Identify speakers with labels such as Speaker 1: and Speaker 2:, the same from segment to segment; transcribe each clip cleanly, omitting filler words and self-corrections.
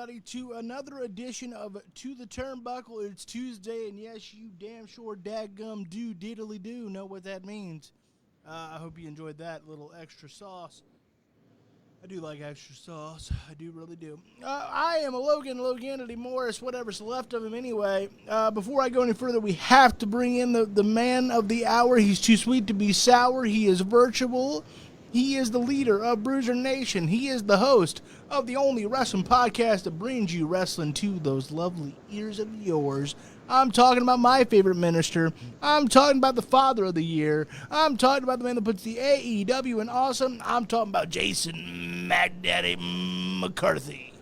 Speaker 1: everybody, to another edition of To the Turnbuckle. It's Tuesday, and yes, you damn sure dadgum do diddly do know what that means. I hope you enjoyed that little extra sauce. I do like extra sauce. I do, really do. I am a Loganity Morris, whatever's left of him anyway. Before I go any further, we have to bring in the man of the hour. He's too sweet to be sour. He is virtual. He is the leader of Bruiser Nation. He is the host of the only wrestling podcast that brings you wrestling to those lovely ears of yours. I'm talking about my favorite minister. I'm talking about the father of the year. I'm talking about the man that puts the AEW in awesome. I'm talking about Jason McDaddy McCarthy.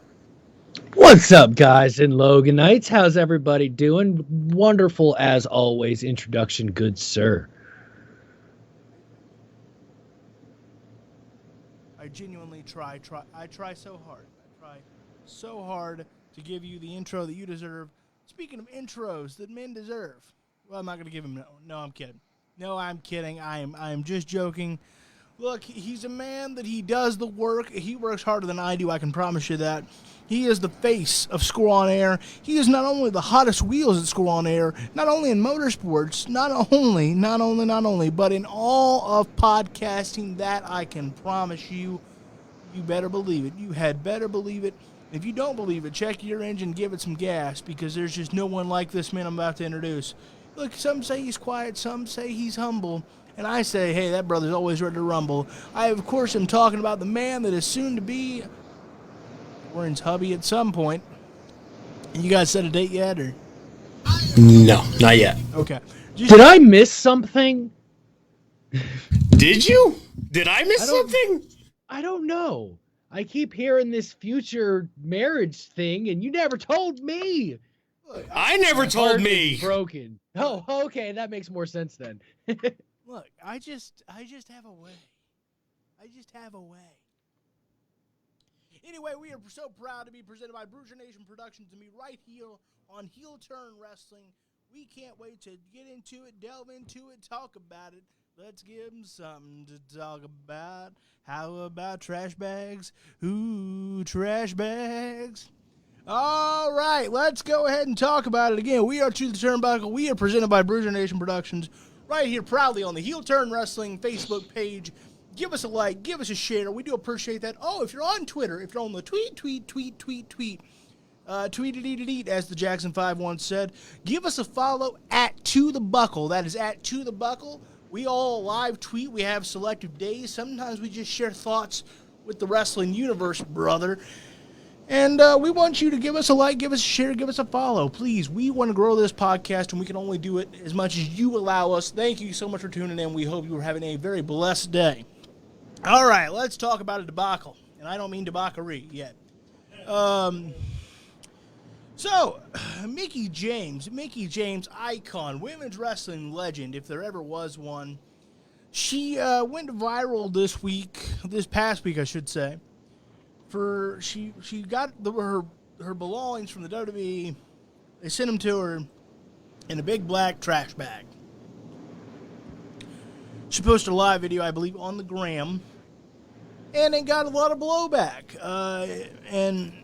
Speaker 2: What's up, guys and Loganites? How's everybody doing? Wonderful as always. Introduction, good sir.
Speaker 1: I genuinely try. I try so hard. I try so hard to give you the intro that you deserve. Speaking of intros that men deserve, well, I'm not going to give him no. I'm kidding. No, I'm kidding. I am just joking. Look, he's a man that he does the work. He works harder than I do. I can promise you that. He is the face of Score on Air. He is not only the hottest wheels at Score on Air, not only in motorsports, not only, but in all of podcasting. That I can promise you. You better believe it. You had better believe it. If you don't believe it, check your engine, give it some gas, because there's just no one like this man I'm about to introduce. Look, some say he's quiet, some say he's humble, and I say, hey, that brother's always ready to rumble. I, of course, am talking about the man that is soon to be Warren's hubby at some point. You guys set a date yet, or?
Speaker 3: No, not yet.
Speaker 1: Okay.
Speaker 2: Did I miss something?
Speaker 3: Did you? Did I miss something?
Speaker 2: I don't know. I keep hearing this future marriage thing, and you never told me.
Speaker 3: I never told me.
Speaker 2: Broken. Oh, okay, that makes more sense then.
Speaker 1: Look, I just have a way. I just have a way. Anyway, we are so proud to be presented by Bruiser Nation Productions and me right here on Heel Turn Wrestling. We can't wait to get into it, delve into it, talk about it. Let's give them something to talk about. How about trash bags? Ooh, trash bags. All right, let's go ahead and talk about it again. We are To the Turnbuckle. We are presented by Bruiser Nation Productions right here proudly on the Heel Turn Wrestling Facebook page. Give us a like, give us a share. We do appreciate that. Oh, if you're on Twitter, if you're on the tweet, tweet-a-dee-da-dee, as the Jackson 5 once said, give us a follow at To The Buckle. That is at To The Buckle. We all live tweet. We have selective days. Sometimes we just share thoughts with the wrestling universe, brother. And we want you to give us a like, give us a share, give us a follow. Please, we want to grow this podcast, and we can only do it as much as you allow us. Thank you so much for tuning in. We hope you are having a very blessed day. All right, let's talk about a debacle. And I don't mean debauchery yet. So, Mickie James, icon, women's wrestling legend, if there ever was one. She went viral this past week, I should say. She got her belongings from the WWE. They sent them to her in a big black trash bag. She posted a live video, I believe, on the gram, and it got a lot of blowback. And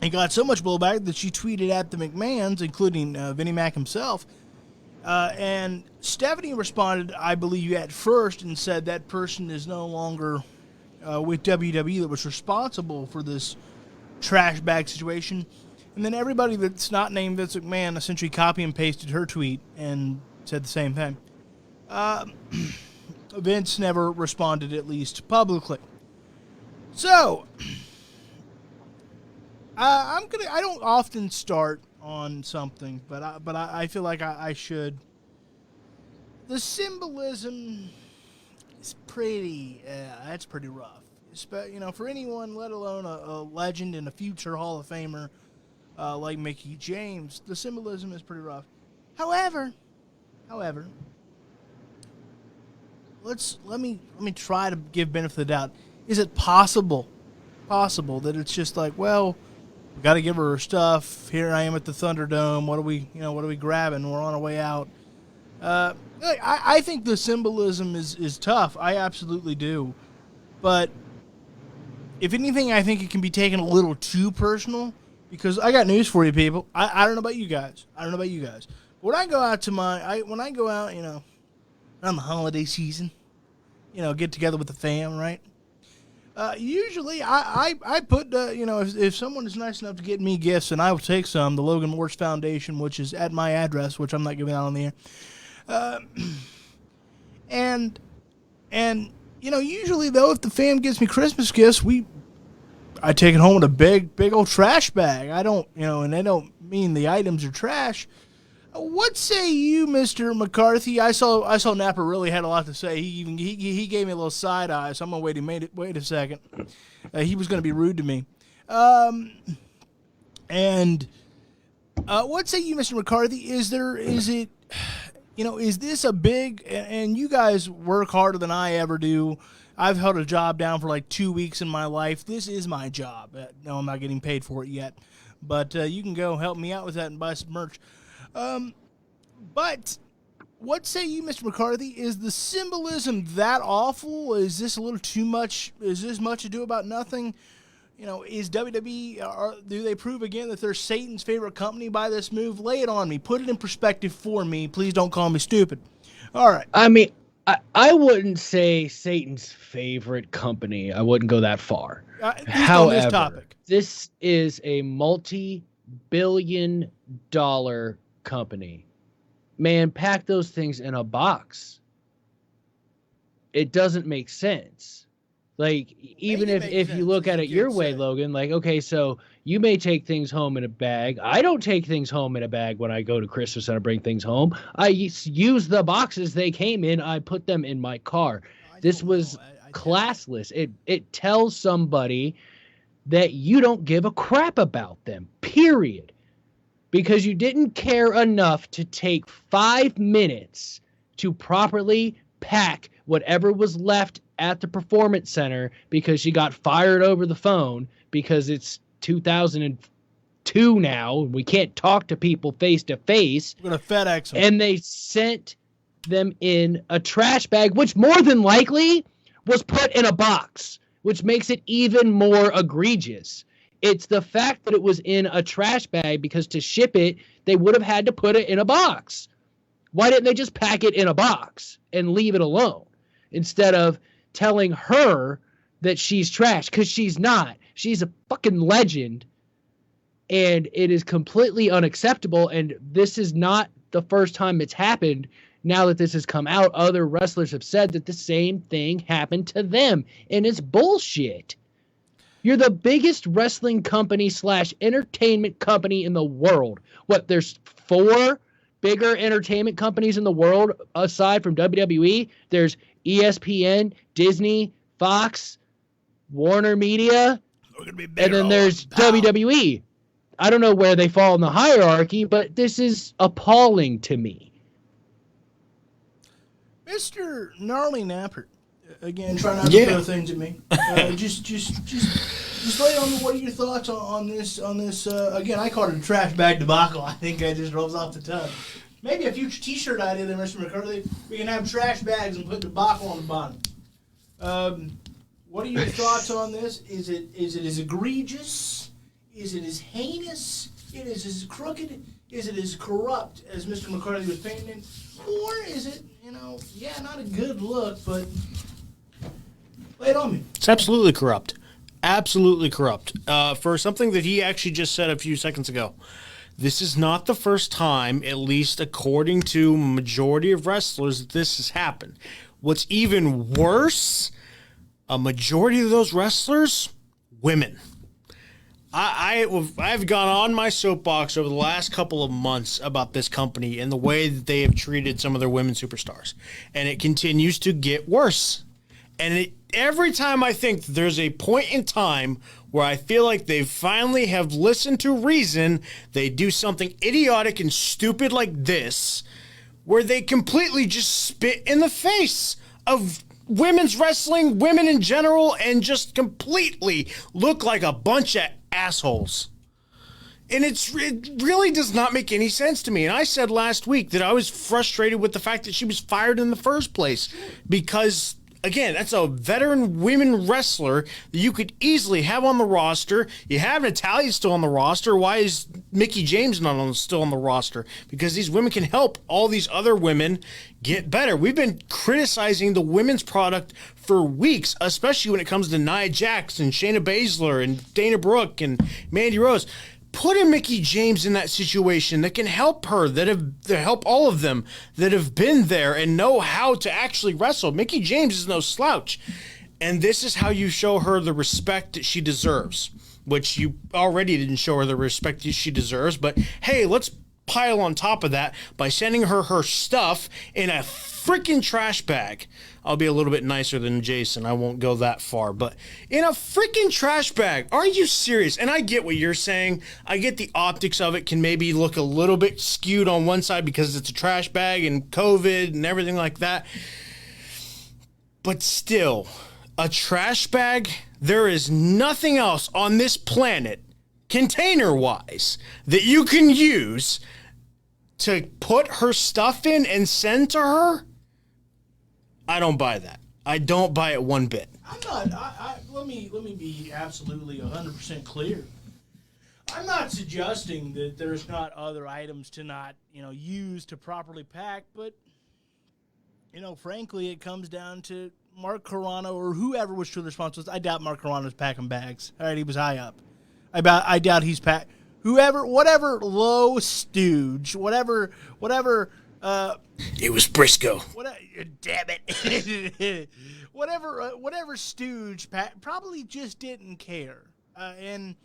Speaker 1: it got so much blowback that she tweeted at the McMahons, including Vinnie Mac himself. And Stephanie responded, I believe, at first and said that person is no longer with WWE that was responsible for this trash bag situation. And then everybody that's not named Vince McMahon essentially copy and pasted her tweet and said the same thing. Vince never responded, at least publicly. So I don't often start on something, but I feel like I should. The symbolism is that's pretty rough. For anyone, let alone a legend and a future Hall of Famer like Mickie James, the symbolism is pretty rough. However, let me try to give benefit of the doubt. Is it possible that it's just like, well, we got to give her stuff. Here I am at the Thunderdome. What are we grabbing? We're on our way out. I think the symbolism is tough. I absolutely do. But if anything, I think it can be taken a little too personal because I got news for you, people. I don't know about you guys. When I go out around the holiday season, get together with the fam, right? Usually, I put, if someone is nice enough to get me gifts, and I will take some, the Logan Morse Foundation, which is at my address, which I'm not giving out on the air. And usually, though, if the fam gives me Christmas gifts, I take it home with a big old trash bag. I don't, and I don't mean the items are trash. What say you, Mr. McCarthy? I saw Napper really had a lot to say. He gave me a little side eye, so I'm gonna wait a second. He was gonna be rude to me. And what say you, Mr. McCarthy? Is this a big? And you guys work harder than I ever do. I've held a job down for like 2 weeks in my life. This is my job. No, I'm not getting paid for it yet, but you can go help me out with that and buy some merch. But what say you, Mr. McCarthy? Is the symbolism that awful? Is this a little too much? Is this much ado about nothing? Is WWE, do they prove again that they're Satan's favorite company by this move? Lay it on me. Put it in perspective for me. Please don't call me stupid. All right.
Speaker 2: I mean, I wouldn't say Satan's favorite company. I wouldn't go that far. However, this is a multi-billion-dollar company. Man, pack those things in a box. It doesn't make sense. Like, even if you look at it your way, Logan, like, okay, so you may take things home in a bag. I don't take things home in a bag when I go to Christmas and I bring things home. I use the boxes they came in. I put them in my car. This was classless. It tells somebody that you don't give a crap about them, period. Because you didn't care enough to take 5 minutes to properly pack whatever was left at the Performance Center because she got fired over the phone because it's 2002 now. We can't talk to people face to face.
Speaker 1: We're going to FedEx them.
Speaker 2: And they sent them in a trash bag, which more than likely was put in a box, which makes it even more egregious. It's the fact that it was in a trash bag because to ship it, they would have had to put it in a box. Why didn't they just pack it in a box and leave it alone instead of telling her that she's trash? Because she's not. She's a fucking legend, and it is completely unacceptable, and this is not the first time it's happened. Now that this has come out, other wrestlers have said that the same thing happened to them, and it's bullshit. You're the biggest wrestling company / entertainment company in the world. What, there's 4 bigger entertainment companies in the world aside from WWE? There's ESPN, Disney, Fox, Warner Media, and then there's WWE. I don't know where they fall in the hierarchy, but this is appalling to me.
Speaker 1: Mr. Gnarly Napper, again, try not to throw things at me. Just lay on me. What are your thoughts on this? Again, I called it a trash bag debacle. I think it just rolls off the tongue. Maybe a future T-shirt idea there, Mr. McCarthy. We can have trash bags and put debacle on the bottom. What are your thoughts on this? Is it as egregious? Is it as heinous? It is as crooked? Is it as corrupt as Mr. McCarthy was painting it? Or is it, not a good look, but lay it on me.
Speaker 3: It's absolutely corrupt. Absolutely corrupt. For something that he actually just said a few seconds ago. This is not the first time, at least according to majority of wrestlers, that this has happened. What's even worse, a majority of those wrestlers, women. I've gone on my soapbox over the last couple of months about this company and the way that they have treated some of their women superstars. And it continues to get worse. And every time I think that there's a point in time where I feel like they finally have listened to reason, they do something idiotic and stupid like this, where they completely just spit in the face of women's wrestling, women in general, and just completely look like a bunch of assholes. And it really does not make any sense to me. And I said last week that I was frustrated with the fact that she was fired in the first place because Again, that's a veteran women wrestler that you could easily have on the roster. You have Natalya still on the roster. Why is Mickie James still on the roster? Because these women can help all these other women get better. We've been criticizing the women's product for weeks, especially when it comes to Nia Jax and Shayna Baszler and Dana Brooke and Mandy Rose. Put a Mickie James in that situation that can help her, that help all of them that have been there and know how to actually wrestle. Mickie James is no slouch. And this is how you show her the respect that she deserves, which you already didn't show her the respect that she deserves. But hey, let's pile on top of that by sending her stuff in a freaking trash bag. I'll be a little bit nicer than Jason. I won't go that far. But in a freaking trash bag. Are you serious? And I get what you're saying. I get the optics of it can maybe look a little bit skewed on one side because it's a trash bag and COVID and everything like that. But still, a trash bag, there is nothing else on this planet, container-wise, that you can use to put her stuff in and send to her. I don't buy that. I don't buy it one bit.
Speaker 1: I'm not. Let me be absolutely 100% clear. I'm not suggesting that there's not other items to not use to properly pack, but frankly, it comes down to Mark Carrano or whoever was truly responsible. I doubt Mark Carrano's packing bags. All right, he was high up. I doubt he's packed. Whatever low stooge, whatever.
Speaker 3: It was Briscoe.
Speaker 1: Damn it! whatever stooge probably just didn't care, and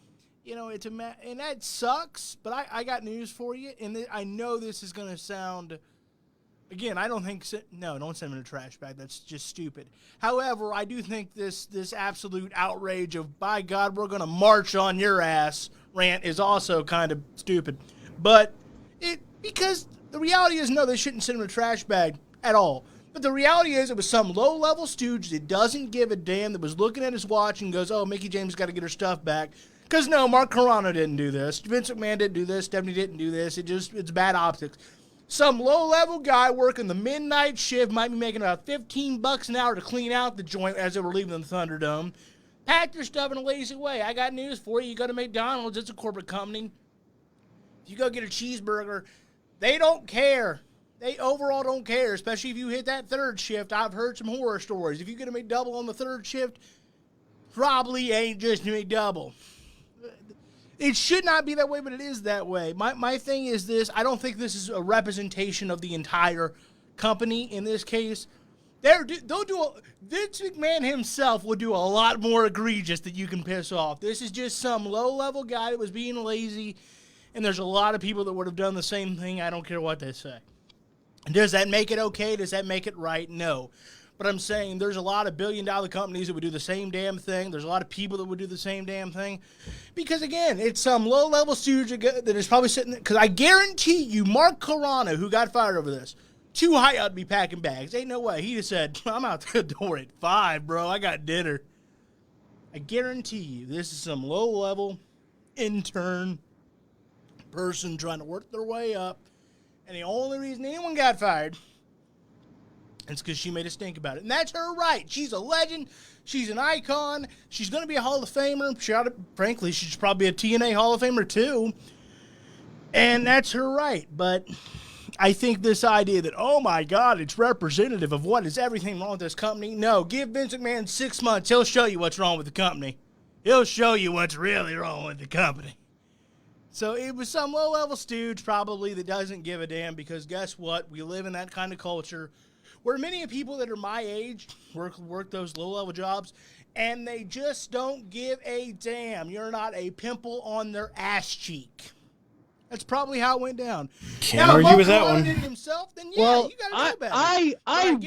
Speaker 1: and that sucks. But I got news for you, and I know this is gonna sound. Again, I don't think don't send him in a trash bag. That's just stupid. However, I do think this absolute outrage of by God we're gonna march on your ass rant is also kind of stupid, but because. The reality is, no, they shouldn't send him in a trash bag at all. But the reality is, it was some low-level stooge that doesn't give a damn, that was looking at his watch and goes, oh, Mickie James got to get her stuff back. Because, no, Mark Carrano didn't do this. Vince McMahon didn't do this. Stephanie didn't do this. It's bad optics. Some low-level guy working the midnight shift might be making about $15 an hour to clean out the joint as they were leaving the Thunderdome. Pack your stuff in a lazy way. I got news for you. You go to McDonald's. It's a corporate company. If you go get a cheeseburger, they don't care. They overall don't care, especially if you hit that third shift. I've heard some horror stories. If you get a McDouble on the third shift, probably ain't just a McDouble. It should not be that way, but it is that way. My thing is this. I don't think this is a representation of the entire company in this case. Vince McMahon himself will do a lot more egregious that you can piss off. This is just some low-level guy that was being lazy. And there's a lot of people that would have done the same thing. I don't care what they say. Does that make it okay? Does that make it right? No. But I'm saying there's a lot of billion-dollar companies that would do the same damn thing. There's a lot of people that would do the same damn thing. Because, again, it's some low-level stooge that is probably sitting there. Because I guarantee you, Mark Carrano, who got fired over this, too high up to be packing bags. Ain't no way. He just said, I'm out the door at 5, bro. I got dinner. I guarantee you this is some low-level intern person trying to work their way up, and the only reason anyone got fired is because she made us think about it, and that's her right. She's a legend. She's an icon. She's going to be a Hall of Famer. Frankly, she should probably be a TNA Hall of Famer too, and that's her right. But I think this idea that, oh my God, it's representative of what is everything wrong with this company. No, give Vince McMahon 6 months. He'll show you what's wrong with the company. He'll show you what's really wrong with the company. So it was some low-level stooge probably that doesn't give a damn because guess what? We live in that kind of culture where many of people that are my age work those low-level jobs, and they just don't give a damn. You're not a pimple on their ass cheek. That's probably how it went down.
Speaker 3: Can't argue with that one.
Speaker 1: Did it himself, then yeah,
Speaker 2: well,
Speaker 1: you gotta do better.
Speaker 2: I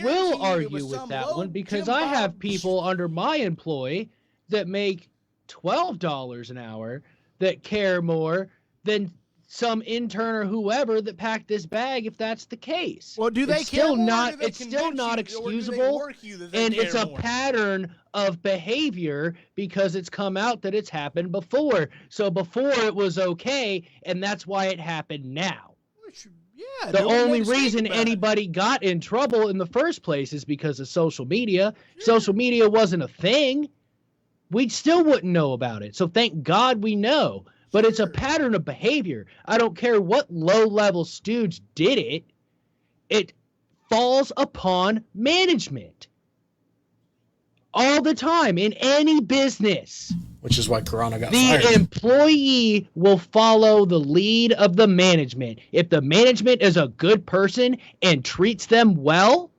Speaker 2: will argue with that one because I have people under my employ that make $12 an hour that care more than some intern or whoever that packed this bag if that's the case.
Speaker 1: Well, do they
Speaker 2: it's
Speaker 1: care
Speaker 2: still
Speaker 1: more,
Speaker 2: not it's still not excusable, and it's a pattern of behavior because it's come out that it's happened before. So before it was okay, and that's why it happened now.
Speaker 1: Yeah,
Speaker 2: The
Speaker 1: nobody made
Speaker 2: only
Speaker 1: a stink
Speaker 2: reason
Speaker 1: about it.
Speaker 2: anybody got in trouble in the first place is because of social media. Social media wasn't a thing, we still wouldn't know about it. So thank God we know. But it's a pattern of behavior. I don't care what low-level stooge did it. It falls upon management. All the time in any business.
Speaker 3: Which is why Corona got
Speaker 2: The
Speaker 3: fired.
Speaker 2: employee will follow the lead of the management. If the management is a good person and treats them well,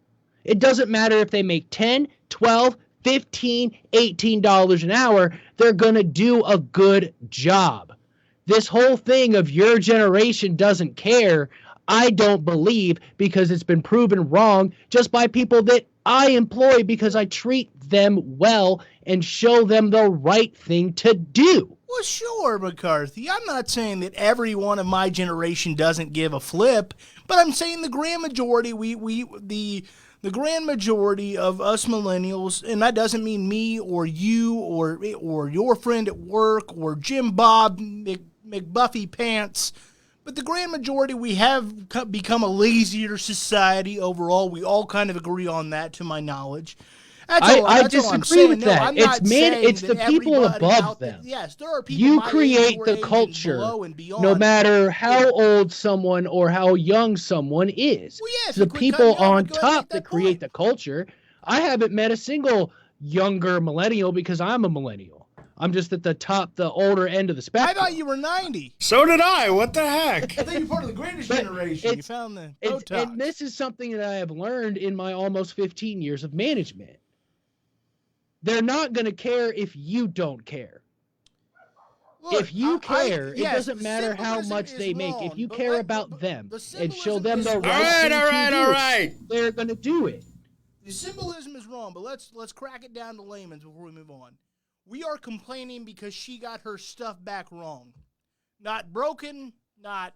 Speaker 2: it doesn't matter if they make 10, 12, 15, $18 an hour, they're going to do a good job. This whole thing of your generation doesn't care, I don't believe, because it's been proven wrong just by people that I employ because I treat them well and show them the right thing to do.
Speaker 1: Well, sure, McCarthy. I'm not saying that everyone of my generation doesn't give a flip, but I'm saying the grand majority, the grand majority of us millennials, and that doesn't mean me or you or your friend at work or Jim Bob McBuffy Pants, but the grand majority, we have become a lazier society overall. We all kind of agree on that, to my knowledge.
Speaker 2: I disagree with that. It's the people above them.
Speaker 1: Yes, there are people.
Speaker 2: You create the culture, no matter how old someone or how young someone is.
Speaker 1: Well, yes,
Speaker 2: the people on top that create the culture. I haven't met a single younger millennial because I'm a millennial. I'm just at the top, the older end of the spectrum.
Speaker 1: I thought you were 90.
Speaker 3: So did I. What the heck?
Speaker 1: I think you're part of the greatest generation. You found the Botox.
Speaker 2: And this is something that I have learned in my almost 15 years of management. They're not going to care if you don't care.
Speaker 1: Look,
Speaker 2: if you care,
Speaker 1: yes,
Speaker 2: it doesn't matter how much they make. If you care about them and show
Speaker 1: symbolism
Speaker 2: them the
Speaker 1: is
Speaker 2: right thing to do,
Speaker 3: all right.
Speaker 2: they're going to do it.
Speaker 1: The symbolism is wrong, but let's crack it down to layman's before we move on. We are complaining because she got her stuff back wrong. Not broken, not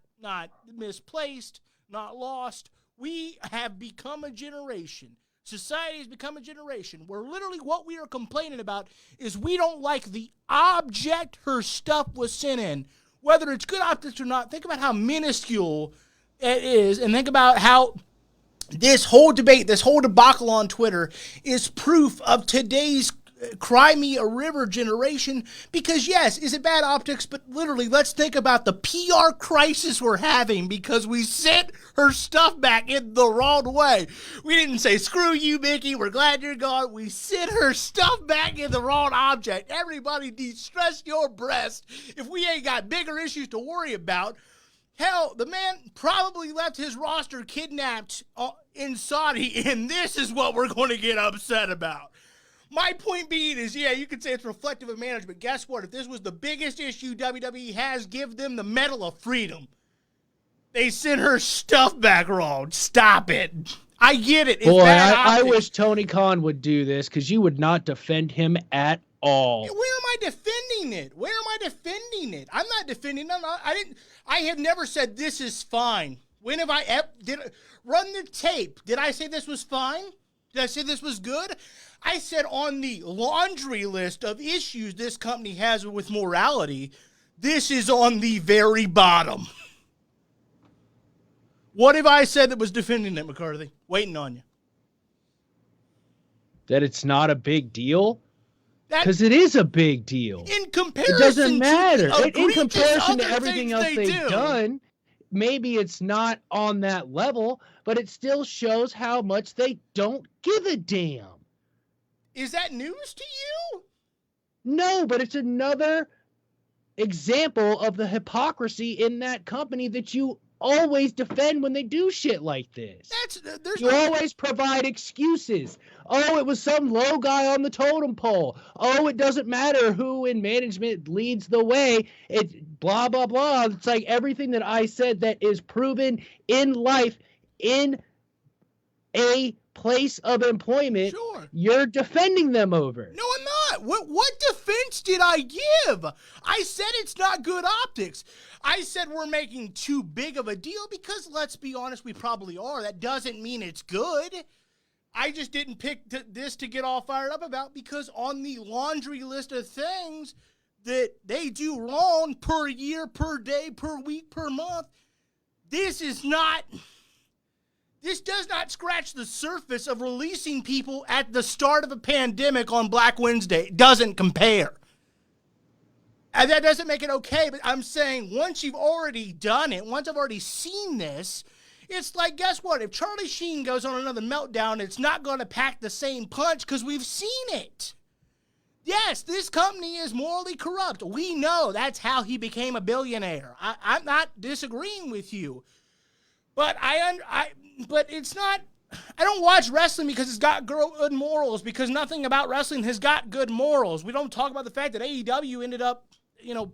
Speaker 1: misplaced, not lost. We have become a generation. Society has become a generation where literally what we are complaining about is we don't like the object her stuff was sent in. Whether it's good optics or not, think about how minuscule it is, and think about how this whole debate, this whole debacle on Twitter is proof of today's cry me a river generation. Because yes, is it bad optics? But literally, let's think about the PR crisis we're having because we sent her stuff back in the wrong way. We didn't say, screw you, Mickey, we're glad you're gone. We sent her stuff back in the wrong object. Everybody de-stress your breast if we ain't got bigger issues to worry about. Hell, the man probably left his roster kidnapped in Saudi, and this is what we're going to get upset about. My point being is, yeah, you could say it's reflective of management. Guess what? If this was the biggest issue WWE has, give them the Medal of Freedom. They sent her stuff back wrong. Stop it. I get it. It's
Speaker 2: Boy,
Speaker 1: bad
Speaker 2: I
Speaker 1: optics.
Speaker 2: wish Tony Khan would do this because you would not defend him at all.
Speaker 1: Where am I defending it? Where am I defending it? I'm not defending it. I have never said this is fine. When have I run the tape? Did I say this was fine? Did I say this was good? I said on the laundry list of issues this company has with morality, this is on the very bottom. What have I said that was defending it, McCarthy? Waiting on you.
Speaker 2: That it's not a big deal? Because it is a big deal.
Speaker 1: In comparison,
Speaker 2: it doesn't matter.
Speaker 1: To
Speaker 2: in comparison to everything else
Speaker 1: they've
Speaker 2: they've done, maybe it's not on that level, but it still shows how much they don't give a damn.
Speaker 1: Is that news to you?
Speaker 2: No, but it's another example of the hypocrisy in that company that you always defend when they do shit like this. You always provide excuses. Oh, it was some low guy on the totem pole. Oh, it doesn't matter who in management leads the way. It's blah, blah, blah. It's like everything that I said that is proven in life in a place of employment,
Speaker 1: sure,
Speaker 2: you're defending them over.
Speaker 1: No, I'm not. What defense did I give? I said it's not good optics. I said we're making too big of a deal because, let's be honest, we probably are. That doesn't mean it's good. I just didn't pick this to get all fired up about because on the laundry list of things that they do wrong per year, per day, per week, per month, this does not scratch the surface of releasing people at the start of a pandemic on Black Wednesday. It doesn't compare. And that doesn't make it okay, but I'm saying once you've already done it, once I've already seen this, it's like, guess what? If Charlie Sheen goes on another meltdown, it's not going to pack the same punch because we've seen it. Yes, this company is morally corrupt. We know that's how he became a billionaire. I'm not disagreeing with you. But but it's not, I don't watch wrestling because it's got good morals, because nothing about wrestling has got good morals. We don't talk about the fact that AEW ended up,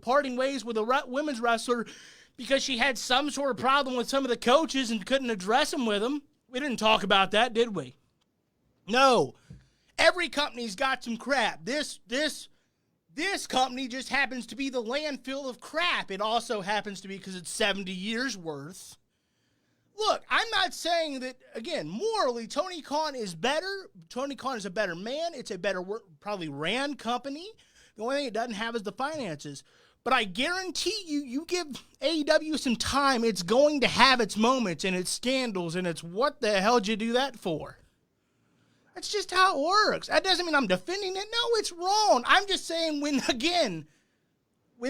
Speaker 1: parting ways with a women's wrestler because she had some sort of problem with some of the coaches and couldn't address them with them. We didn't talk about that, did we? No. Every company's got some crap. This company just happens to be the landfill of crap. It also happens to be because it's 70 years worth. Look, I'm not saying that, again, morally, Tony Khan is better. Tony Khan is a better man. It's a better, probably ran company. The only thing it doesn't have is the finances. But I guarantee you give AEW some time, it's going to have its moments and its scandals, and it's what the hell did you do that for? That's just how it works. That doesn't mean I'm defending it. No, it's wrong. I'm just saying when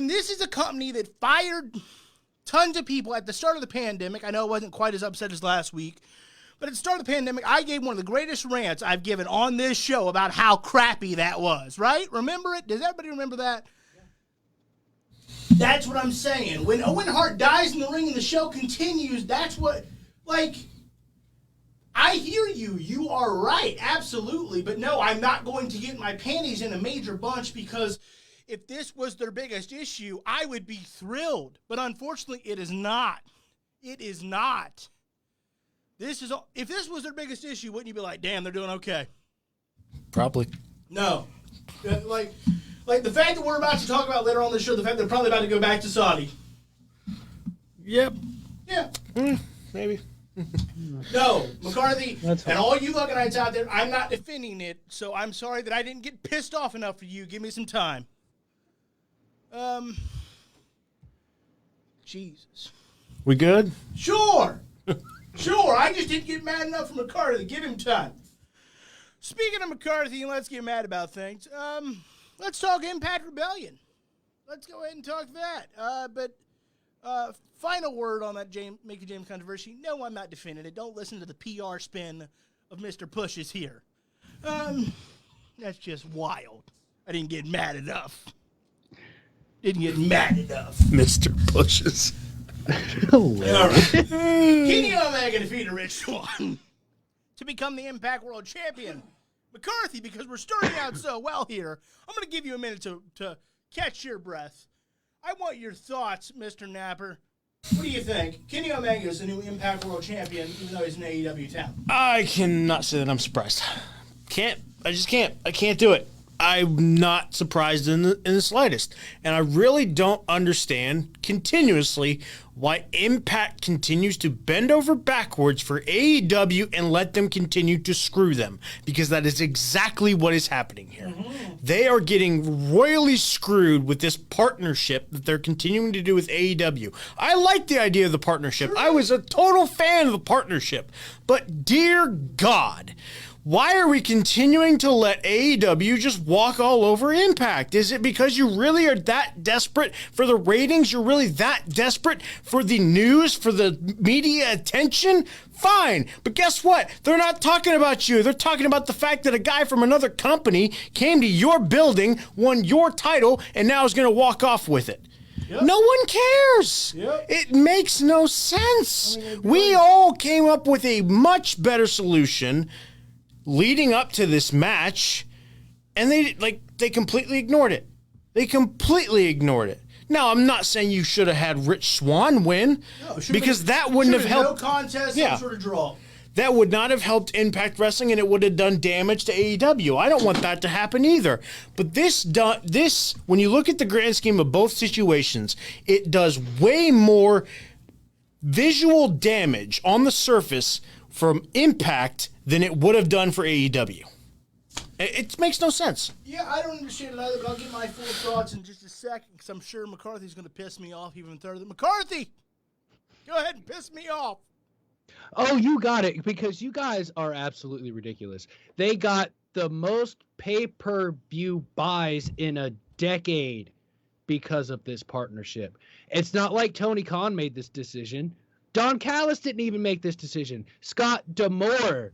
Speaker 1: this is a company that fired tons of people at the start of the pandemic, I know it wasn't quite as upset as last week, but at the start of the pandemic, I gave one of the greatest rants I've given on this show about how crappy that was, right? Remember it? Does everybody remember that? Yeah. That's what I'm saying. When Owen Hart dies in the ring and the show continues, that's what, I hear you. You are right. Absolutely. But no, I'm not going to get my panties in a major bunch because if this was their biggest issue, I would be thrilled. But unfortunately, it is not. It is not. If this was their biggest issue, wouldn't you be like, damn, they're doing okay?
Speaker 3: Probably.
Speaker 1: No. Like the fact that we're about to talk about later on the show, the fact they're probably about to go back to Saudi.
Speaker 3: Yep.
Speaker 1: Yeah.
Speaker 3: Maybe.
Speaker 1: No, McCarthy, and all you Luckenites out there, I'm not defending it, so I'm sorry that I didn't get pissed off enough for you. Give me some time. Jesus.
Speaker 3: We good?
Speaker 1: Sure. Sure, I just didn't get mad enough for McCarthy. Give him time. Speaking of McCarthy, let's get mad about things. Let's talk Impact Rebellion. Let's go ahead and talk that. But final word on that Mickey James controversy. No, I'm not defending it. Don't listen to the PR spin of Mr. Pushes here. That's just wild. I didn't get mad enough.
Speaker 3: Mr. Pushes.
Speaker 1: All right. Kenny Omega defeated Rich Swann to become the Impact World Champion. McCarthy, because we're starting out so well here, I'm going to give you a minute to catch your breath. I want your thoughts, Mr. Napper. What do you think? Kenny Omega is the new Impact World Champion, even though he's an AEW talent.
Speaker 3: I cannot say that I'm surprised. I just can't. I can't do it. I'm not surprised in the slightest. And I really don't understand continuously why Impact continues to bend over backwards for AEW and let them continue to screw them. Because that is exactly what is happening here. Mm-hmm. They are getting royally screwed with this partnership that they're continuing to do with AEW. I like the idea of the partnership. Sure. I was a total fan of the partnership. But dear God, why are we continuing to let AEW just walk all over Impact? Is it because you really are that desperate for the ratings? You're really that desperate for the news, for the media attention? Fine. But guess what? They're not talking about you. They're talking about the fact that a guy from another company came to your building, won your title, and now is going to walk off with it. Yep. No one cares. Yep. It makes no sense. We all came up with a much better solution leading up to this match, and they completely ignored it. They completely ignored it. Now, I'm not saying you should have had Rich Swann win, because that wouldn't have helped.
Speaker 1: No contest, some sort of draw.
Speaker 3: That would not have helped Impact Wrestling, and it would have done damage to AEW. I don't want that to happen either. But this, when you look at the grand scheme of both situations, it does way more visual damage on the surface from Impact than it would have done for AEW. It makes no sense.
Speaker 1: Yeah, I don't understand it either, but I'll get my full thoughts in just a second, because I'm sure McCarthy's going to piss me off even further. McCarthy! Go ahead and piss me off.
Speaker 2: Oh, you got it, because you guys are absolutely ridiculous. They got the most pay-per-view buys in a decade because of this partnership. It's not like Tony Khan made this decision. Don Callis didn't even make this decision. Scott D'Amore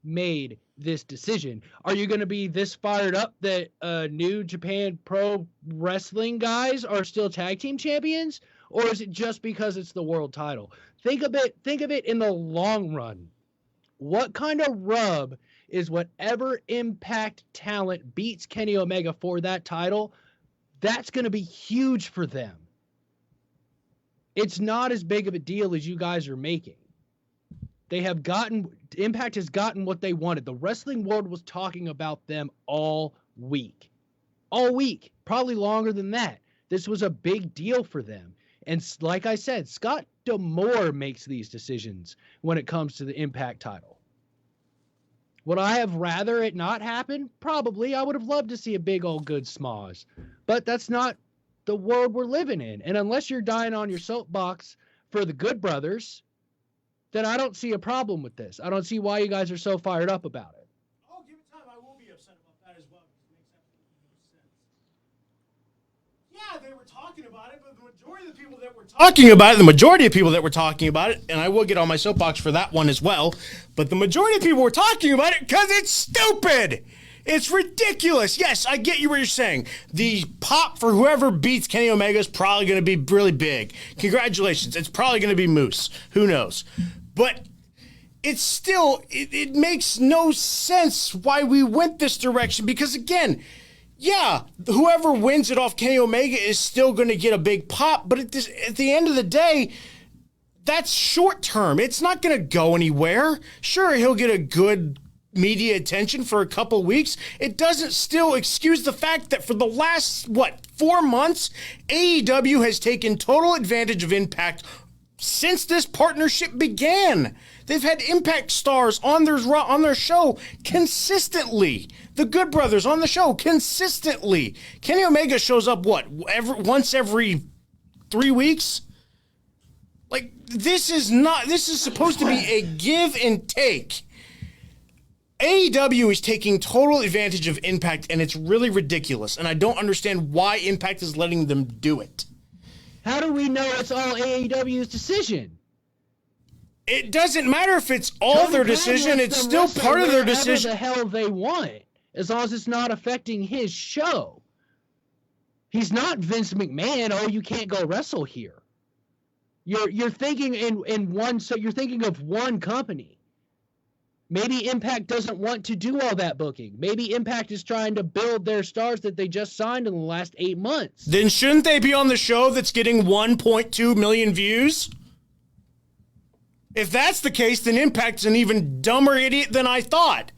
Speaker 2: made this decision. Are you going to be this fired up that New Japan Pro Wrestling guys are still tag team champions? Or is it just because it's the world title? Think of it in the long run. What kind of rub is whatever Impact talent beats Kenny Omega for that title? That's going to be huge for them. It's not as big of a deal as you guys are making. Impact has gotten what they wanted. The wrestling world was talking about them all week. All week. Probably longer than that. This was a big deal for them. And like I said, Scott D'Amore makes these decisions when it comes to the Impact title. Would I have rather it not happen? Probably. I would have loved to see a big old good smoz. But that's not the world we're living in. And unless you're dying on your soapbox for the Good Brothers, then I don't see a problem with this. I don't see why you guys are so fired up about it.
Speaker 3: Oh, give it time. I will be upset about that as well. It makes absolutely no sense. Yeah, they were talking about it, but the majority of the people that were talking about it, and I will get on my soapbox for that one as well, but the majority of people were talking about it because it's stupid. It's ridiculous. Yes, I get you what you're saying. The pop for whoever beats Kenny Omega is probably going to be really big. Congratulations. It's probably going to be Moose. Who knows? But it's still, it makes no sense why we went this direction because, again, yeah, whoever wins it off Kenny Omega is still going to get a big pop, but at the end of the day, that's short term. It's not going to go anywhere. Sure, he'll get a good media attention for a couple weeks. It doesn't still excuse the fact that for the last, 4 months, AEW has taken total advantage of Impact since this partnership began. They've had Impact stars on their show consistently. The Good Brothers on the show consistently. Kenny Omega shows up, once every 3 weeks? Like, this is supposed to be a give and take. AEW is taking total advantage of Impact, and it's really ridiculous. And I don't understand why Impact is letting them do it.
Speaker 2: How do we know it's all AEW's decision?
Speaker 3: It doesn't matter if it's all their decision. It's still part of their decision.
Speaker 2: Whatever the hell they want, as long as it's not affecting his show. He's not Vince McMahon. Oh, you can't go wrestle here. You're thinking in one. So you're thinking of one company. Maybe Impact doesn't want to do all that booking. Maybe Impact is trying to build their stars that they just signed in the last 8 months.
Speaker 3: Then shouldn't they be on the show that's getting 1.2 million views? If that's the case, then Impact's an even dumber idiot than I thought.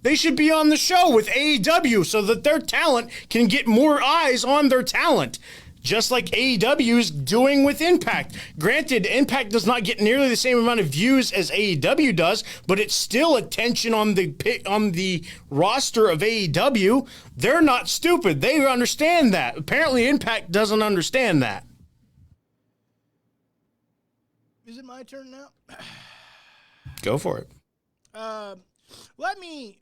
Speaker 3: They should be on the show with AEW so that their talent can get more eyes on their talent. Just like AEW is doing with Impact. Granted, Impact does not get nearly the same amount of views as AEW does, but it's still attention on the roster of AEW. They're not stupid. They understand that. Apparently, Impact doesn't understand that.
Speaker 1: Is it my turn now?
Speaker 3: Go for it.
Speaker 1: I'm going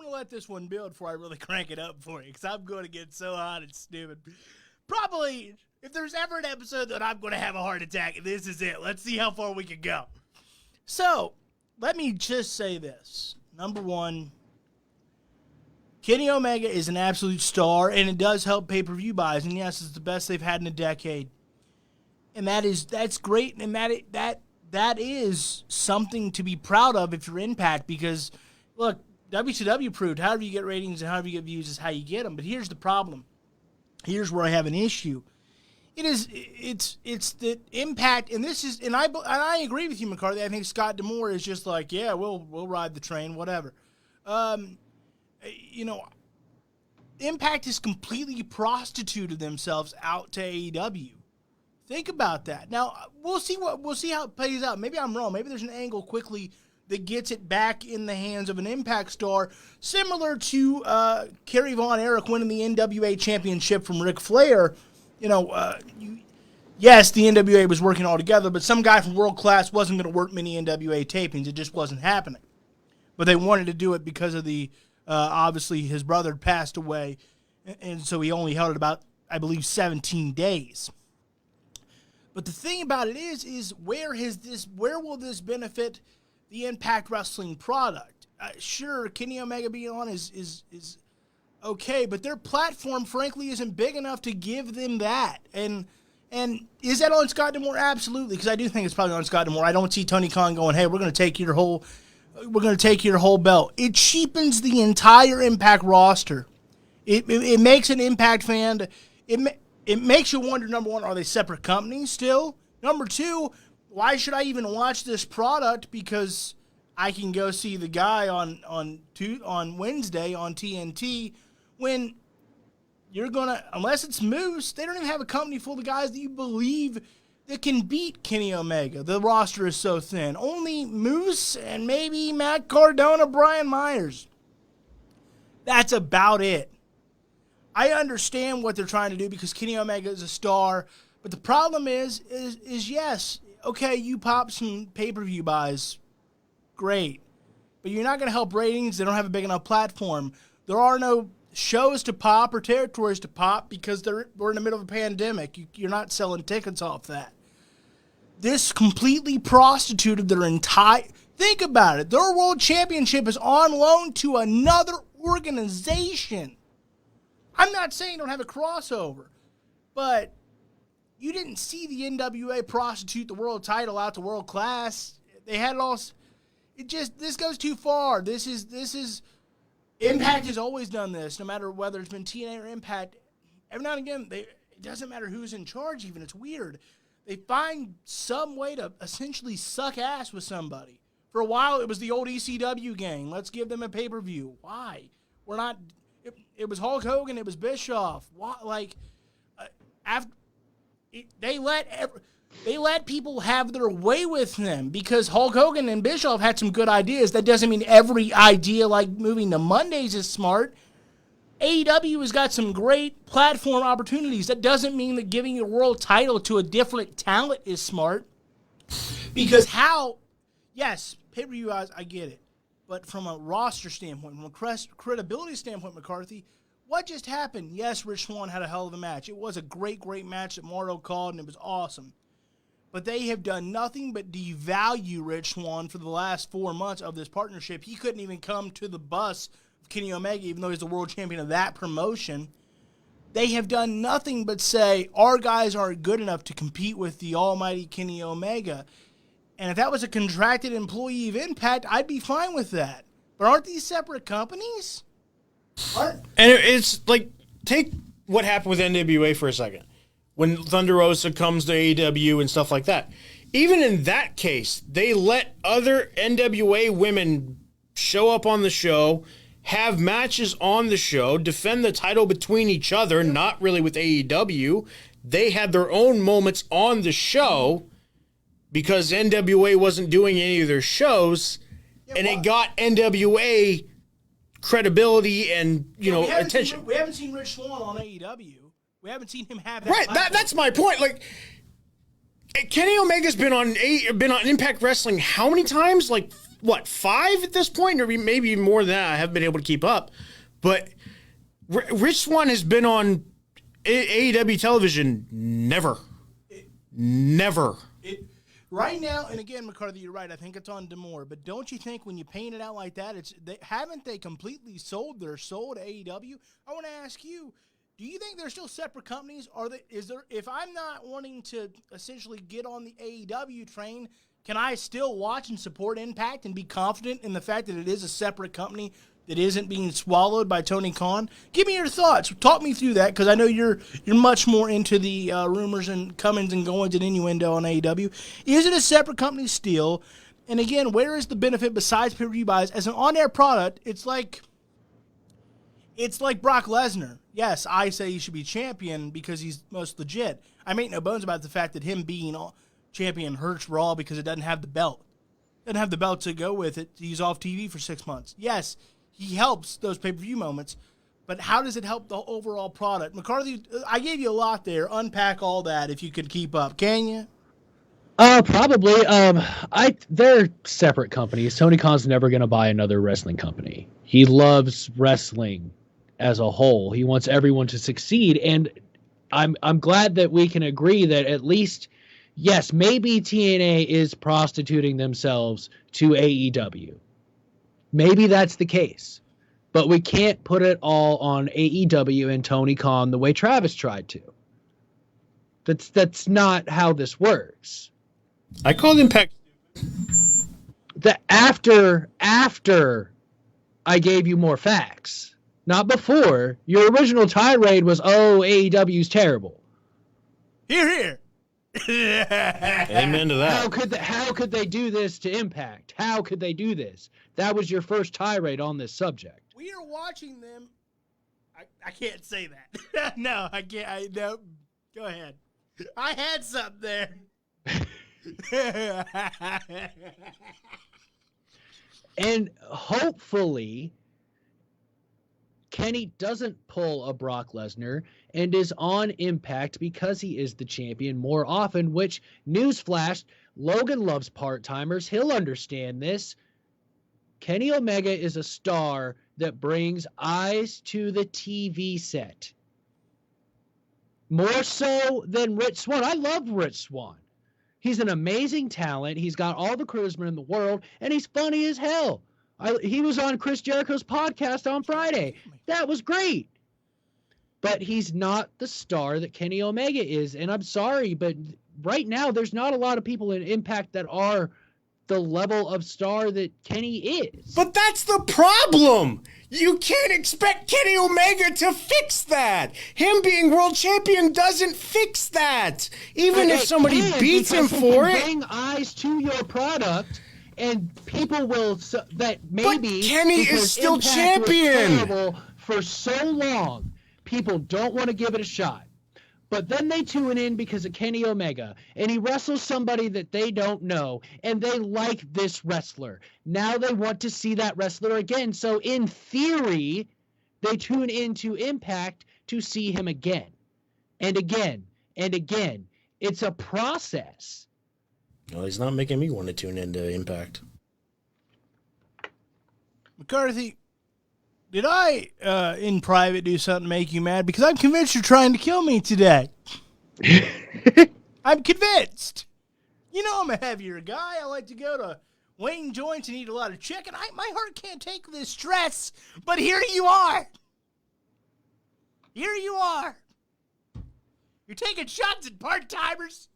Speaker 1: to let this one build before I really crank it up for you, because I'm going to get so hot and stupid. Probably, if there's ever an episode that I'm going to have a heart attack, this is it. Let's see how far we can go. So, let me just say this. Number one, Kenny Omega is an absolute star, and it does help pay-per-view buys. And yes, it's the best they've had in a decade. And that's great, and that is something to be proud of if you're Impact, because, look, WCW proved however you get ratings and however you get views is how you get them. But here's the problem. Here's where I have an issue. It's the Impact, and this is, and I agree with you, McCarthy. I think Scott D'Amore is just like, yeah, we'll ride the train, whatever. Impact has completely prostituted themselves out to AEW. Think about that. Now we'll see how it plays out. Maybe I'm wrong. Maybe there's an angle quickly that gets it back in the hands of an Impact star, similar to Kerry Von Erich winning the NWA Championship from Ric Flair. yes, the NWA was working all together, but some guy from World Class wasn't going to work many NWA tapings. It just wasn't happening. But they wanted to do it because of the, obviously, his brother had passed away, and so he only held it about, I believe, 17 days. But the thing about it is where will this benefit the Impact Wrestling product? Sure, Kenny Omega being on is okay, but their platform, frankly, isn't big enough to give them that. And is that on Scott D'Amore? Absolutely, because I do think it's probably on Scott D'Amore. I don't see Tony Khan going, "Hey, we're going to take your whole belt." It cheapens the entire Impact roster. It makes an Impact fan. It makes you wonder, number one, are they separate companies still? Number two, why should I even watch this product? Because I can go see the guy on Wednesday on TNT when you're going to, unless it's Moose, they don't even have a company full of guys that you believe that can beat Kenny Omega. The roster is so thin. Only Moose and maybe Matt Cardona, Brian Myers. That's about it. I understand what they're trying to do because Kenny Omega is a star, but the problem is yes, okay, you pop some pay-per-view buys, great, but you're not going to help ratings. They don't have a big enough platform. There are no shows to pop or territories to pop because we're in the middle of a pandemic. You're not selling tickets off that. This completely prostituted their entire... Think about it. Their world championship is on loan to another organization. I'm not saying don't have a crossover, but you didn't see the NWA prostitute the world title out to World Class. They had it all. This goes too far. This is Impact has always done this, no matter whether it's been TNA or Impact. Every now and again, it doesn't matter who's in charge even. It's weird. They find some way to essentially suck ass with somebody. For a while, it was the old ECW gang. Let's give them a pay-per-view. Why? We're not... It was Hulk Hogan. It was Bischoff. They let people have their way with them because Hulk Hogan and Bischoff had some good ideas. That doesn't mean every idea like moving to Mondays is smart. AEW has got some great platform opportunities. That doesn't mean that giving your world title to a different talent is smart. Because yes, pay-per-view eyes, I get it. But from a roster standpoint, from a credibility standpoint, McCarthy, what just happened? Yes, Rich Swann had a hell of a match. It was a great, great match that Morrow called, and it was awesome. But they have done nothing but devalue Rich Swann for the last 4 months of this partnership. He couldn't even come to the bus of Kenny Omega, even though he's the world champion of that promotion. They have done nothing but say, our guys aren't good enough to compete with the almighty Kenny Omega. And if that was a contracted employee of Impact, I'd be fine with that. But aren't these separate companies?
Speaker 3: And it's like, take what happened with NWA for a second. When Thunder Rosa comes to AEW and stuff like that. Even in that case, they let other NWA women show up on the show, have matches on the show, defend the title between each other, not really with AEW. They had their own moments on the show because NWA wasn't doing any of their shows, and it got NWA credibility and attention.
Speaker 1: We haven't seen Rich Swann on AEW. We haven't seen him have that.
Speaker 3: Right, that's my point. Like, Kenny Omega's been on Impact Wrestling how many times? Like, what, 5 at this point, or maybe even more than that? I haven't been able to keep up. But Rich Swann has been on AEW television never.
Speaker 1: Right now, and again, McCarthy, you're right. I think it's on D'Amore. But don't you think when you paint it out like that, haven't they completely sold their soul to AEW? I want to ask you, do you think they're still separate companies? If I'm not wanting to essentially get on the AEW train, can I still watch and support Impact and be confident in the fact that it is a separate company that isn't being swallowed by Tony Khan? Give me your thoughts. Talk me through that, because I know you're much more into the rumors and comings and goings and innuendo on AEW. Is it a separate company still? And again, where is the benefit besides pay-per-view buys? As an on-air product, it's like Brock Lesnar. Yes, I say he should be champion because he's most legit. I make no bones about the fact that him being champion hurts Raw because it doesn't have the belt. It doesn't have the belt to go with it. He's off TV for 6 months. Yes, he helps those pay-per-view moments, But how does it help the overall product? McCarthy, I gave you a lot there. Unpack all that if you could keep up. Can you?
Speaker 2: Probably. They're separate companies. Tony Khan's never going to buy another wrestling company. He loves wrestling as a whole. He wants everyone to succeed, and I'm glad that we can agree that at least, yes, maybe TNA is prostituting themselves to AEW. Maybe that's the case. But we can't put it all on AEW and Tony Khan the way Travis tried to. That's not how this works.
Speaker 3: I called Impact.
Speaker 2: After I gave you more facts, not before. Your original tirade was, "Oh, AEW's terrible."
Speaker 1: Here.
Speaker 3: Amen to that.
Speaker 2: How could they do this to Impact? How could they do this? That was your first tirade on this subject.
Speaker 1: We are watching them. I can't say that. No, I can't. No. Go ahead. I had something there.
Speaker 2: And hopefully Kenny doesn't pull a Brock Lesnar and is on Impact because he is the champion more often, which, newsflash, Logan loves part-timers. He'll understand this. Kenny Omega is a star that brings eyes to the TV set. More so than Rich Swann. I love Rich Swann. He's an amazing talent. He's got all the charisma in the world, and he's funny as hell. He was on Chris Jericho's podcast on Friday. That was great. But he's not the star that Kenny Omega is, and I'm sorry, but right now there's not a lot of people in Impact that are the level of star that Kenny is.
Speaker 3: But that's the problem. You can't expect Kenny Omega to fix that. Him being world champion doesn't fix that. Even if somebody beats him for it.
Speaker 2: Bring eyes to your product, and people will that maybe.
Speaker 3: But Kenny is still
Speaker 2: Impact
Speaker 3: champion.
Speaker 2: For so long, people don't want to give it a shot. But then they tune in because of Kenny Omega, and he wrestles somebody that they don't know, and they like this wrestler. Now they want to see that wrestler again. So in theory, they tune into Impact to see him again and again and again. It's a process.
Speaker 3: Well, he's not making me want to tune into Impact.
Speaker 1: McCarthy, did I, in private, do something to make you mad? Because I'm convinced you're trying to kill me today. I'm convinced. You know I'm a heavier guy. I like to go to Wayne Joints and eat a lot of chicken. My heart can't take this stress, but here you are. Here you are. You're taking shots at part-timers.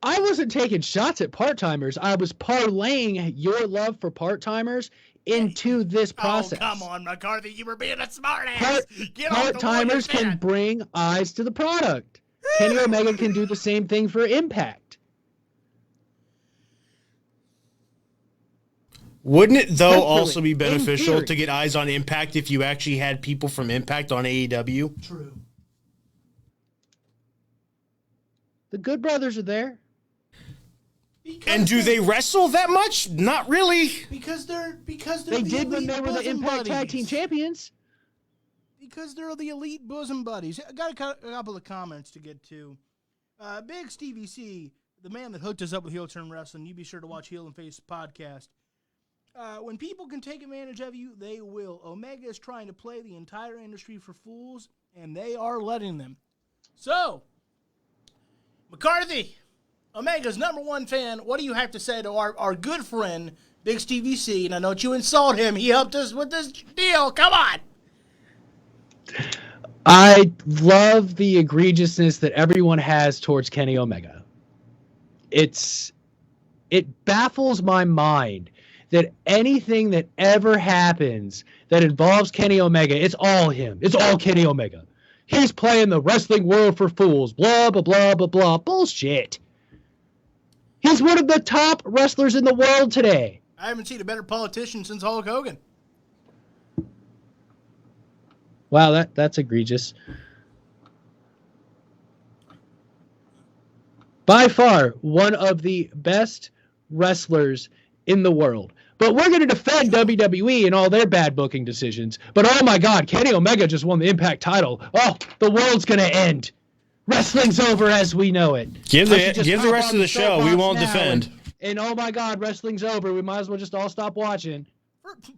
Speaker 2: I wasn't taking shots at part-timers. I was parlaying your love for part-timers into this process.
Speaker 1: Oh, come on, McCarthy. You were being a smartass.
Speaker 2: Part-timers can bring eyes to the product. Kenny Omega can do the same thing for Impact.
Speaker 3: Wouldn't it, though, also be beneficial to get eyes on Impact if you actually had people from Impact on AEW?
Speaker 1: True.
Speaker 2: The Good Brothers are there.
Speaker 3: And do they wrestle that much? Not really.
Speaker 1: Because they're
Speaker 2: They did when they were the Impact Tag Team Champions.
Speaker 1: Because they're the elite bosom buddies. I got a couple of comments to get to. Big Stevie C, the man that hooked us up with Heel Turn Wrestling, you be sure to watch Heel and Face podcast. When people can take advantage of you, they will. Omega is trying to play the entire industry for fools, and they are letting them. So, McCarthy, Omega's #1 fan, what do you have to say to our good friend, Big Stevie C? And I know you insult him. He helped us with this deal. Come on.
Speaker 2: I love the egregiousness that everyone has towards Kenny Omega. It baffles my mind that anything that ever happens that involves Kenny Omega, it's all him. It's all Kenny Omega. He's playing the wrestling world for fools. Blah, blah, blah, blah, blah. Bullshit. He's one of the top wrestlers in the world today.
Speaker 1: I haven't seen a better politician since Hulk Hogan.
Speaker 2: Wow, that's egregious. By far, one of the best wrestlers in the world. But we're going to defend WWE and all their bad booking decisions. But oh my God, Kenny Omega just won the Impact title. Oh, the world's going to end. Wrestling's over as we know it.
Speaker 3: Give the rest of the show. We won't defend.
Speaker 2: And oh my God, wrestling's over. We might as well just all stop watching.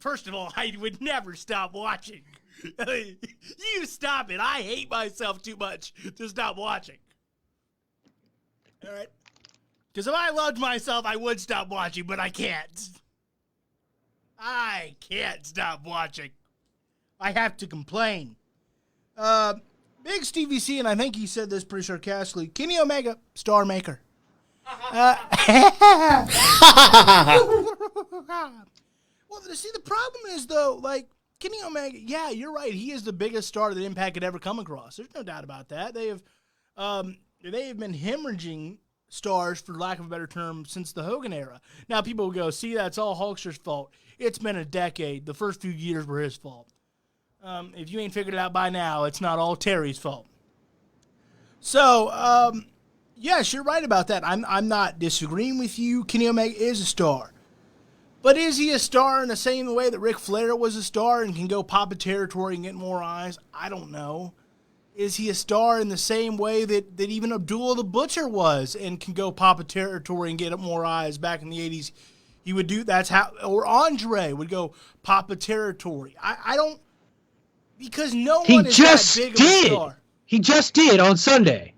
Speaker 1: First of all, I would never stop watching. You stop it. I hate myself too much to stop watching. All right? Because if I loved myself, I would stop watching, but I can't. I can't stop watching. I have to complain. Big Stevie C, and I think he said this pretty sarcastically, Kenny Omega, star maker. Well, see, the problem is, though, like, Kenny Omega, yeah, you're right. He is the biggest star that Impact could ever come across. There's no doubt about that. They have been hemorrhaging stars, for lack of a better term, since the Hogan era. Now, people will go, see, that's all Hulkster's fault. It's been a decade. The first few years were his fault. If you ain't figured it out by now, it's not all Terry's fault. So, yes, you're right about that. I'm not disagreeing with you. Kenny Omega is a star. But is he a star in the same way that Ric Flair was a star and can go pop a territory and get more eyes? I don't know. Is he a star in the same way that even Abdullah the Butcher was and can go pop a territory and get more eyes back in the 80s? He would do, that's how, or Andre would go pop a territory. I don't, because no one is that big of a star.
Speaker 2: He just did on Sunday.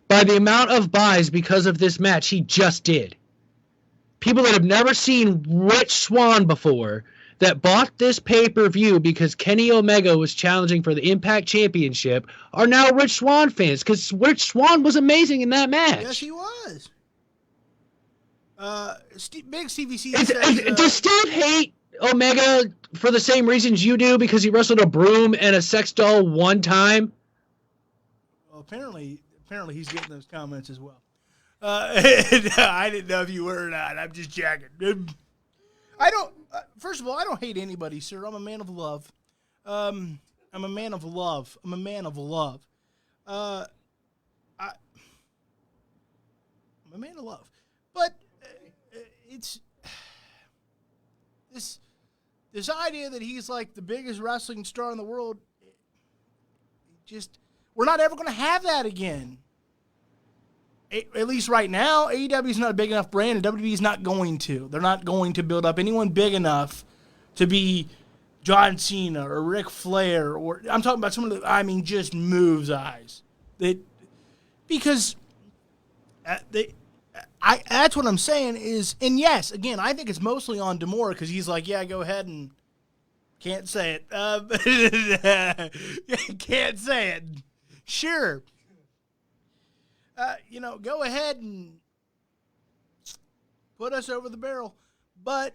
Speaker 2: By the amount of buys because of this match, he just did. People that have never seen Rich Swann before that bought this pay-per-view because Kenny Omega was challenging for the Impact Championship are now Rich Swann fans because Rich Swann was amazing in that match.
Speaker 1: Yes, he was. Big CVC
Speaker 2: says... Does Steve hate Omega for the same reasons you do because he wrestled a broom and a sex doll one time?
Speaker 1: Well, apparently he's getting those comments as well. I didn't know if you were or not. I'm just jacking. I don't. First of all, I don't hate anybody, sir. I'm a man of love. I'm a man of love. I'm a man of love. I'm a man of love. But it's this idea that he's like the biggest wrestling star in the world. Just we're not ever going to have that again. At least right now, AEW is not a big enough brand, and WWE is not going to. They're not going to build up anyone big enough to be John Cena or Ric Flair, or I'm talking about someone that, just moves eyes. Because that's what I'm saying is, and yes, again, I think it's mostly on Demore because he's like, yeah, go ahead and can't say it. Can't say it. Sure. Go ahead and put us over the barrel. But,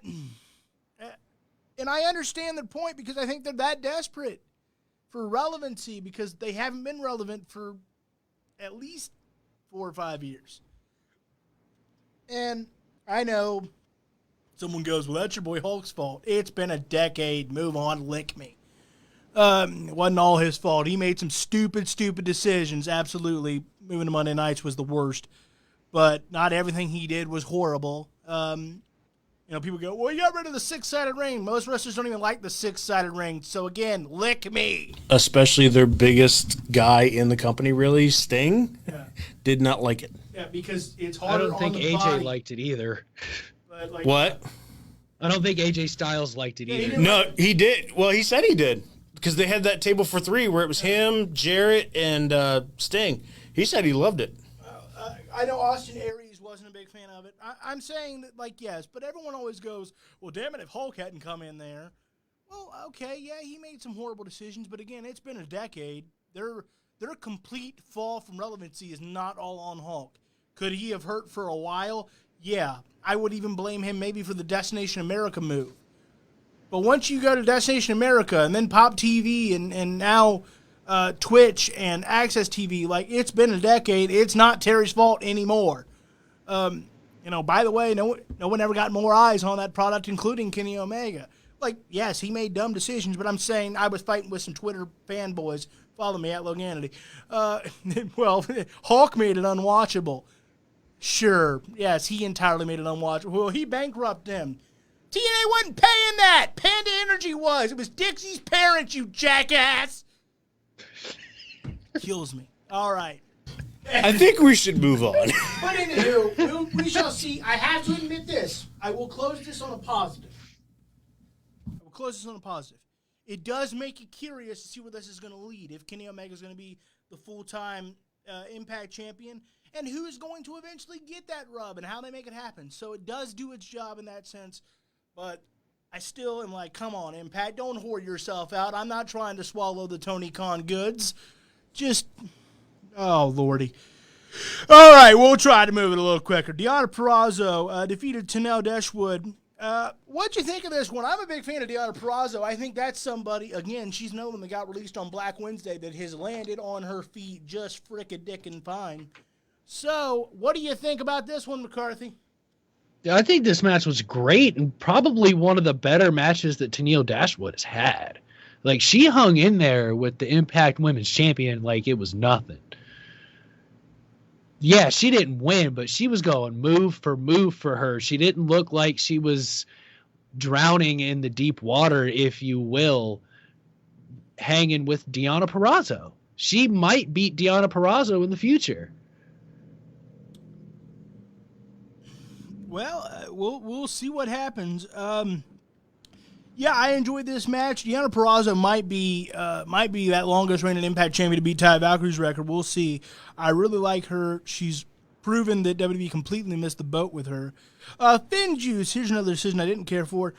Speaker 1: and I understand their point because I think they're that desperate for relevancy because they haven't been relevant for at least 4 or 5 years. And I know someone goes, well, that's your boy Hulk's fault. It's been a decade. Move on. Lick me. It wasn't all his fault. He made some stupid decisions. Absolutely. Moving to Monday nights was the worst. But not everything he did was horrible. People go, well, you got rid of the 6-sided ring. Most wrestlers don't even like the 6-sided ring. So, again, lick me.
Speaker 3: Especially their biggest guy in the company, really, Sting, did not like it.
Speaker 1: Yeah, because it's harder on the body.
Speaker 2: I don't think AJ liked it either.
Speaker 1: But,
Speaker 3: what?
Speaker 2: I don't think AJ Styles liked it either.
Speaker 3: No, he did. Well, he said he did. Because they had that table for 3 where it was him, Jarrett, and Sting. He said he loved it.
Speaker 1: I know Austin Aries wasn't a big fan of it. I'm saying that, yes, but everyone always goes, well, damn it, if Hulk hadn't come in there. Well, okay, yeah, he made some horrible decisions, but again, it's been a decade. Their complete fall from relevancy is not all on Hulk. Could he have hurt for a while? Yeah. I would even blame him maybe for the Destination America move. But once you go to Destination America and then Pop TV and now Twitch and Access TV, it's been a decade. It's not Terry's fault anymore. By the way, no one ever got more eyes on that product, including Kenny Omega. Yes, he made dumb decisions, but I'm saying I was fighting with some Twitter fanboys. Follow me at Loganity. Well, Hulk made it unwatchable. Sure. Yes, he entirely made it unwatchable. Well, he bankrupted them. TNA wasn't paying that. Panda Energy was. It was Dixie's parents, you jackass. Kills me. All right.
Speaker 3: I think we should move on.
Speaker 1: But anywho, we shall see. I have to admit this. I will close this on a positive. It does make you curious to see where this is going to lead. If Kenny Omega is going to be the full-time Impact champion, and who is going to eventually get that rub, and how they make it happen. So it does do its job in that sense. But I still am like, come on, Impact, don't whore yourself out. I'm not trying to swallow the Tony Khan goods. Just, oh, Lordy. All right, we'll try to move it a little quicker. Deonna Purrazzo defeated Tenelle Dashwood. What'd you think of this one? I'm a big fan of Deonna Purrazzo. I think that's somebody, again, she's another one that got released on Black Wednesday that has landed on her feet just frickin' fine. So, what do you think about this one, McCarthy?
Speaker 2: I think this match was great and probably one of the better matches that Tenille Dashwood has had. Like, she hung in there with the Impact Women's Champion like it was nothing. Yeah, she didn't win, but she was going move for her. She didn't look like she was drowning in the deep water, if you will, hanging with Deonna Purrazzo. She might beat Deonna Purrazzo in the future.
Speaker 1: Well, we'll see what happens. Yeah, I enjoyed this match. Deonna Purrazzo might be that longest reigning Impact champion to beat Ty Valkyrie's record. We'll see. I really like her. She's proven that WWE completely missed the boat with her. Finn Juice, here's another decision I didn't care for.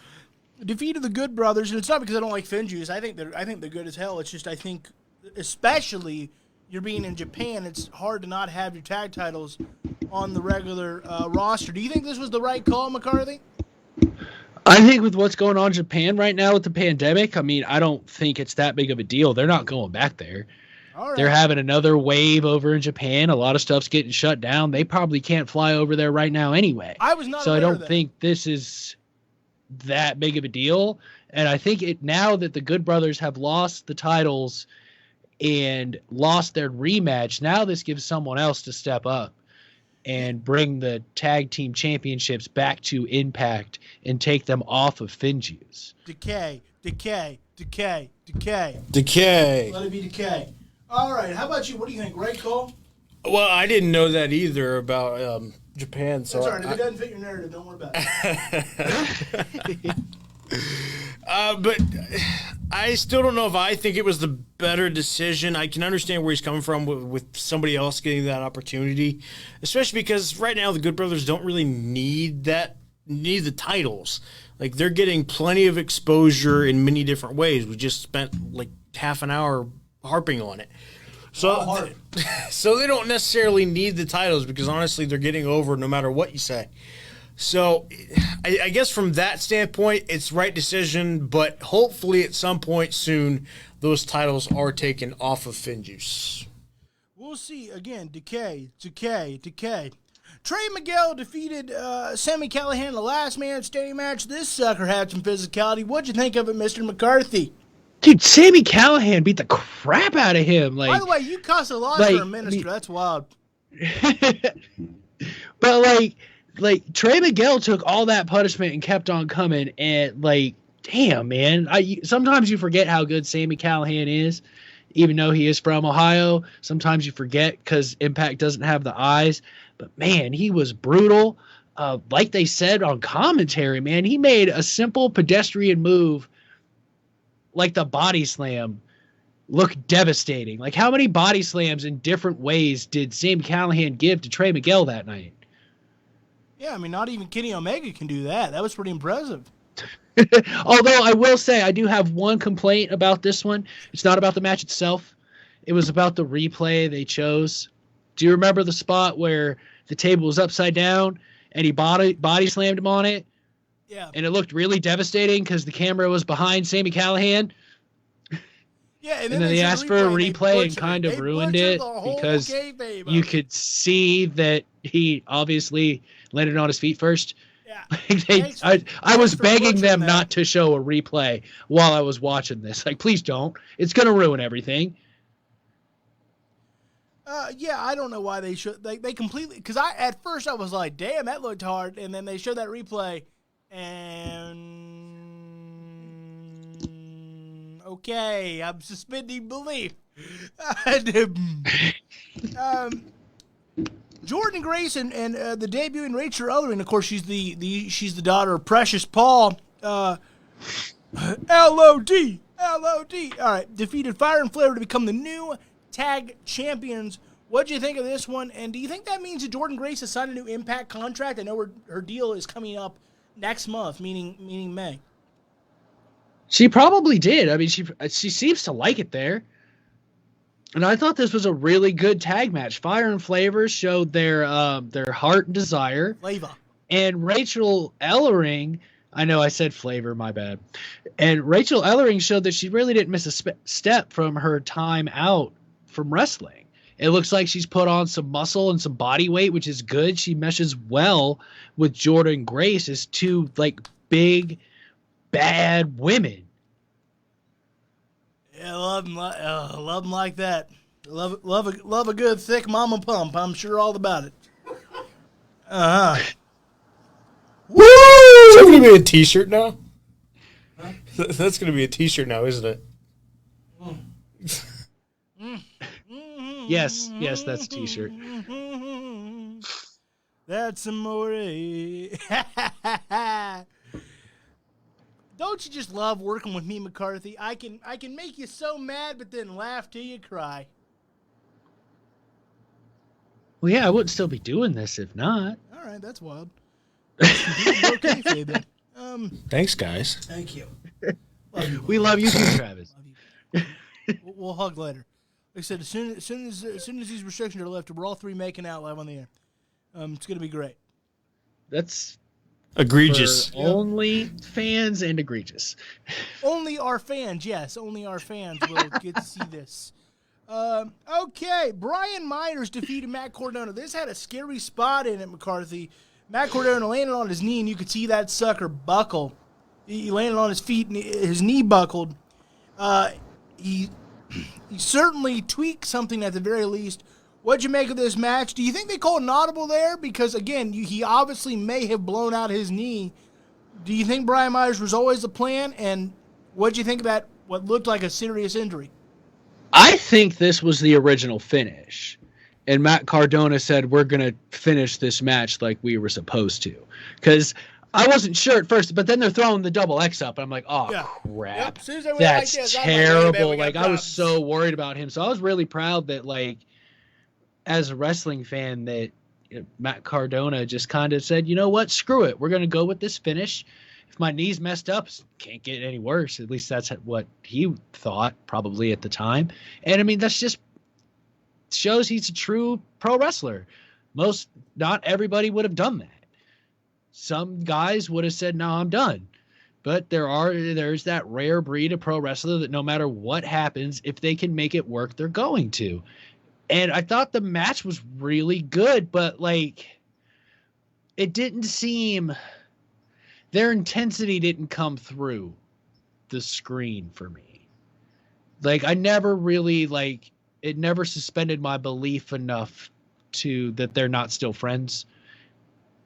Speaker 1: Defeated the Good Brothers, and it's not because I don't like Finn Juice. I think they're good as hell. It's just I think, especially you're being in Japan, it's hard to not have your tag titles on the regular roster. Do you think this was the right call, McCarthy?
Speaker 2: I think with what's going on in Japan right now with the pandemic, I mean, I don't think it's that big of a deal. They're not going back there.
Speaker 1: All right.
Speaker 2: They're having another wave over in Japan. A lot of stuff's getting shut down. They probably can't fly over there right now anyway.
Speaker 1: I was not
Speaker 2: So I
Speaker 1: aware of
Speaker 2: don't
Speaker 1: that.
Speaker 2: think this is that big of a deal. And I think now that the Good Brothers have lost the titles and lost their rematch, now this gives someone else to step up and bring the tag team championships back to Impact and take them off of Finn Juice.
Speaker 1: Decay. Let
Speaker 3: Decay.
Speaker 1: it be Decay. All right, how about you? What do you think? Right call?
Speaker 3: Well, I didn't know that either about Japan. So
Speaker 1: That's all right. If it doesn't fit your narrative, don't worry about it.
Speaker 3: But I still don't know if I think it was the better decision. I can understand where he's coming from with somebody else getting that opportunity, especially because right now the Good Brothers don't really need the titles. Like, they're getting plenty of exposure in many different ways. We just spent like half an hour harping on it. So they don't necessarily need the titles because honestly they're getting over no matter what you say. So I guess from that standpoint, it's the right decision, but hopefully at some point soon, those titles are taken off of Finn Juice.
Speaker 1: We'll see. Again, Decay. Trey Miguel defeated Sami Callihan in the last man standing match. This sucker had some physicality. What'd you think of it, Mr. McCarthy?
Speaker 2: Dude, Sami Callihan beat the crap out of him.
Speaker 1: By the way, you cuss a lot for a minister. That's wild.
Speaker 2: But like Trey Miguel took all that punishment and kept on coming, and like, damn, man. Sometimes you forget how good Sami Callihan is, even though he is from Ohio. Sometimes you forget because Impact doesn't have the eyes. But man, he was brutal. Like they said on commentary, man, he made a simple pedestrian move like the body slam look devastating. Like, how many body slams in different ways did Sami Callihan give to Trey Miguel that night?
Speaker 1: Yeah, I mean, not even Kenny Omega can do that. That was pretty impressive.
Speaker 2: Although I will say I do have one complaint about this one. It's not about the match itself. It was about the replay they chose. Do you remember the spot where the table was upside down and he body slammed him on it?
Speaker 1: Yeah.
Speaker 2: And it looked really devastating because the camera was behind Sami Callihan.
Speaker 1: Yeah,
Speaker 2: and then they asked for a replay and kind of ruined it because you could see that he obviously landed on his feet first.
Speaker 1: Yeah.
Speaker 2: I was begging them not to show a replay while I was watching this. Like, please don't. It's going to ruin everything.
Speaker 1: Yeah, I don't know why they should. They completely, because at first I was like, damn, that looked hard, and then they showed that replay, and okay, I'm suspending belief. Jordan Grace and the debuting Rachel Ellering, of course, she's the daughter of Precious Paul. LOD. All right, defeated Fire and Flavor to become the new tag champions. What do you think of this one? And do you think that means that Jordan Grace has signed a new Impact contract? I know her deal is coming up next month, meaning May.
Speaker 2: She probably did. I mean, she seems to like it there. And I thought this was a really good tag match. Fire and Flavor showed their heart and desire.
Speaker 1: Flavor.
Speaker 2: And Rachel Ellering, I know I said flavor, my bad. And Rachel Ellering showed that she really didn't miss a step from her time out from wrestling. It looks like she's put on some muscle and some body weight, which is good. She meshes well with Jordan Grace as two like big, bad women.
Speaker 1: Yeah, love them like that. Love a good thick mama pump. I'm sure all about it.
Speaker 3: Woo! Is that going to be a T-shirt now? Huh? That's going to be a T-shirt now, isn't it?
Speaker 2: Yes, that's a T-shirt.
Speaker 1: That's amore. Don't you just love working with me, McCarthy? I can make you so mad, but then laugh till you cry.
Speaker 2: Well, yeah, I wouldn't still be doing this if not.
Speaker 1: All right, that's wild. Okay, Fabian.
Speaker 3: Thanks, guys.
Speaker 1: Thank you.
Speaker 2: We love you too, Travis.
Speaker 1: Love you. We'll hug later. Like I said, as soon as these restrictions are lifted, we're all three making out live on the air. It's gonna be great.
Speaker 2: That's
Speaker 3: egregious.
Speaker 2: Only fans and egregious.
Speaker 1: Only our fans, yes. Only our fans will get to see this. Okay, Brian Myers defeated Matt Cardona. This had a scary spot in it, McCarthy. Matt Cardona landed on his knee, and you could see that sucker buckle. He landed on his feet, and his knee buckled. He certainly tweaked something at the very least. What'd you make of this match? Do you think they called an audible there? Because, again, he obviously may have blown out his knee. Do you think Brian Myers was always the plan? And what'd you think of that, what looked like a serious injury?
Speaker 2: I think this was the original finish. And Matt Cardona said, we're going to finish this match like we were supposed to. Because I wasn't sure at first, but then they're throwing the double X up. And I'm like, oh, yeah. Crap.
Speaker 1: Yep.
Speaker 2: That's
Speaker 1: like
Speaker 2: terrible. Like, I was so worried about him. So I was really proud that, like, as a wrestling fan, that Matt Cardona just kind of said, you know what, screw it. We're going to go with this finish. If my knee's messed up, can't get any worse. At least that's what he thought probably at the time. And, I mean, that's just shows he's a true pro wrestler. Not everybody would have done that. Some guys would have said, no, I'm done. But there's that rare breed of pro wrestler that no matter what happens, if they can make it work, they're going to. And I thought the match was really good, but like it didn't seem, their intensity didn't come through the screen for me. Like I never really it never suspended my belief enough that they're not still friends.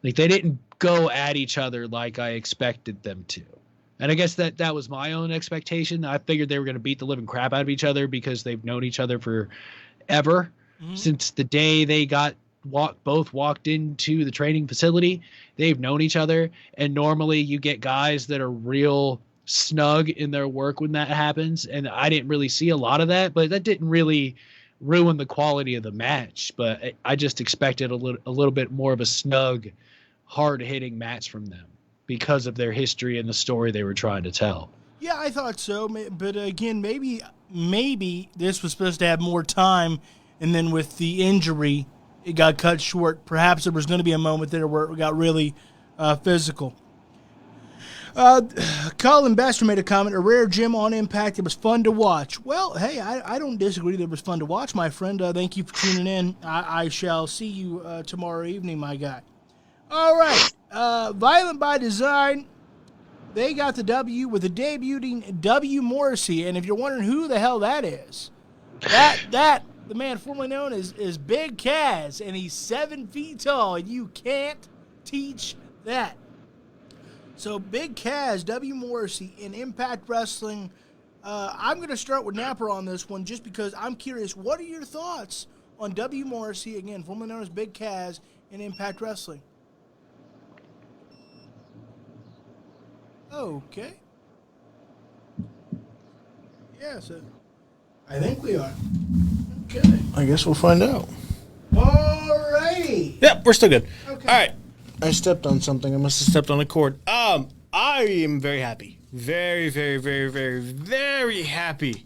Speaker 2: Like they didn't go at each other like I expected them to. And I guess that was my own expectation. I figured they were going to beat the living crap out of each other because they've known each other forever. Mm-hmm. Since the day they both walked into the training facility, they've known each other. And normally you get guys that are real snug in their work when that happens. And I didn't really see a lot of that, but that didn't really ruin the quality of the match. But I just expected a little bit more of a snug, hard-hitting match from them because of their history and the story they were trying to tell.
Speaker 1: Yeah, I thought so. But again, maybe this was supposed to have more time, and then with the injury, it got cut short. Perhaps there was going to be a moment there where it got really physical. Colin Bester made a comment, a rare gem on Impact. It was fun to watch. Well, hey, I don't disagree that it was fun to watch, my friend. Thank you for tuning in. I shall see you tomorrow evening, my guy. All right. Violent by Design, they got the W with the debuting W. Morrissey. And if you're wondering who the hell that is, that the man formerly known as Big Kaz, and he's 7 feet tall, and you can't teach that. So Big Kaz, W. Morrissey in Impact Wrestling. I'm going to start with Napper on this one just because I'm curious. What are your thoughts on W. Morrissey, again, formerly known as Big Kaz, in Impact Wrestling? Okay. Yeah, so I think we are. Okay.
Speaker 3: I guess we'll find out.
Speaker 1: Alrighty.
Speaker 3: Yep, we're still good.
Speaker 1: Okay.
Speaker 3: All right. I stepped on something. I must have stepped on a cord. I am very happy. Very, very, very, very, very happy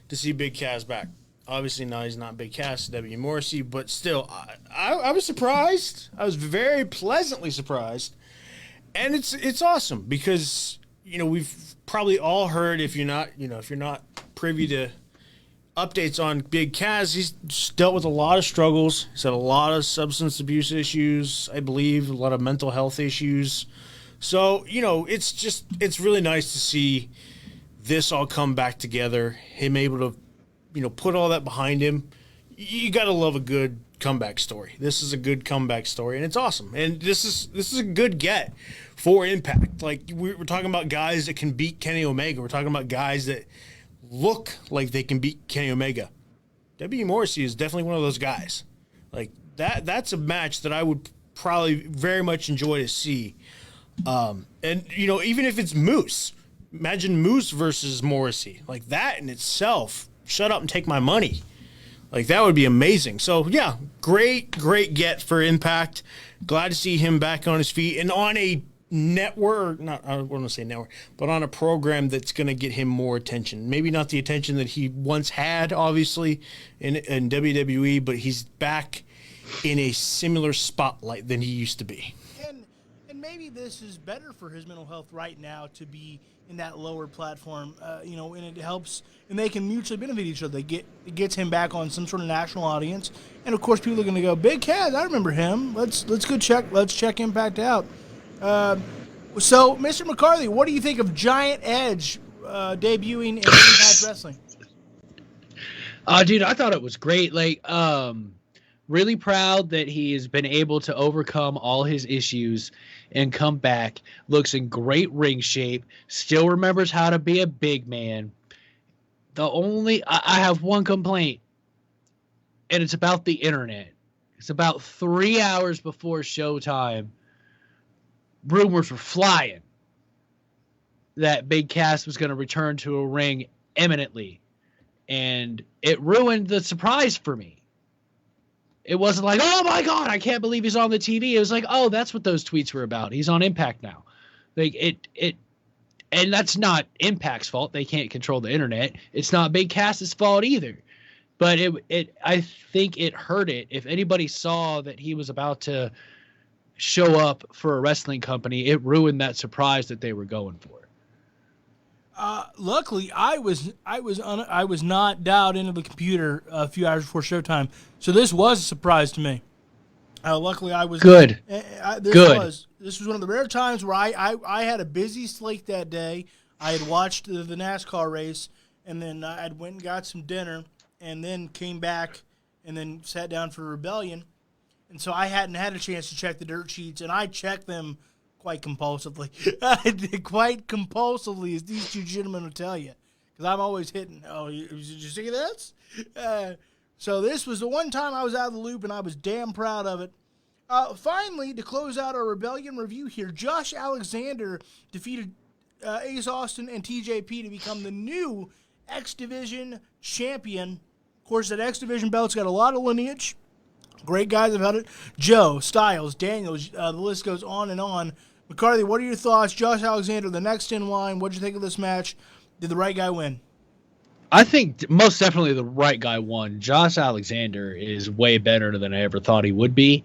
Speaker 3: to see Big Kaz back. Obviously, now he's not Big Kaz, W. Morrissey, but still, I was surprised. I was very pleasantly surprised. And it's awesome because, we've probably all heard, if you're not privy to updates on Big Kaz, he's dealt with a lot of struggles. He's had a lot of substance abuse issues, I believe, a lot of mental health issues. So, it's really nice to see this all come back together, him able to, put all that behind him. You got to love a good comeback story. This is a good comeback story, and it's awesome. And this is a good get for Impact. Like, we're talking about guys that can beat Kenny Omega. We're talking about guys that look like they can beat Kenny Omega. W. Morrissey is definitely one of those guys. Like, that's a match that I would probably very much enjoy to see. And, even if it's Moose, imagine Moose versus Morrissey. Like, that in itself, shut up and take my money. Like, that would be amazing. So, yeah, great get for Impact. Glad to see him back on his feet and on a network, I don't want to say network, but on a program that's going to get him more attention. Maybe not the attention that he once had, obviously, in WWE, but he's back in a similar spotlight than he used to be.
Speaker 1: And maybe this is better for his mental health right now to be in that lower platform, and it helps, and they can mutually benefit each other. It gets him back on some sort of national audience, and of course, people are going to go, Big Kaz, I remember him. Let's go check Impact out. So, Mr. McCarthy, what do you think of Giant Edge debuting in Impact Wrestling?
Speaker 2: Dude, I thought it was great. Like, really proud that he has been able to overcome all his issues and come back. Looks in great ring shape. Still remembers how to be a big man. I have one complaint, and it's about the internet. It's about 3 hours before showtime. Rumors were flying that Big Cass was going to return to a ring imminently, and it ruined the surprise for me. It wasn't like, oh my God, I can't believe he's on the TV. It was like, oh, that's what those tweets were about. He's on Impact now. Like and that's not Impact's fault. They can't control the internet. It's not Big Cass's fault either. But I think it hurt it. If anybody saw that he was about to show up for a wrestling company, it ruined that surprise that they were going for.
Speaker 1: Luckily, I was not dialed into the computer a few hours before showtime, so this was a surprise to me. Luckily, I was
Speaker 2: good.
Speaker 1: This was one of the rare times where I had a busy slate that day. I had watched the NASCAR race, and then I went and got some dinner, and then came back, and then sat down for Rebellion. And so I hadn't had a chance to check the dirt sheets, and I checked them quite compulsively. Quite compulsively, as these two gentlemen will tell you. Because I'm always hitting, did you see this? So this was the one time I was out of the loop, and I was damn proud of it. Finally, to close out our Rebellion review here, Josh Alexander defeated Ace Austin and TJP to become the new X Division champion. Of course, that X Division belt's got a lot of lineage. Great guys have held it. Joe, Styles, Daniels, the list goes on and on. McCarthy, what are your thoughts? Josh Alexander, the next in line. What did you think of this match? Did the right guy win?
Speaker 2: I think most definitely the right guy won. Josh Alexander is way better than I ever thought he would be.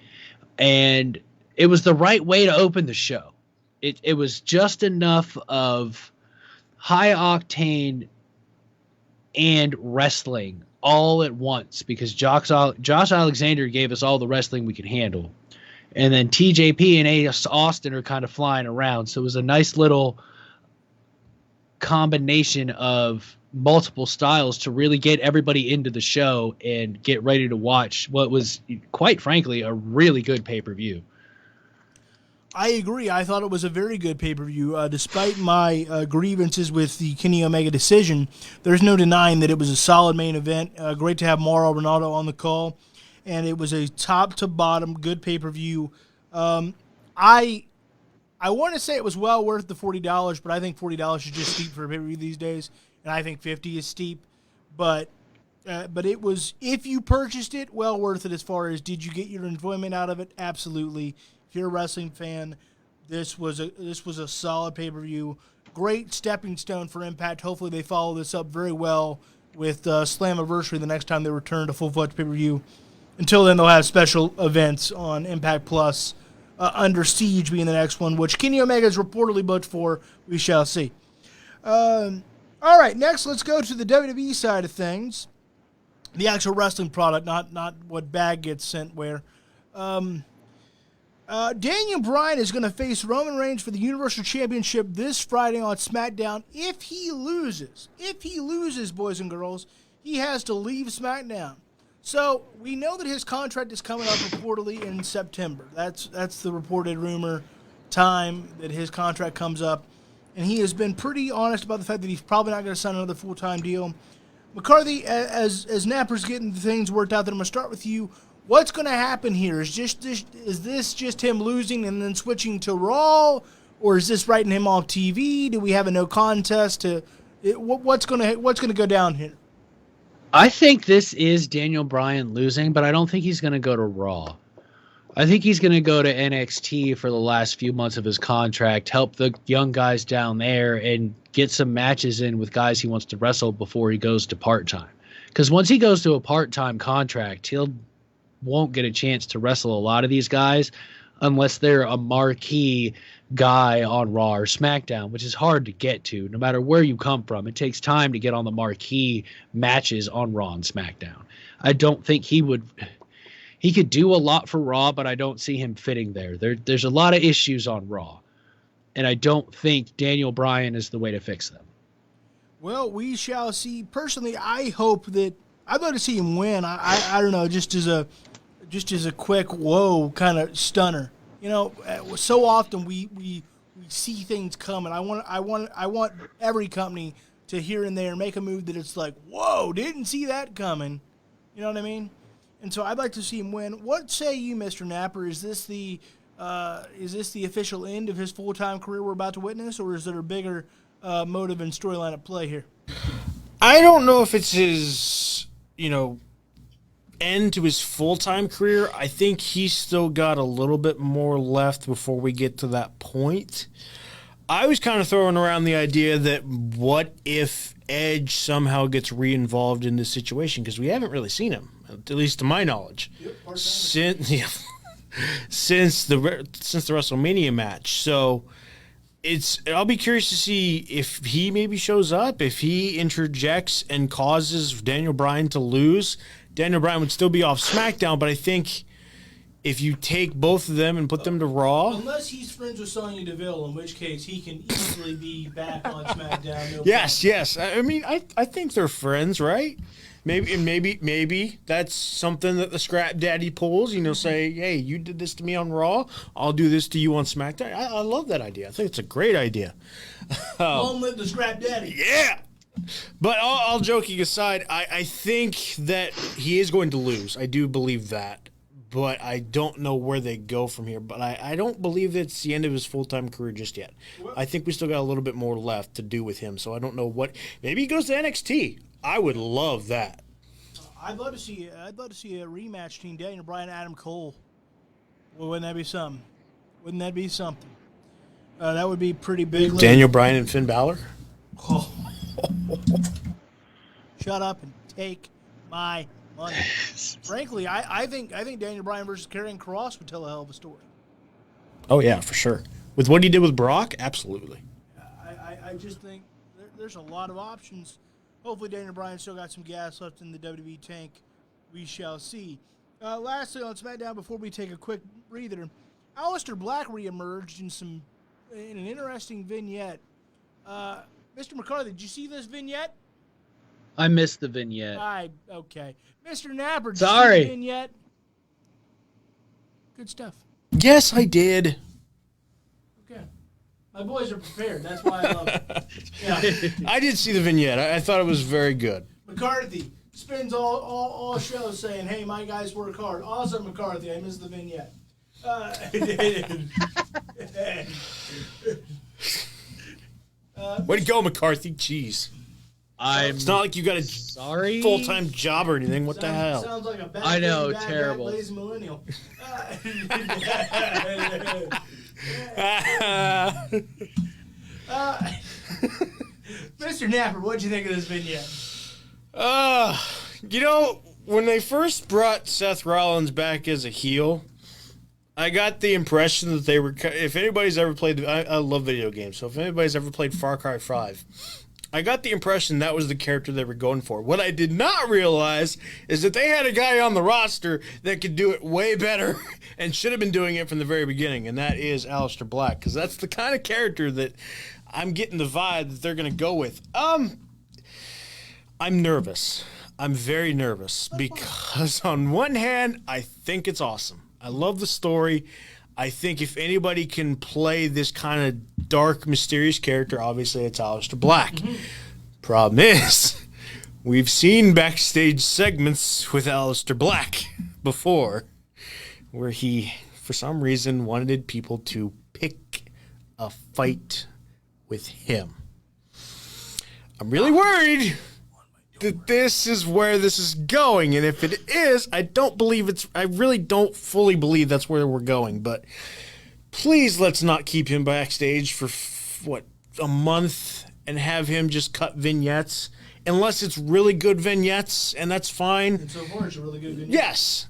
Speaker 2: And it was the right way to open the show. It was just enough of high octane and wrestling all at once, because Josh Alexander gave us all the wrestling we could handle. And then TJP and Ace Austin are kind of flying around. So it was a nice little combination of multiple styles to really get everybody into the show and get ready to watch what was, quite frankly, a really good pay-per-view.
Speaker 1: I agree. I thought it was a very good pay-per-view. Despite my grievances with the Kenny Omega decision, there's no denying that it was a solid main event. Great to have Mauro Ronaldo on the call, and it was a top-to-bottom good pay-per-view. I want to say it was well worth the $40, but I think $40 is just steep for a pay-per-view these days, and I think $50 is steep. But it was, if you purchased it, well worth it. As far as did you get your enjoyment out of it? Absolutely. If you're a wrestling fan, this was a solid pay-per-view. Great stepping stone for Impact. Hopefully they follow this up very well with Slammiversary the next time they return to full-fledged pay-per-view. Until then, they'll have special events on Impact Plus, Under Siege being the next one, which Kenny Omega is reportedly booked for. We shall see. All right, next let's go to the WWE side of things. The actual wrestling product, not what bag gets sent where. Daniel Bryan is going to face Roman Reigns for the Universal Championship this Friday on SmackDown. If he loses, boys and girls, he has to leave SmackDown. So we know that his contract is coming up reportedly in September. That's the reported rumor time that his contract comes up. And he has been pretty honest about the fact that he's probably not going to sign another full-time deal. McCarthy, as Napper's getting things worked out, then I'm going to start with you. What's going to happen here? Is this just him losing and then switching to Raw, or is this writing him off TV? Do we have a no contest? What's going to go down here?
Speaker 2: I think this is Daniel Bryan losing, but I don't think he's going to go to Raw. I think he's going to go to NXT for the last few months of his contract, help the young guys down there, and get some matches in with guys he wants to wrestle before he goes to part-time. Because once he goes to a part-time contract, won't get a chance to wrestle a lot of these guys unless they're a marquee guy on Raw or SmackDown, which is hard to get to no matter where you come from. It takes time to get on the marquee matches on Raw and SmackDown. I don't think he could do a lot for Raw, but I don't see him fitting there. There's a lot of issues on Raw, and I don't think Daniel Bryan is the way to fix them.
Speaker 1: Well, we shall see. Personally, I hope that I'd love to see him win. I don't know, just as a quick whoa kind of stunner. You know, so often we see things coming. I want every company to here and there make a move that it's like, whoa, didn't see that coming. You know what I mean? And so I'd like to see him win. What say you, Mr. Napper? Is this the official end of his full-time career we're about to witness, or is there a bigger motive and storyline at play here?
Speaker 3: I don't know if it's his, end to his full-time career. I think he's still got a little bit more left before we get to that point. I was kind of throwing around the idea that what if Edge somehow gets re-involved in this situation, because we haven't really seen him, at least to my knowledge, since the WrestleMania match. So I'll be curious to see if he maybe shows up, if he interjects and causes Daniel Bryan to lose. Daniel Bryan would still be off SmackDown, but I think if you take both of them and put them to Raw...
Speaker 1: Unless he's friends with Sonya Deville, in which case he can easily be back on SmackDown.
Speaker 3: Yes. I mean, I think they're friends, right? Maybe that's something that the Scrap Daddy pulls, say, hey, you did this to me on Raw, I'll do this to you on SmackDown. I love that idea. I think it's a great idea.
Speaker 1: Long live the Scrap Daddy.
Speaker 3: Yeah! But all joking aside, I think that he is going to lose. I do believe that. But I don't know where they go from here. But I don't believe it's the end of his full-time career just yet. I think we still got a little bit more left to do with him. So I don't know what. Maybe he goes to NXT. I would love that.
Speaker 1: I'd love to see a rematch between Daniel Bryan and Adam Cole. Well, wouldn't that be something? That would be pretty big.
Speaker 3: Daniel Bryan and Finn Balor?
Speaker 1: Oh. Shut up and take my money. Frankly, I think Daniel Bryan versus Karrion Kross would tell a hell of a story.
Speaker 3: Oh yeah, for sure. With what he did with Brock, absolutely.
Speaker 1: I just think there's a lot of options. Hopefully, Daniel Bryan still got some gas left in the WWE tank. We shall see. Lastly, on SmackDown, before we take a quick breather, Aleister Black reemerged in an interesting vignette. Mr. McCarthy, did you see this vignette?
Speaker 2: I missed the vignette.
Speaker 1: Okay. Mr. Napper, did
Speaker 2: Sorry.
Speaker 1: you see the vignette? Good stuff.
Speaker 3: Yes, I did.
Speaker 1: Okay. My boys are prepared. That's why I love it. Yeah.
Speaker 3: I did see the vignette. I thought it was very good.
Speaker 1: McCarthy spends all shows saying, hey, my guys work hard. Also, McCarthy, I missed the vignette.
Speaker 3: Way to go, McCarthy. Jeez. It's not like you got a full-time job or anything. What the hell?
Speaker 1: Sounds like a bad
Speaker 2: I know,
Speaker 1: bad
Speaker 2: terrible.
Speaker 1: lazy millennial. Mr. Napper, what'd you think of this vignette?
Speaker 3: When they first brought Seth Rollins back as a heel, I got the impression that they were. If anybody's ever played, I love video games. So if anybody's ever played Far Cry 5, I got the impression that was the character they were going for. What I did not realize is that they had a guy on the roster that could do it way better and should have been doing it from the very beginning, and that is Aleister Black, because that's the kind of character that I'm getting the vibe that they're going to go with. I'm nervous. I'm very nervous because on one hand, I think it's awesome. I love the story. I think if anybody can play this kind of dark, mysterious character, obviously it's Aleister Black. Mm-hmm. Problem is, we've seen backstage segments with Aleister Black before where he, for some reason, wanted people to pick a fight with him. I'm really worried that this is where this is going, and if it is, I really don't fully believe that's where we're going, but please let's not keep him backstage for a month and have him just cut vignettes, unless it's really good vignettes, and that's fine.
Speaker 1: And so far it's a really good vignette.
Speaker 3: Yes.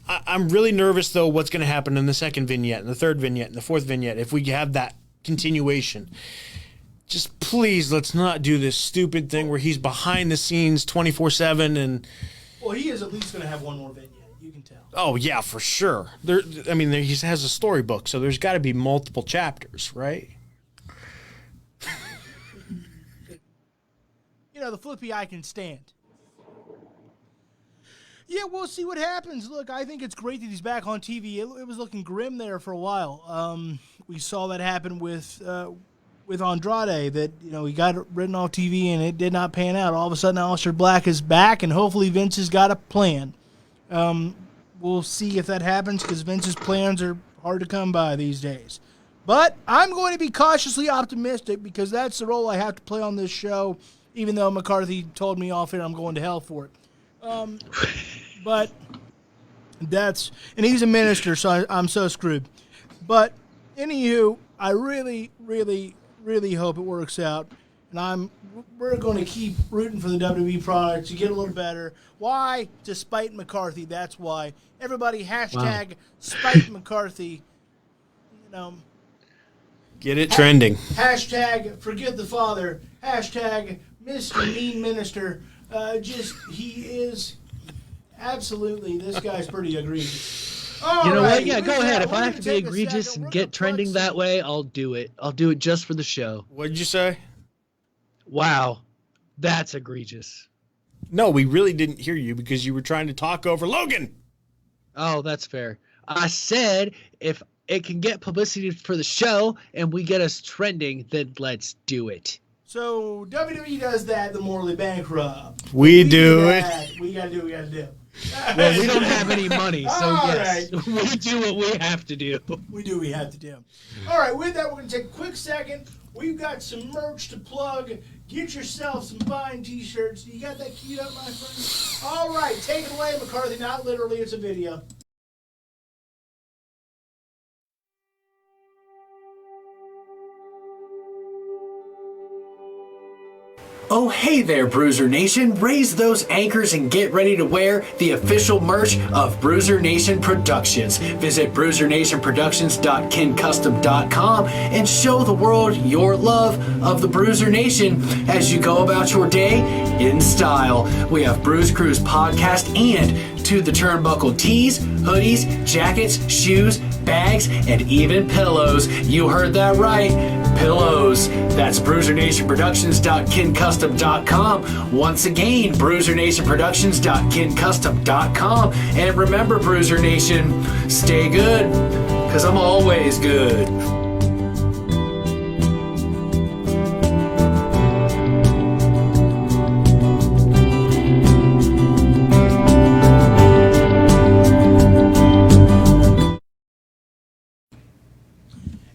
Speaker 3: I'm really nervous, though, what's going to happen in the second vignette, and the third vignette, and the fourth vignette, if we have that continuation. Just please, let's not do this stupid thing where he's behind the scenes 24/7 and.
Speaker 1: Well, he is at least going to have one more vignette. You can tell.
Speaker 3: Oh yeah, for sure. He has a storybook, so there's got to be multiple chapters, right?
Speaker 1: The flippy I can stand. Yeah, we'll see what happens. Look, I think it's great that he's back on TV. It was looking grim there for a while. We saw that happen with Andrade, that he got written off TV and it did not pan out. All of a sudden, Aleister Black is back, and hopefully Vince has got a plan. We'll see if that happens, because Vince's plans are hard to come by these days. But I'm going to be cautiously optimistic, because that's the role I have to play on this show, even though McCarthy told me off here I'm going to hell for it. But and he's a minister, so I'm so screwed. But anywho, I really, really, really hope it works out, and we're going to keep rooting for the WWE product to get a little better. Why? To spite McCarthy. That's why. Everybody hashtag spite McCarthy.
Speaker 3: Get it trending.
Speaker 1: Hashtag forget the father. Hashtag Mr. Mean Minister. He is absolutely. This guy's pretty egregious.
Speaker 2: What? Yeah, go ahead. If I have to be egregious and get trending that way, I'll do it. I'll do it just for the show.
Speaker 3: What did you say?
Speaker 2: Wow. That's egregious.
Speaker 3: No, we really didn't hear you because you were trying to talk over Logan.
Speaker 2: Oh, that's fair. I said if it can get publicity for the show and we get us trending, then let's do it.
Speaker 1: So WWE does that, the morally bankrupt.
Speaker 3: We do it.
Speaker 1: We gotta do what we gotta do.
Speaker 2: Well, we don't have any money, so yes,
Speaker 1: right.
Speaker 2: We do what we have to do.
Speaker 1: We do what we have to do. All right, with that, we're going to take a quick second. We've got some merch to plug. Get yourself some fine T-shirts. You got that queued up, my friend? All right, take it away, McCarthy. Not literally, it's a video.
Speaker 4: Oh hey there, Bruiser Nation. Raise those anchors and get ready to wear the official merch of Bruiser Nation Productions. Visit bruisernationproductions.kincustom.com and show the world your love of the Bruiser Nation as you go about your day in style. We have Bruise Cruise podcast and To the Turnbuckle tees, hoodies, jackets, shoes, bags, and even pillows. You heard that right. Pillows. That's BruiserNationProductions.KinCustom.com. Once again, BruiserNationProductions.KinCustom.com. And remember, Bruiser Nation, stay good, because I'm always good.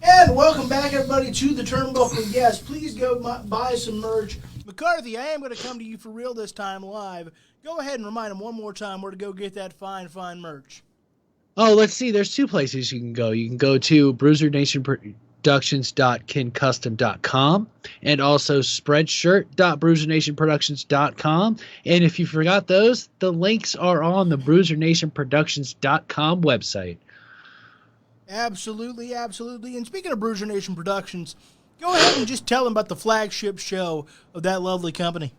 Speaker 1: And welcome back, everybody, to the Turnbuckle. Yes, please go buy some merch. McCarthy, I am going to come to you for real this time live. Go ahead and remind them one more time where to go get that fine, fine merch.
Speaker 2: Oh, let's see. There's two places you can go. You can go to BruiserNationProductions.KinCustom.com and also Spreadshirt.BruiserNationProductions.com. And if you forgot those, the links are on the BruiserNationProductions.com website.
Speaker 1: Absolutely, absolutely. And speaking of Bruiser Nation Productions, go ahead and just tell them about the flagship show of that lovely company.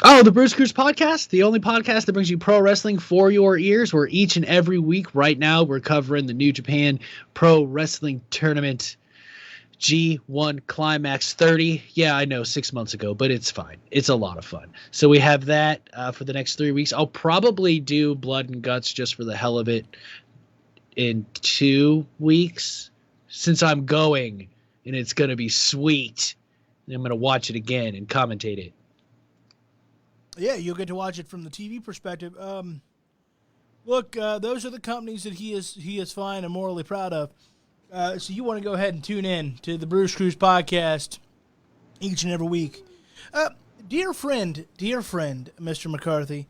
Speaker 2: Oh, the Bruce Cruz podcast, the only podcast that brings you pro wrestling for your ears, where each and every week right now we're covering the New Japan Pro Wrestling Tournament G1 Climax 30. Yeah, I know, 6 months ago, but it's fine. It's a lot of fun. So we have that for the next 3 weeks. I'll probably do Blood and Guts just for the hell of it in 2 weeks, since I'm going, and it's going to be sweet. And I'm going to watch it again and commentate it.
Speaker 1: Yeah, you'll get to watch it from the TV perspective. Look, those are the companies that he is fine and morally proud of. So you want to go ahead and tune in to the Bruce Cruz podcast each and every week. Dear friend, Mr. McCarthy,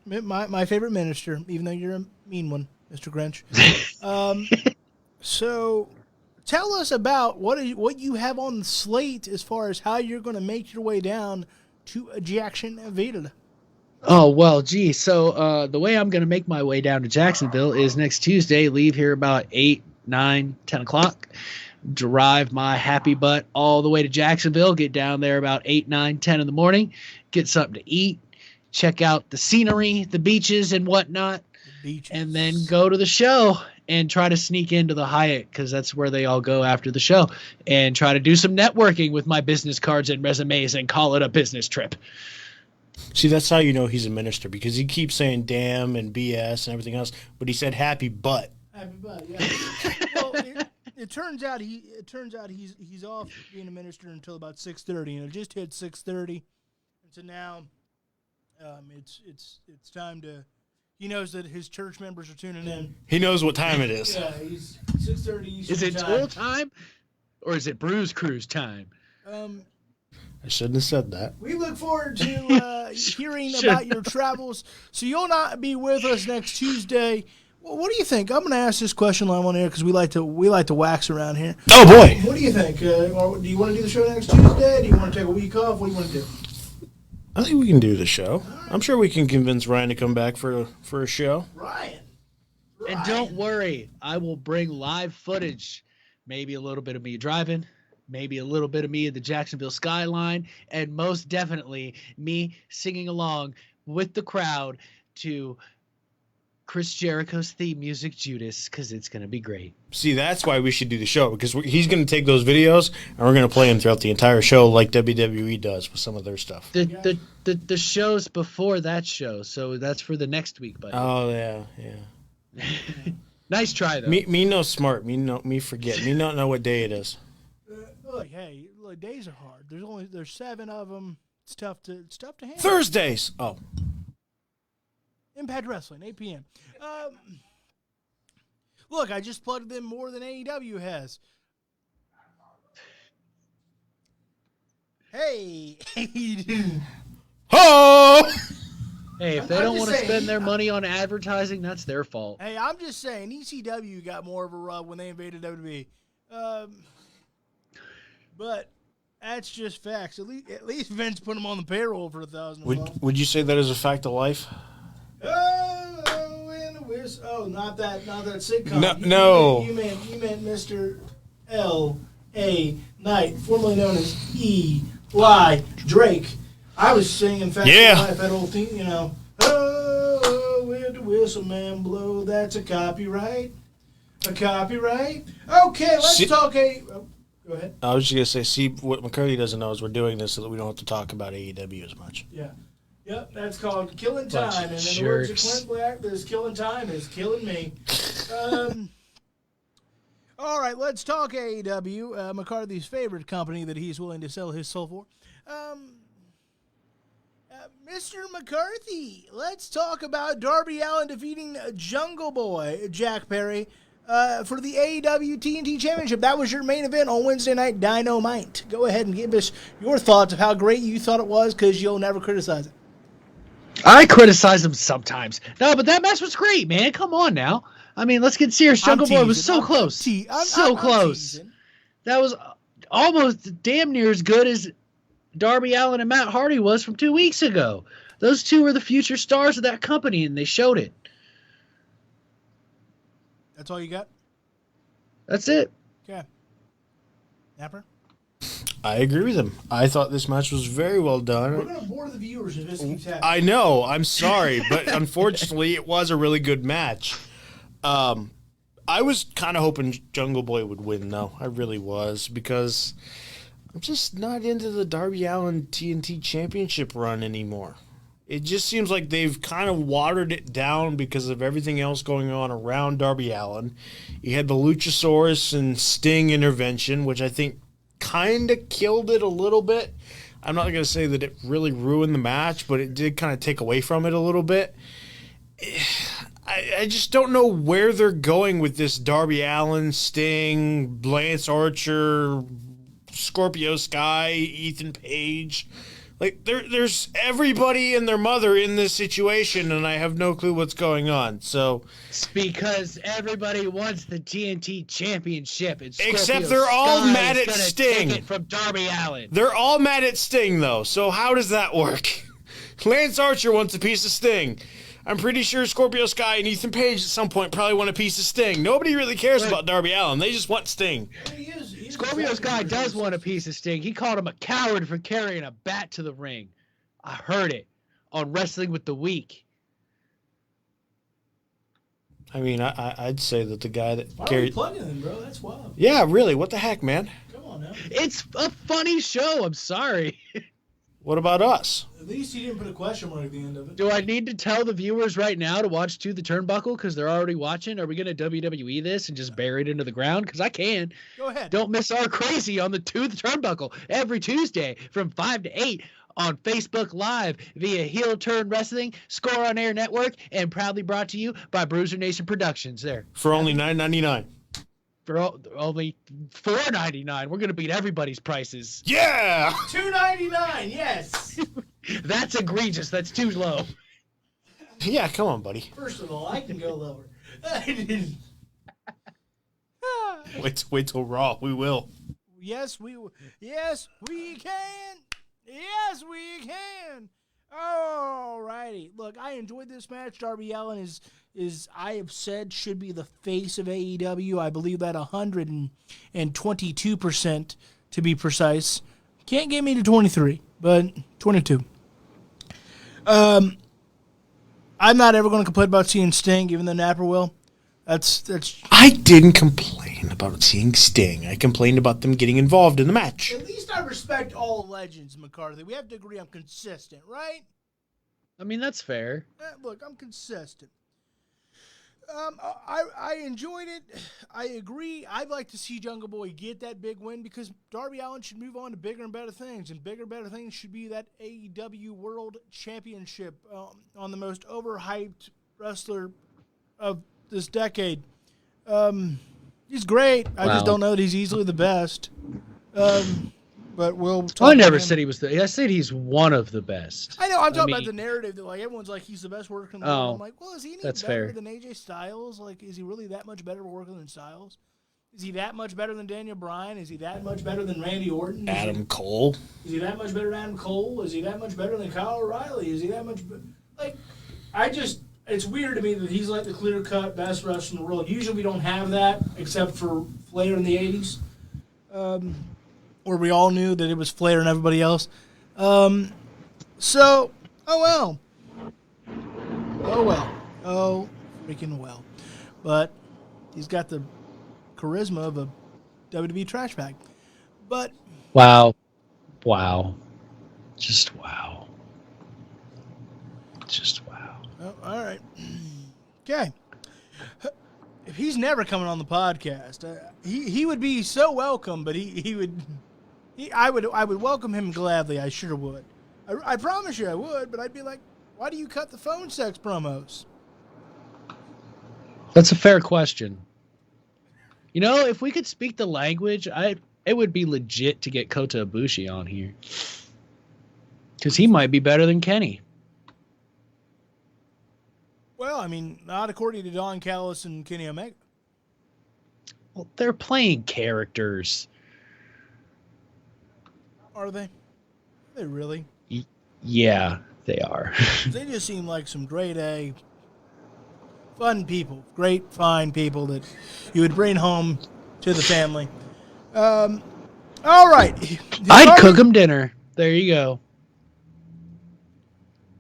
Speaker 1: my favorite minister, even though you're a mean one, Mr. Grinch. So tell us about what you have on the slate as far as how you're going to make your way down to Jacksonville.
Speaker 2: Oh, well, gee. So the way I'm going to make my way down to Jacksonville is next Tuesday, leave here about 8, 9, 10 o'clock, drive my happy butt all the way to Jacksonville, get down there about 8, 9, 10 in the morning, get something to eat, check out the scenery, the beaches and whatnot, and then go to the show and try to sneak into the Hyatt, because that's where they all go after the show, and try to do some networking with my business cards and resumes and call it a business trip.
Speaker 3: See, that's how you know he's a minister, because he keeps saying damn and BS and everything else, but he said happy butt.
Speaker 1: Happy butt, yeah. Well, it turns out he's off being a minister until about 6:30, and it just hit 6:30, and so now it's time to. He knows that his church members are tuning in.
Speaker 3: He knows what time it is.
Speaker 1: Yeah, he's 6:30 Eastern
Speaker 2: Is it
Speaker 1: time.
Speaker 2: Tool time, or is it Bruise Cruise time?
Speaker 3: I shouldn't have said that.
Speaker 1: We look forward to hearing about your travels. So you'll not be with us next Tuesday. Well, what do you think? I'm going to ask this question live on air because we like to wax around here.
Speaker 3: Oh boy!
Speaker 1: What do you think? Do you want to do the show next Tuesday? Do you want to take a week off? What do you want to do?
Speaker 3: I think we can do the show. I'm sure we can convince Ryan to come back for a show.
Speaker 1: Ryan.
Speaker 2: And don't worry, I will bring live footage. Maybe a little bit of me driving, maybe a little bit of me at the Jacksonville skyline, and most definitely me singing along with the crowd to Chris Jericho's theme music, Judas, because it's going to be great.
Speaker 3: See, that's why we should do the show, because he's going to take those videos and we're going to play them throughout the entire show like WWE does with some of their stuff.
Speaker 2: The show's before that show, so that's for the next week, buddy.
Speaker 3: Oh, yeah.
Speaker 2: Nice try, though.
Speaker 3: Me no smart. Me forget. Me not know what day it is.
Speaker 1: Look, days are hard. There's 7 of them. It's tough to handle.
Speaker 3: Thursdays. Oh.
Speaker 1: Impact Wrestling, 8 p.m. Look, I just plugged them more than AEW has. Hey.
Speaker 3: Oh!
Speaker 2: Hey, if they don't want to spend their money on advertising, that's their fault.
Speaker 1: Hey, I'm just saying, ECW got more of a rub when they invaded WWE. But that's just facts. At least Vince put them on the payroll for $1,000.
Speaker 3: Would you say that is a fact of life?
Speaker 1: Oh, and a whiz. Oh, not that sitcom.
Speaker 3: No.
Speaker 1: You meant Mr. L.A. Knight, formerly known as Eli Drake. I was singing Fact of Life, that old thing, Oh, where the whistle man blow, that's a copyright. A copyright? Okay, let's talk go ahead.
Speaker 3: I was just going to say, see, what McCurdy doesn't know is we're doing this so that we don't have to talk about AEW as much.
Speaker 1: Yeah. Yep, that's called killing time. And in the words of Clint Black, this killing time is killing me. All right, let's talk AEW, McCarthy's favorite company that he's willing to sell his soul for. Mr. McCarthy, let's talk about Darby Allin defeating Jungle Boy, Jack Perry, for the AEW TNT Championship. That was your main event on Wednesday Night Dynamite. Go ahead and give us your thoughts of how great you thought it was, because you'll never criticize it.
Speaker 2: I criticize him sometimes. No, but that match was great, man. Come on now. I mean, let's get serious. Jungle Boy was so close. So close. That was almost damn near as good as Darby Allin and Matt Hardy was from 2 weeks ago. Those two are the future stars of that company, and they showed it.
Speaker 1: That's all you got?
Speaker 2: That's it.
Speaker 1: Okay. Napper?
Speaker 3: I agree with him. I thought this match was very well done.
Speaker 1: We're going to bore the viewers if this keeps happening.
Speaker 3: I know. I'm sorry. But unfortunately, it was a really good match. I was kind of hoping Jungle Boy would win, though. I really was, because I'm just not into the Darby Allin TNT Championship run anymore. It just seems like they've kind of watered it down because of everything else going on around Darby Allin. You had the Luchasaurus and Sting intervention, which I think kind of killed it a little bit. I'm not going to say that it really ruined the match, but it did kind of take away from it a little bit. I just don't know where they're going with this Darby Allin, Sting, Lance Archer, Scorpio Sky, Ethan Page. Like, there's everybody and their mother in this situation, and I have no clue what's going on. So,
Speaker 2: it's because everybody wants the TNT Championship.
Speaker 3: Except they're all mad at Sting.
Speaker 2: Take it from Darby Allin.
Speaker 3: They're all mad at Sting, though. So how does that work? Lance Archer wants a piece of Sting. I'm pretty sure Scorpio Sky and Ethan Page at some point probably want a piece of Sting. Nobody really cares about Darby Allin. They just want Sting.
Speaker 2: Scorpio Sky does want a piece of Sting. He called him a coward for carrying a bat to the ring. I heard it on Wrestling with the Week.
Speaker 3: I mean, I'd say that the guy that
Speaker 1: carried... Why are you plugging him, bro? That's wild.
Speaker 3: Yeah, really. What the heck, man?
Speaker 1: Come on now.
Speaker 2: It's a funny show. I'm sorry.
Speaker 3: What about us?
Speaker 1: At least he didn't put a question mark at the end of it.
Speaker 2: Do I need to tell the viewers right now to watch To the Turnbuckle because they're already watching? Are we going to WWE this and just bury it into the ground? Because I can.
Speaker 1: Go ahead.
Speaker 2: Don't miss our crazy on the To the Turnbuckle every Tuesday from 5 to 8 on Facebook Live via Heel Turn Wrestling, Score on Air Network, and proudly brought to you by Bruiser Nation Productions. There.
Speaker 3: For only $9.99.
Speaker 2: For only $4.99. We're going to beat everybody's prices.
Speaker 3: Yeah!
Speaker 1: $2.99, yes!
Speaker 2: That's egregious. That's too low.
Speaker 3: Yeah, come on, buddy.
Speaker 1: First of all, I can go lower.
Speaker 3: Wait till Raw. We will.
Speaker 1: Yes, we can. Yes, we can. All righty. Look, I enjoyed this match. Darby Allin is I have said should be the face of AEW. I believe that 122% to be precise. Can't get me to 23, but 22. I'm not ever going to complain about seeing Sting, even though Napper will. That's.
Speaker 3: I didn't complain about seeing Sting. I complained about them getting involved in the match.
Speaker 1: At least I respect all legends, McCarthy. We have to agree I'm consistent, right?
Speaker 2: I mean, that's fair.
Speaker 1: Look, I'm consistent. I enjoyed it. I agree. I'd like to see Jungle Boy get that big win because Darby Allin should move on to bigger and better things, and bigger and better things should be that AEW World Championship on the most overhyped wrestler of this decade. He's great. I just don't know that he's easily the best. But we'll talk
Speaker 2: I never said he was I said he's one of the best.
Speaker 1: I know. I'm talking about the narrative that like everyone's like he's the best worker in the world. I'm like, well, is he any better than AJ Styles? Like, is he really that much better worker than Styles? Is he that much better than Daniel Bryan? Is he that much better than Randy Orton?
Speaker 3: Adam Cole?
Speaker 1: Is he that much better than Adam Cole? Is he that much better than Kyle O'Reilly? Is he that much it's weird to me that he's like the clear-cut best wrestler in the world. Usually we don't have that except for Flair in the 80s. Where we all knew that it was Flair and everybody else. Oh well. Oh freaking well. But he's got the charisma of a WWE trash bag. But
Speaker 2: Wow. Just wow.
Speaker 1: oh, all right, okay. If he's never coming on the podcast, he would be so welcome. But I would welcome him gladly. I sure would. I promise you I would. But I'd be like, why do you cut the phone sex promos?
Speaker 2: That's a fair question. You know, if we could speak the language, it would be legit to get Kota Ibushi on here. Because he might be better than Kenny.
Speaker 1: Well, I mean, not according to Don Callis and Kenny Omega.
Speaker 2: Well, they're playing characters.
Speaker 1: Are they? Are they really?
Speaker 2: Yeah, they are.
Speaker 1: They just seem like some grade A, fun people. Great, fine people that you would bring home to the family. All right.
Speaker 2: I'd cook them dinner. There you go.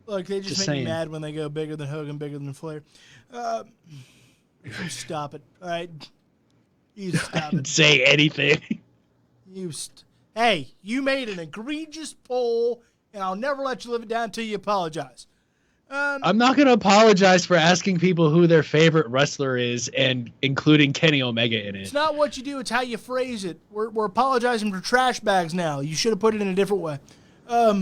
Speaker 1: Look, they just make
Speaker 2: saying.
Speaker 1: me mad when they go bigger than Hogan, bigger than Flair. You stop it, all right? You stop it.
Speaker 2: Say anything.
Speaker 1: Hey, you made an egregious poll, and I'll never let you live it down until you apologize.
Speaker 2: I'm not going to apologize for asking people who their favorite wrestler is and including Kenny Omega in it.
Speaker 1: It's not what you do, it's how you phrase it. We're apologizing for trash bags now. You should have put it in a different way. All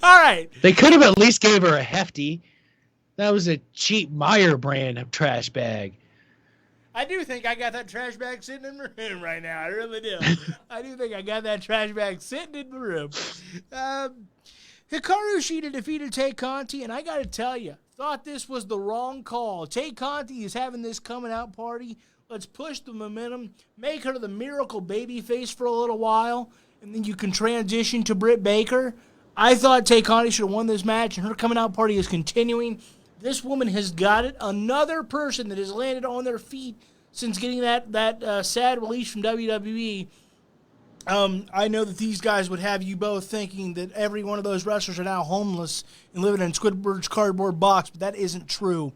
Speaker 1: right.
Speaker 2: They could have at least gave her a hefty. That was a cheap Meyer brand of trash bag.
Speaker 1: I do think I got that trash bag sitting in my room right now. I really do. I do think I got that trash bag sitting in my room. Hikaru Shida defeated Tay Conti, and I got to tell you, thought this was the wrong call. Tay Conti is having this coming out party. Let's push the momentum, make her the miracle babyface for a little while, and then you can transition to Britt Baker. I thought Tay Conti should have won this match, and her coming out party is continuing. This woman has got it. Another person that has landed on their feet since getting that sad release from WWE. I know that these guys would have you both thinking that every one of those wrestlers are now homeless and living in Squidward's cardboard box, but that isn't true.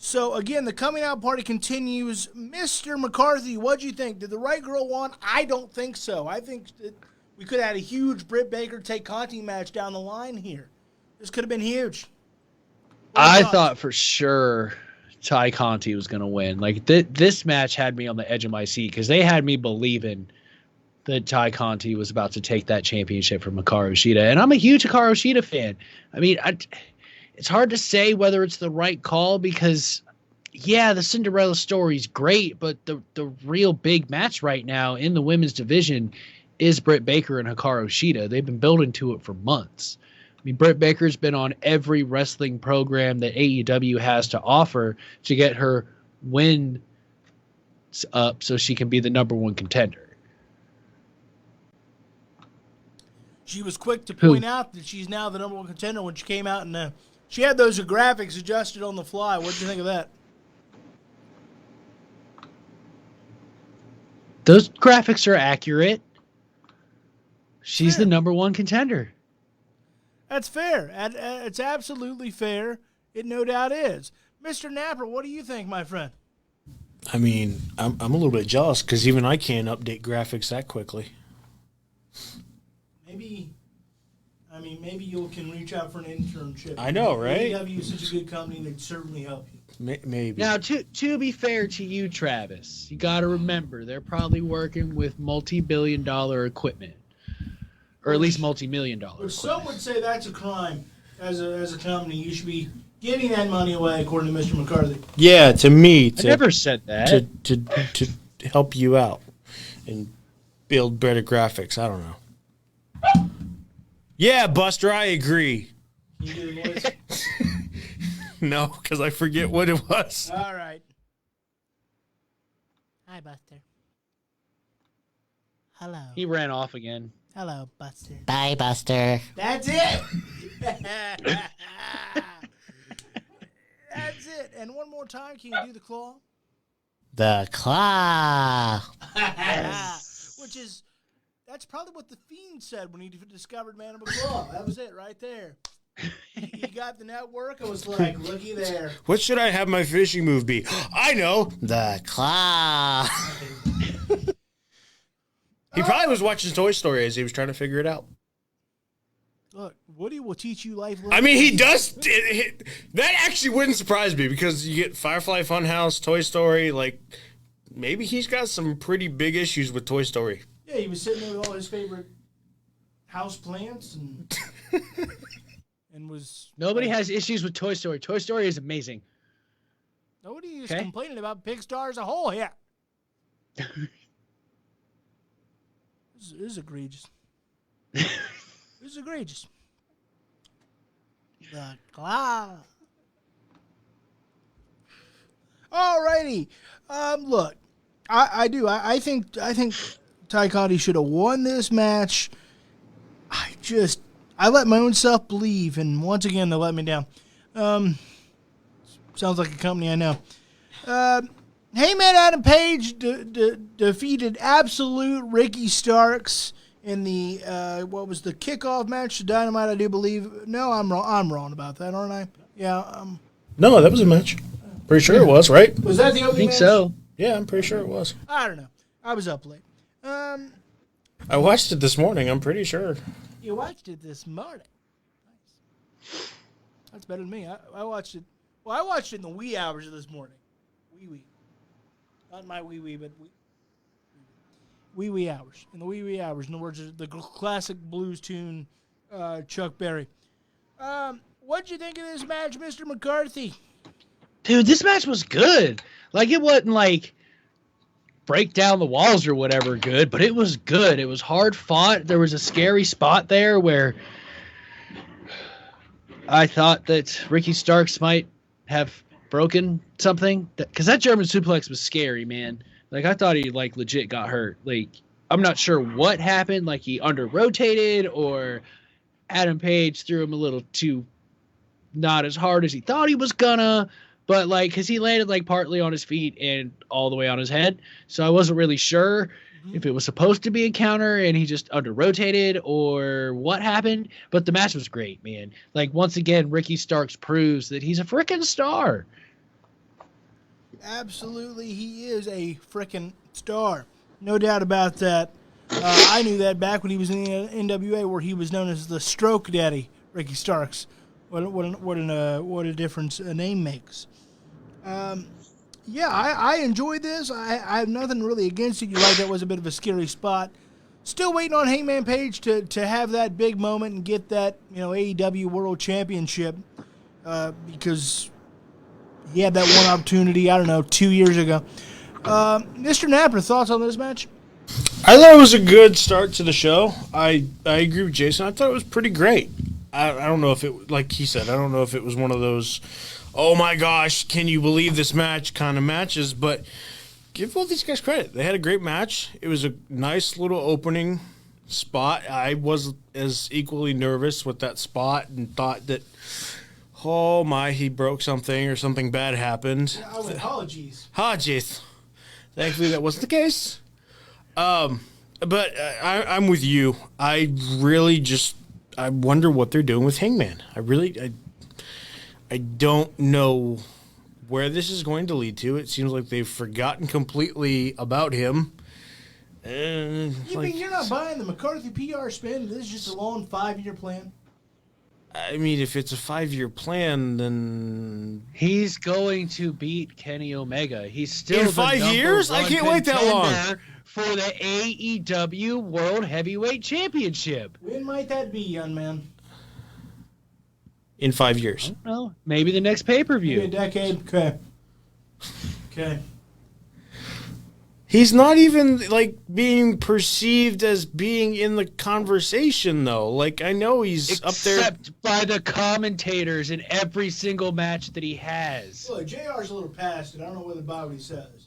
Speaker 1: So, again, the coming out party continues. Mr. McCarthy, what'd you think? Did the right girl win? I don't think so. I think that we could have had a huge Britt Baker-Tay Conti match down the line here. This could have been huge.
Speaker 2: I thought for sure Tay Conti was going to win. Like, this match had me on the edge of my seat because they had me believing that Tay Conti was about to take that championship from Hikaru Shida. And I'm a huge Hikaru Shida fan. I mean, it's hard to say whether it's the right call because, yeah, the Cinderella story's great, but the real big match right now in the women's division is Britt Baker and Hikaru Shida. They've been building to it for months. I mean, Britt Baker's been on every wrestling program that AEW has to offer to get her wins up so she can be the number one contender.
Speaker 1: She was quick to point out that she's now the number one contender when she came out and she had those graphics adjusted on the fly. What did you think of that?
Speaker 2: Those graphics are accurate. She's the number one contender.
Speaker 1: That's fair. It's absolutely fair. It no doubt is. Mr. Napper, what do you think, my friend?
Speaker 3: I mean, I'm a little bit jealous because even I can't update graphics that quickly.
Speaker 1: Maybe you can reach out for an internship.
Speaker 3: I know, right?
Speaker 1: AEW is such a good company, they'd certainly help you.
Speaker 3: Maybe.
Speaker 2: Now, to be fair to you, Travis, you got to remember they're probably working with multi-billion-dollar equipment, or at least multi-million-dollar.
Speaker 1: But some would say that's a crime. As a company, you should be giving that money away, according to Mr. McCarthy.
Speaker 3: Yeah, to me.
Speaker 2: I never said that.
Speaker 3: To help you out and build better graphics. I don't know. Yeah, Buster, I agree.
Speaker 1: Can you do the voice?
Speaker 3: No, because I forget what it was.
Speaker 1: All right. Hi, Buster. Hello.
Speaker 2: He ran off again.
Speaker 1: Hello, Buster.
Speaker 5: Bye, Buster.
Speaker 1: That's it. That's it. And one more time, can you do the claw?
Speaker 5: The claw.
Speaker 1: That's probably what the Fiend said when he discovered Mandible Claw. That was it right there. he got the network. It was like, looky there.
Speaker 3: What should I have my finishing move be? I know.
Speaker 5: The claw.
Speaker 3: He probably was watching Toy Story as he was trying to figure it out.
Speaker 1: Look, Woody will teach you life lessons.
Speaker 3: I mean, he does. That actually wouldn't surprise me because you get Firefly Funhouse, Toy Story. Like, maybe he's got some pretty big issues with Toy Story.
Speaker 1: Yeah, he was sitting there with all his favorite house plants and was.
Speaker 2: Nobody has issues with Toy Story. Toy Story is amazing.
Speaker 1: Nobody is complaining about Pixar as a whole. Yeah. This is egregious. This is egregious. The claw. Alrighty. Look, I think Ty Conti should have won this match. I let my own self believe, and once again they let me down. Sounds like a company I know. Heyman Adam Page defeated Absolute Ricky Starks in the what was the kickoff match to Dynamite, I do believe. No, I'm wrong about that, aren't I? Yeah.
Speaker 3: No, that was a match. Pretty sure it was, right?
Speaker 1: Was that the opening
Speaker 2: I think
Speaker 1: match?
Speaker 2: so.
Speaker 3: Yeah, I'm pretty sure it was.
Speaker 1: I don't know. I was up late.
Speaker 3: I watched it this morning. I'm pretty sure.
Speaker 1: You watched it this morning. Nice. That's better than me. I watched it. Well, I watched it in the wee hours of this morning. Wee. Not my wee, but wee hours. In the wee hours. In the words of the classic blues tune, Chuck Berry. What'd you think of this match, Mr. McCarthy?
Speaker 2: Dude, this match was good. Like, it wasn't like break down the walls or whatever good, but it was good. It was hard fought. There was a scary spot there where I thought that Ricky Starks might have broken something. Because that German suplex was scary, man. Like, I thought he, like, legit got hurt. Like, I'm not sure what happened. Like, he under-rotated or Adam Page threw him a little too not as hard as he thought he was gonna. But, like, because he landed, like, partly on his feet and all the way on his head. So I wasn't really sure if it was supposed to be a counter and he just under-rotated or what happened. But the match was great, man. Like, once again, Ricky Starks proves that he's a freaking star.
Speaker 1: Absolutely, he is a freaking star. No doubt about that. I knew that back when he was in the NWA where he was known as the Stroke Daddy, Ricky Starks. What a difference a name makes. Yeah, I enjoyed this. I have nothing really against it. You're right, that was a bit of a scary spot. Still waiting on Hangman Page to have that big moment and get that AEW World Championship because he had that one opportunity, I don't know, 2 years ago. Mr. Napper, thoughts on this match?
Speaker 3: I thought it was a good start to the show. I agree with Jason. I thought it was pretty great. I don't know if it, like he said, I don't know if it was one of those, oh my gosh, can you believe this match kind of matches, but give both these guys credit. They had a great match. It was a nice little opening spot. I was as equally nervous with that spot and thought that, oh my, he broke something or something bad happened.
Speaker 1: Apologies.
Speaker 3: Apologies. Thankfully that wasn't the case. But I'm with you. I really just, I wonder what they're doing with Hangman. I don't know where this is going to lead to. It seems like they've forgotten completely about him.
Speaker 1: You mean you're not buying the McCarthy PR spin? This is just a long 5-year plan?
Speaker 3: I mean, if it's a 5-year plan, then
Speaker 2: He's going to beat Kenny Omega. He's still
Speaker 3: in
Speaker 2: the
Speaker 3: 5
Speaker 2: number
Speaker 3: years? I
Speaker 2: one
Speaker 3: can't wait that long.
Speaker 2: contender for the AEW World Heavyweight Championship.
Speaker 1: When might that be, young man?
Speaker 3: In 5 years.
Speaker 2: I don't know. Maybe the next pay-per-view.
Speaker 1: Maybe a decade? Okay.
Speaker 3: He's not even, like, being perceived as being in the conversation, though. Like, I know he's up there.
Speaker 2: Except by the commentators in every single match that he has.
Speaker 1: Look, JR's a little past it. I don't know whether to buy what he says.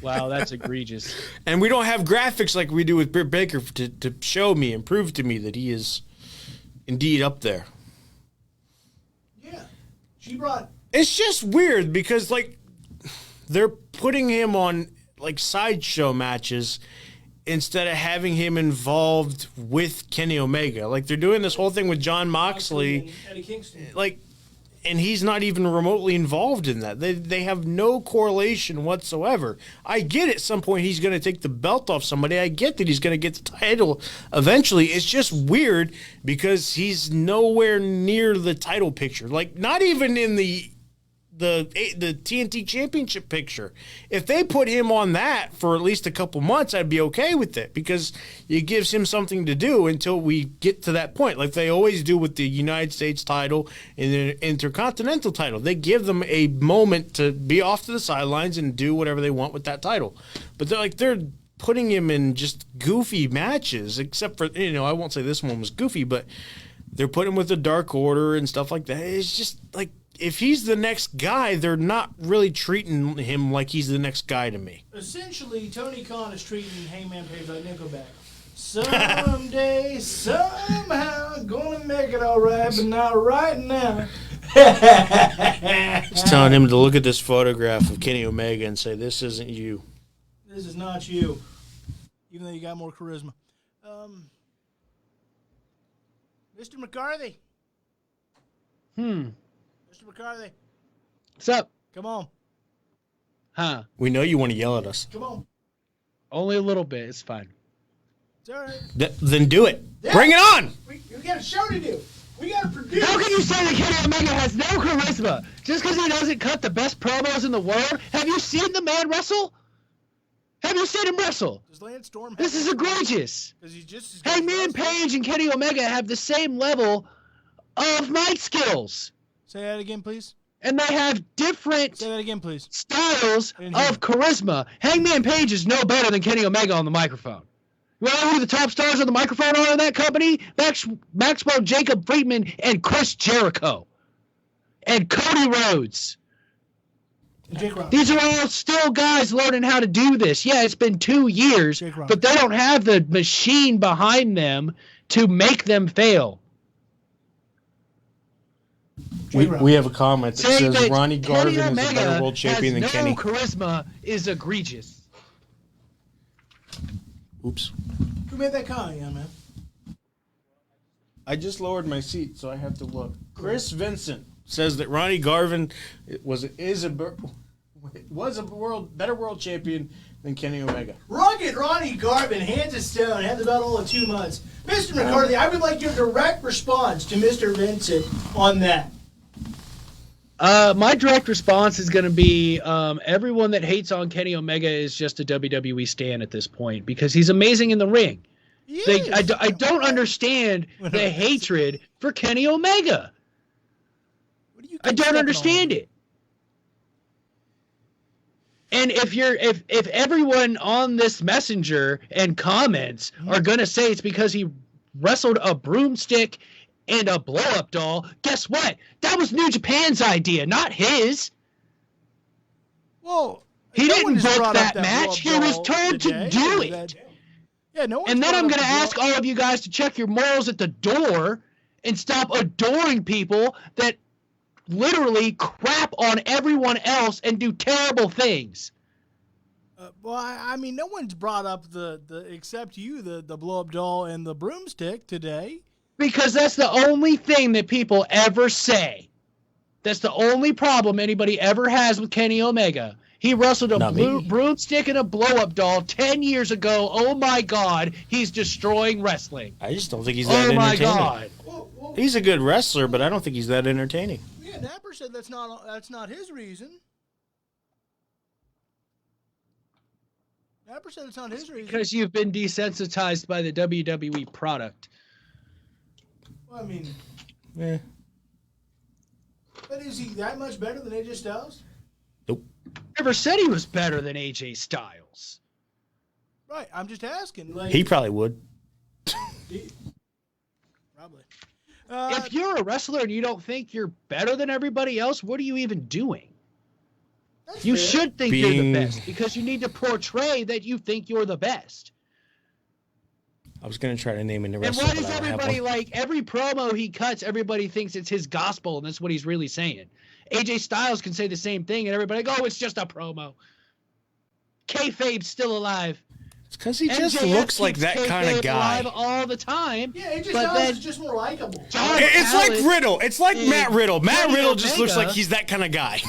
Speaker 2: Wow, that's egregious.
Speaker 3: And we don't have graphics like we do with Britt Baker to show me and prove to me that he is indeed up there.
Speaker 1: Yeah. She brought...
Speaker 3: It's just weird because, like, they're putting him on, like, sideshow matches instead of having him involved with Kenny Omega. Like, they're doing this whole thing with Jon Moxley.
Speaker 1: And Eddie Kingston.
Speaker 3: Like, and he's not even remotely involved in that. They have no correlation whatsoever. I get at some point he's going to take the belt off somebody. I get that he's going to get the title eventually. It's just weird because he's nowhere near the title picture. Like, not even in the TNT Championship picture. If they put him on that for at least a couple months, I'd be okay with it because it gives him something to do until we get to that point, like they always do with the United States title and the Intercontinental title. They give them a moment to be off to the sidelines and do whatever they want with that title. But they're putting him in just goofy matches, except for, I won't say this one was goofy, but they're putting him with the Dark Order and stuff like that. It's just like, if he's the next guy, they're not really treating him like he's the next guy to me.
Speaker 1: Essentially, Tony Khan is treating Hangman Page like Nickelback. Someday, somehow, gonna make it all right, but not right now.
Speaker 3: It's telling him to look at this photograph of Kenny Omega and say, this isn't you.
Speaker 1: This is not you, even though you got more charisma. Mr. McCarthy. Mr. McCarthy.
Speaker 2: What's up?
Speaker 1: Come on.
Speaker 2: Huh?
Speaker 3: We know you want to yell at us.
Speaker 1: Come on.
Speaker 2: Only a little bit. It's fine.
Speaker 1: It's all right.
Speaker 3: Then do it.
Speaker 1: Yeah.
Speaker 3: Bring it on.
Speaker 1: We got a show to do. We got to produce.
Speaker 2: How can you say that Kenny Omega has no charisma just because he doesn't cut the best promos in the world? Have you seen the man wrestle? Have you seen him wrestle?
Speaker 1: Does Lance Storm have
Speaker 2: This is egregious.
Speaker 1: Because he's just as good
Speaker 2: Hangman
Speaker 1: as
Speaker 2: Page and Kenny Omega have the same level of mic skills.
Speaker 1: Say that again, please.
Speaker 2: And they have different
Speaker 1: Say that again, please.
Speaker 2: styles
Speaker 1: I didn't hear
Speaker 2: of charisma. Hangman Page is no better than Kenny Omega on the microphone. You want to know who the top stars on the microphone are in that company? Maxwell Jacob Friedman and Chris Jericho. And Cody Rhodes.
Speaker 1: Jake Roberts.
Speaker 2: These are all still guys learning how to do this. Yeah, it's been 2 years,
Speaker 1: Jake Roberts.
Speaker 2: but they don't have the machine behind them to make them fail.
Speaker 3: We have a comment that
Speaker 2: Saying
Speaker 3: says
Speaker 2: that
Speaker 3: Ronnie Garvin is a
Speaker 2: Omega
Speaker 3: better world champion than
Speaker 2: has
Speaker 3: Kenny.
Speaker 2: no charisma is egregious.
Speaker 3: Oops.
Speaker 1: Who made that comment, young man?
Speaker 3: I just lowered my seat, so I have to look. Chris Vincent says that Ronnie Garvin is a better world champion than Kenny Omega.
Speaker 1: Rugged Ronnie Garvin hands it down, had the belt all in 2 months. Mr. McCarthy, I would like your direct response to Mr. Vincent on that.
Speaker 2: My direct response is going to be everyone that hates on Kenny Omega is just a WWE stan at this point because he's amazing in the ring. I don't understand the hatred for Kenny Omega. I don't understand it. And if everyone on this messenger and comments are going to say it's because he wrestled a broomstick and a blow-up doll, guess what? That was New Japan's idea, not his.
Speaker 1: Well,
Speaker 2: He
Speaker 1: no
Speaker 2: didn't
Speaker 1: one has
Speaker 2: book
Speaker 1: brought up
Speaker 2: that match. He
Speaker 1: blow-up
Speaker 2: was
Speaker 1: doll
Speaker 2: told to
Speaker 1: today,
Speaker 2: do
Speaker 1: or
Speaker 2: it.
Speaker 1: that- Yeah, no one.
Speaker 2: And then I'm going to ask all of you guys to check your morals at the door and stop adoring people that literally crap on everyone else and do terrible things.
Speaker 1: Well, I mean, no one's brought up the except you the blow up doll and the broomstick today.
Speaker 2: Because that's the only thing that people ever say. That's the only problem anybody ever has with Kenny Omega. He wrestled a broomstick and a blow-up doll 10 years ago. Oh, my God. He's destroying wrestling.
Speaker 3: I just don't think he's that entertaining.
Speaker 2: Oh, my God.
Speaker 1: Well,
Speaker 3: He's a good wrestler, but I don't think he's that entertaining.
Speaker 1: yeah, Napper said that's not his reason. Napper said it's not his reason.
Speaker 2: Because you've been desensitized by the WWE product.
Speaker 1: Well, I mean,
Speaker 3: Yeah.
Speaker 1: but is he that much better than AJ Styles?
Speaker 3: Nope.
Speaker 2: Never said he was better than AJ Styles.
Speaker 1: Right, I'm just asking. Like,
Speaker 3: He probably would.
Speaker 1: probably.
Speaker 2: If you're a wrestler and you don't think you're better than everybody else, what are you even doing?
Speaker 1: That's
Speaker 2: You
Speaker 1: fair.
Speaker 2: should think you're the
Speaker 3: Being-
Speaker 2: best because you need to portray that you think you're the best.
Speaker 3: I was going to try to name him the
Speaker 2: And
Speaker 3: wrestler,
Speaker 2: why
Speaker 3: but
Speaker 2: does
Speaker 3: I don't have
Speaker 2: everybody,
Speaker 3: one.
Speaker 2: like, every promo he cuts, everybody thinks it's his gospel and that's what he's really saying. AJ Styles can say the same thing and everybody go, oh, it's just a promo. Kayfabe's still alive.
Speaker 3: Because he just
Speaker 2: MJF
Speaker 3: looks like
Speaker 2: keeps
Speaker 3: that kind of
Speaker 2: kayfabe
Speaker 3: guy.
Speaker 2: alive all the time.
Speaker 1: Yeah, it just
Speaker 2: but
Speaker 1: does.
Speaker 2: then
Speaker 1: It's just more likable.
Speaker 3: It's like Riddle. It's like
Speaker 2: and
Speaker 3: Matt Riddle. Matt
Speaker 2: Kenny
Speaker 3: Riddle just looks
Speaker 2: Omega-
Speaker 3: like he's that kind of guy.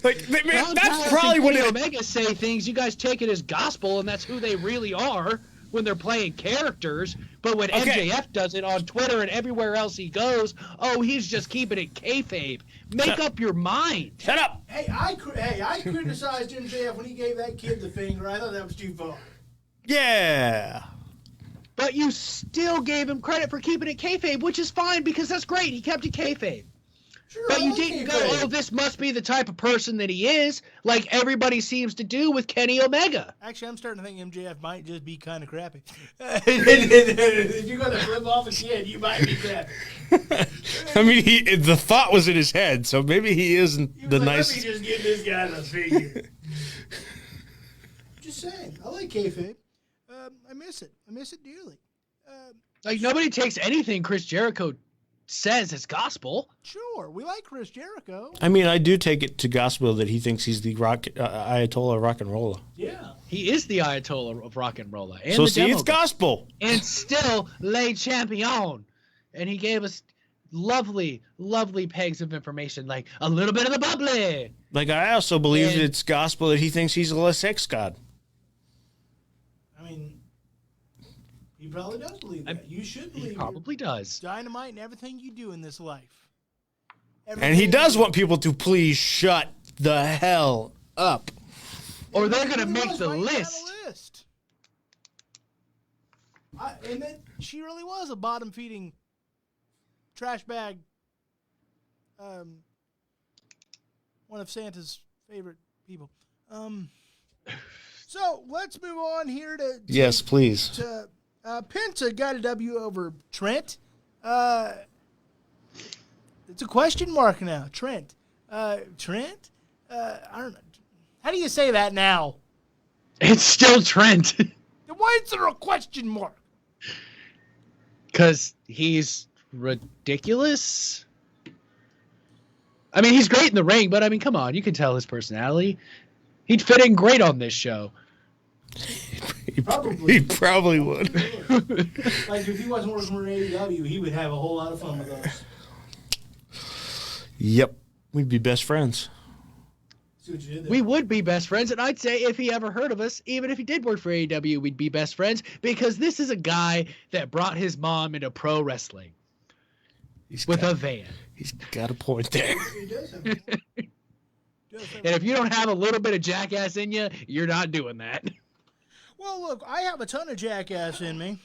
Speaker 1: Like,
Speaker 2: John
Speaker 3: that's
Speaker 2: Palace
Speaker 3: probably
Speaker 2: and
Speaker 3: what
Speaker 2: Kenny
Speaker 3: it.
Speaker 2: Omega say things. You guys take it as gospel, and that's who they really are when they're playing characters. But when
Speaker 3: Okay.
Speaker 2: MJF does it on Twitter and everywhere else he goes, oh, he's just keeping it kayfabe. Make up your mind.
Speaker 3: Shut up.
Speaker 1: hey, I criticized MJF when he gave that kid the finger. I thought that was too far.
Speaker 3: Yeah.
Speaker 2: But you still gave him credit for keeping it kayfabe, which is fine because that's great. He kept it kayfabe.
Speaker 1: Sure,
Speaker 2: But
Speaker 1: I
Speaker 2: you
Speaker 1: like
Speaker 2: didn't go,
Speaker 1: kayfabe.
Speaker 2: oh, this must be the type of person that he is, like everybody seems to do with Kenny Omega.
Speaker 1: Actually, I'm starting to think MJF might just be kind of crappy. If you're going to flip off a kid, you might be crappy.
Speaker 3: I mean, the thought was in his head, so maybe he isn't
Speaker 1: He was
Speaker 3: the
Speaker 1: like,
Speaker 3: nicest.
Speaker 1: Let me just get this guy the figure. Just saying. I like kayfabe. I miss it. I miss it dearly.
Speaker 2: Like, nobody takes anything Chris Jericho says as gospel.
Speaker 1: Sure, we like Chris Jericho.
Speaker 3: I mean, I do take it to gospel that he thinks he's the Ayatollah of rock and roll.
Speaker 1: Yeah.
Speaker 2: He is the Ayatollah of rock and roll. And
Speaker 3: So
Speaker 2: the
Speaker 3: see,
Speaker 2: demo
Speaker 3: it's
Speaker 2: guy.
Speaker 3: gospel.
Speaker 2: And still Le Champion. And he gave us lovely, lovely pegs of information, like a little bit of the bubbly.
Speaker 3: Like, I also believe
Speaker 2: And-
Speaker 3: it's gospel that he thinks he's a sex god.
Speaker 1: I mean, he probably does believe that. You should believe
Speaker 2: He
Speaker 1: it.
Speaker 2: probably does.
Speaker 1: Dynamite and everything you do in this life.
Speaker 3: And he does want people to please shut the hell up.
Speaker 2: Or they're going to
Speaker 1: He
Speaker 2: make
Speaker 1: was
Speaker 2: the
Speaker 1: writing down a
Speaker 2: list.
Speaker 1: list. And then she really was a bottom-feeding trash bag. One of Santa's favorite people. So let's move on here to
Speaker 3: Yes, please.
Speaker 1: Penta got a W over Trent. It's a question mark now. Trent. Trent? I don't know. How do you say that now?
Speaker 2: It's still Trent.
Speaker 1: Why is there a question mark?
Speaker 2: Because he's ridiculous. I mean, he's great in the ring, but I mean, come on. You can tell his personality. He'd fit in great on this show.
Speaker 1: Probably.
Speaker 3: He probably would.
Speaker 1: Like, if he wasn't working for AEW, he would have a whole lot of fun with us.
Speaker 3: Yep. We'd be best friends.
Speaker 1: See what you did there?
Speaker 2: We would be best friends, and I'd say if he ever heard of us, even if he did work for AEW, we'd be best friends because this is a guy that brought his mom into pro wrestling with a van.
Speaker 3: He's got a point there.
Speaker 1: He does have a point. He does have a
Speaker 2: And if you don't have a little bit of jackass in you, you're not doing that.
Speaker 1: Well, look, I have a ton of jackass in me.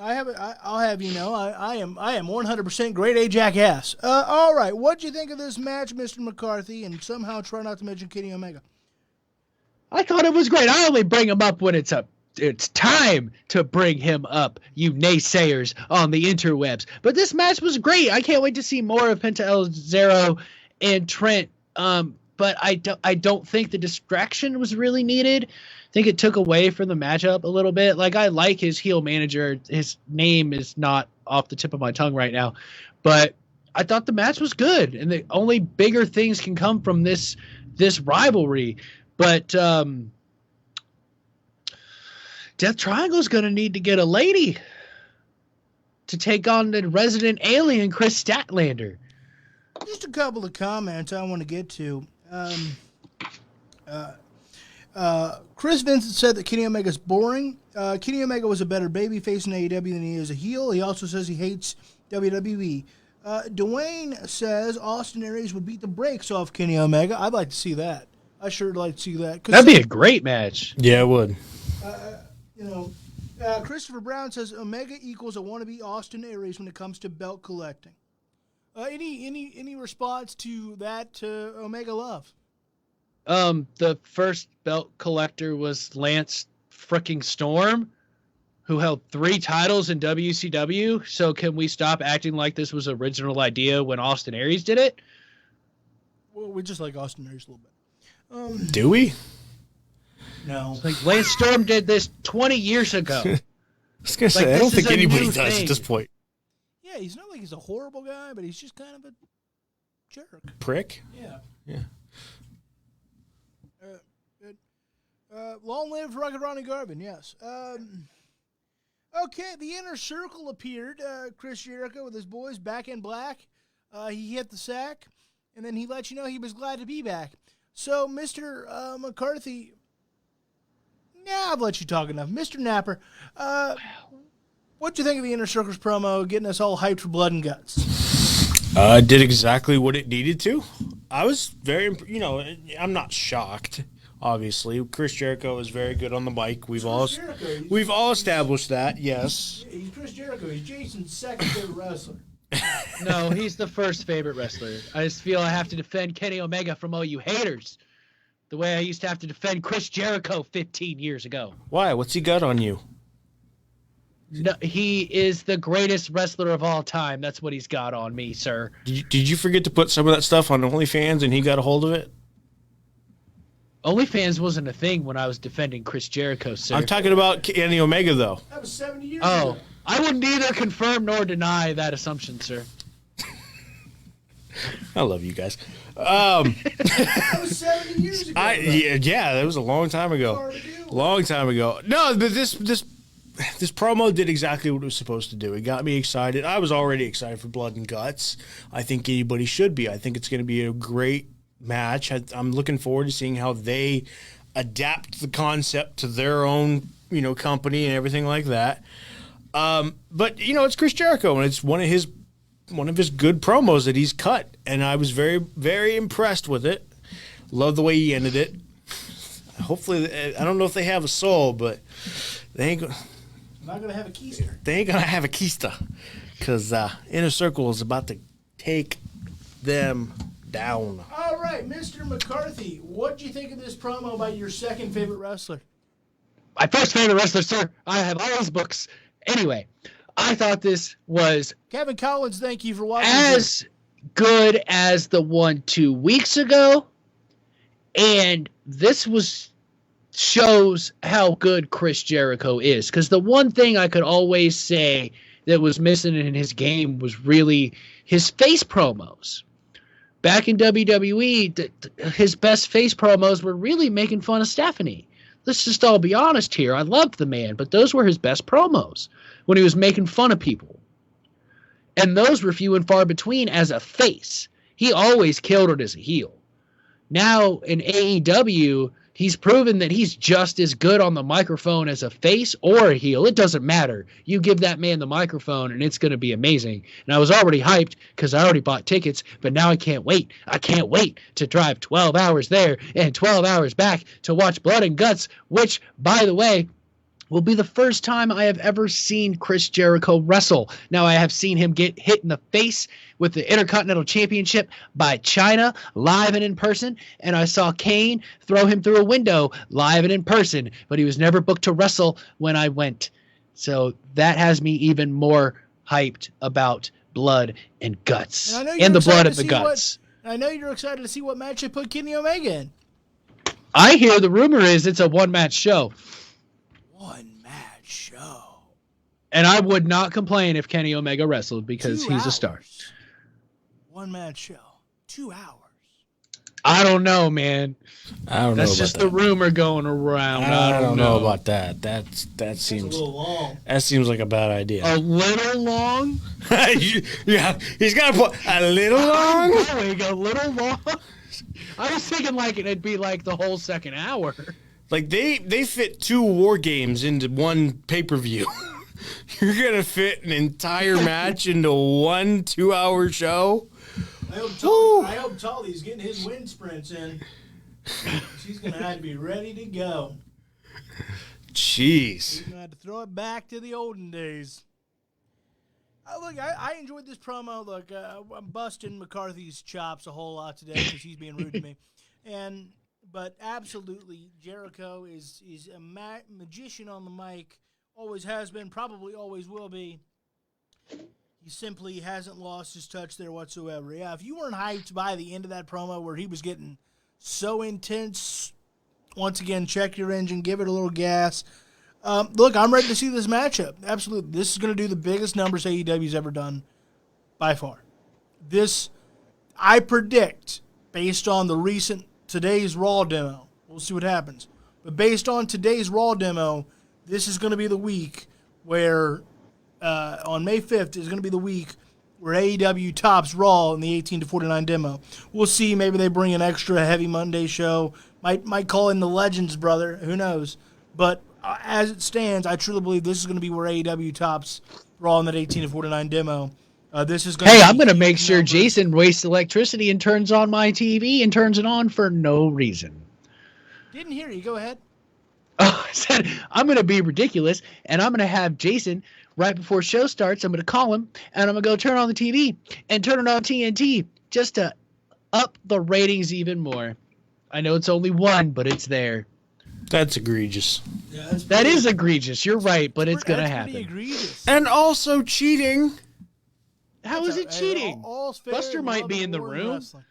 Speaker 1: I'll have you know, I am 100% grade A jackass. All right, what'd you think of this match, Mr. McCarthy? And somehow try not to mention Kenny Omega.
Speaker 2: I thought it was great. I only bring him up when it's time to bring him up, you naysayers on the interwebs. But this match was great. I can't wait to see more of Penta El Zero and Trent. But I don't think the distraction was really needed. I think it took away from the matchup a little bit. Like, I like his heel manager. His name is not off the tip of my tongue right now. But I thought the match was good. And the only bigger things can come from this rivalry. But Death Triangle's going to need to get a lady to take on the resident alien, Chris Statlander.
Speaker 1: Just a couple of comments I want to get to. Chris Vincent said that Kenny Omega's boring. Kenny Omega was a better babyface in AEW than he is a heel. He also says he hates WWE. Dwayne says Austin Aries would beat the brakes off Kenny Omega. I'd like to see that. I sure would like to see that.
Speaker 2: That'd be a great match.
Speaker 3: Yeah, it would.
Speaker 1: Christopher Brown says Omega equals a wannabe Austin Aries when it comes to belt collecting. Any response to that Omega love?
Speaker 2: The first belt collector was Lance fricking Storm, who held 3 titles in WCW. So can we stop acting like this was original idea when Austin Aries did it?
Speaker 1: Well, we just like Austin Aries a little bit.
Speaker 3: Do we?
Speaker 1: No.
Speaker 2: Like, Lance Storm did this 20 years ago.
Speaker 3: I was going to say,
Speaker 2: Like,
Speaker 3: I don't
Speaker 2: this is
Speaker 3: think
Speaker 2: a
Speaker 3: anybody
Speaker 2: new
Speaker 3: does
Speaker 2: thing.
Speaker 3: at this point.
Speaker 1: Yeah, he's not like he's a horrible guy, but he's just kind of a jerk.
Speaker 3: Prick?
Speaker 1: Yeah.
Speaker 3: Yeah.
Speaker 1: Long live Rugged Ronnie Garvin, yes. Okay, the Inner Circle appeared. Chris Jericho with his boys back in black. He hit the sack, and then he let you know he was glad to be back. So, Mr. McCarthy, I've let you talk enough. Mr. Napper, what'd you think of the Inner Circle's promo, getting us all hyped for blood and guts?
Speaker 3: Did exactly what it needed to. I was very, I'm not shocked. Obviously, Chris Jericho is very good on the mic. We've all established that. Yes.
Speaker 1: He's Chris Jericho. He's Jason's second favorite wrestler.
Speaker 2: No, he's the first favorite wrestler. I just feel I have to defend Kenny Omega from all you haters, the way I used to have to defend Chris Jericho 15 years ago.
Speaker 3: Why? What's he got on you?
Speaker 2: No, he is the greatest wrestler of all time. That's what he's got on me, sir.
Speaker 3: Did you forget to put some of that stuff on OnlyFans and he got a hold of it?
Speaker 2: OnlyFans wasn't a thing when I was defending Chris Jericho, sir.
Speaker 3: I'm talking about Kenny Omega, though.
Speaker 1: That was 70 years ago.
Speaker 2: I would neither confirm nor deny that assumption, sir.
Speaker 3: I love you guys.
Speaker 1: That was 70 years ago.
Speaker 3: Yeah, that was a long time ago. Long time ago. No, but this promo did exactly what it was supposed to do. It got me excited. I was already excited for Blood and Guts. I think anybody should be. I think it's going to be a great match. I'm looking forward to seeing how they adapt the concept to their own, company and everything like that. But it's Chris Jericho, and it's one of his good promos that he's cut, and I was very, very impressed with it. Love the way he ended it. Hopefully, I don't know if they have a soul, but they ain't
Speaker 1: not gonna have a keister.
Speaker 3: They ain't gonna have a keister, because Inner Circle is about to take them down.
Speaker 1: All right, Mr. McCarthy, what do you think of this promo by your second favorite wrestler?
Speaker 2: My first favorite wrestler, sir. I have all his books. Anyway, I thought this was
Speaker 1: Kevin Collins. Thank you for watching.
Speaker 2: As good as the one 2 weeks ago, and this shows how good Chris Jericho is. Because the one thing I could always say that was missing in his game was really his face promos. Back in WWE, his best face promos were really making fun of Stephanie. Let's just all be honest here. I loved the man, but those were his best promos when he was making fun of people. And those were few and far between as a face. He always killed it as a heel. Now in AEW, he's proven that he's just as good on the microphone as a face or a heel. It doesn't matter. You give that man the microphone and it's going to be amazing. And I was already hyped because I already bought tickets, but now I can't wait. I can't wait to drive 12 hours there and 12 hours back to watch Blood and Guts, which, by the way, will be the first time I have ever seen Chris Jericho wrestle. Now, I have seen him get hit in the face with the Intercontinental Championship by China live and in person, and I saw Kane throw him through a window live and in person, but he was never booked to wrestle when I went. So that has me even more hyped about Blood and Guts and the blood of the guts.
Speaker 1: I know you're excited to see what match they put Kenny Omega in.
Speaker 2: I hear the rumor is it's a one-match show.
Speaker 1: One-match show.
Speaker 2: And I would not complain if Kenny Omega wrestled because he's a star.
Speaker 1: One-match show. 2 hours.
Speaker 2: I don't know, man.
Speaker 3: I don't know.
Speaker 2: That's just the rumor going around.
Speaker 3: I don't know about that. That seems
Speaker 1: a little long.
Speaker 3: That seems like a bad idea.
Speaker 2: A little long?
Speaker 3: Yeah, he's got to put a little long.
Speaker 2: Going a little long. I was thinking like it'd be like the whole second hour.
Speaker 3: Like they fit 2 war games into one pay-per-view. You're gonna fit an entire match into one 2-hour show.
Speaker 1: I hope Tully's getting his wind sprints in. She's going to have to be ready to go.
Speaker 3: Jeez.
Speaker 1: He's going to have to throw it back to the olden days. Look, I enjoyed this promo. Look, I'm busting McCarthy's chops a whole lot today because he's being rude to me. But absolutely, Jericho is a magician on the mic. Always has been, probably always will be. He simply hasn't lost his touch there whatsoever. Yeah, if you weren't hyped by the end of that promo where he was getting so intense, once again, check your engine, give it a little gas. Look, I'm ready to see this matchup. Absolutely. This is going to do the biggest numbers AEW's ever done by far. This, I predict, based on the recent today's Raw demo, we'll see what happens, But based on today's Raw demo, this is going to be the week where, on May 5th, is going to be the week where AEW tops Raw in the 18 to 49 demo. We'll see. Maybe they bring an extra heavy Monday show. Might call in the Legends, brother. Who knows? But as it stands, I truly believe this is going to be where AEW tops Raw in that 18 to 49 demo. This is going.
Speaker 2: Hey, I'm going to make sure Jason wastes electricity and turns on my TV and turns it on for no reason.
Speaker 1: Didn't hear you. Go ahead.
Speaker 2: Oh, I said I'm going to be ridiculous, and I'm going to have Jason right before show starts. I'm going to call him, and I'm going to go turn on the TV and turn it on TNT just to up the ratings even more. I know it's only one, but it's there.
Speaker 3: That's egregious.
Speaker 1: Yeah,
Speaker 2: that is egregious. You're right, but it's going to happen.
Speaker 1: Egregious.
Speaker 3: And also cheating.
Speaker 2: How is it cheating?
Speaker 1: All's fair
Speaker 2: Buster
Speaker 1: in
Speaker 2: might
Speaker 1: love
Speaker 2: be
Speaker 1: and
Speaker 2: in the
Speaker 1: war
Speaker 2: room.
Speaker 1: wrestling.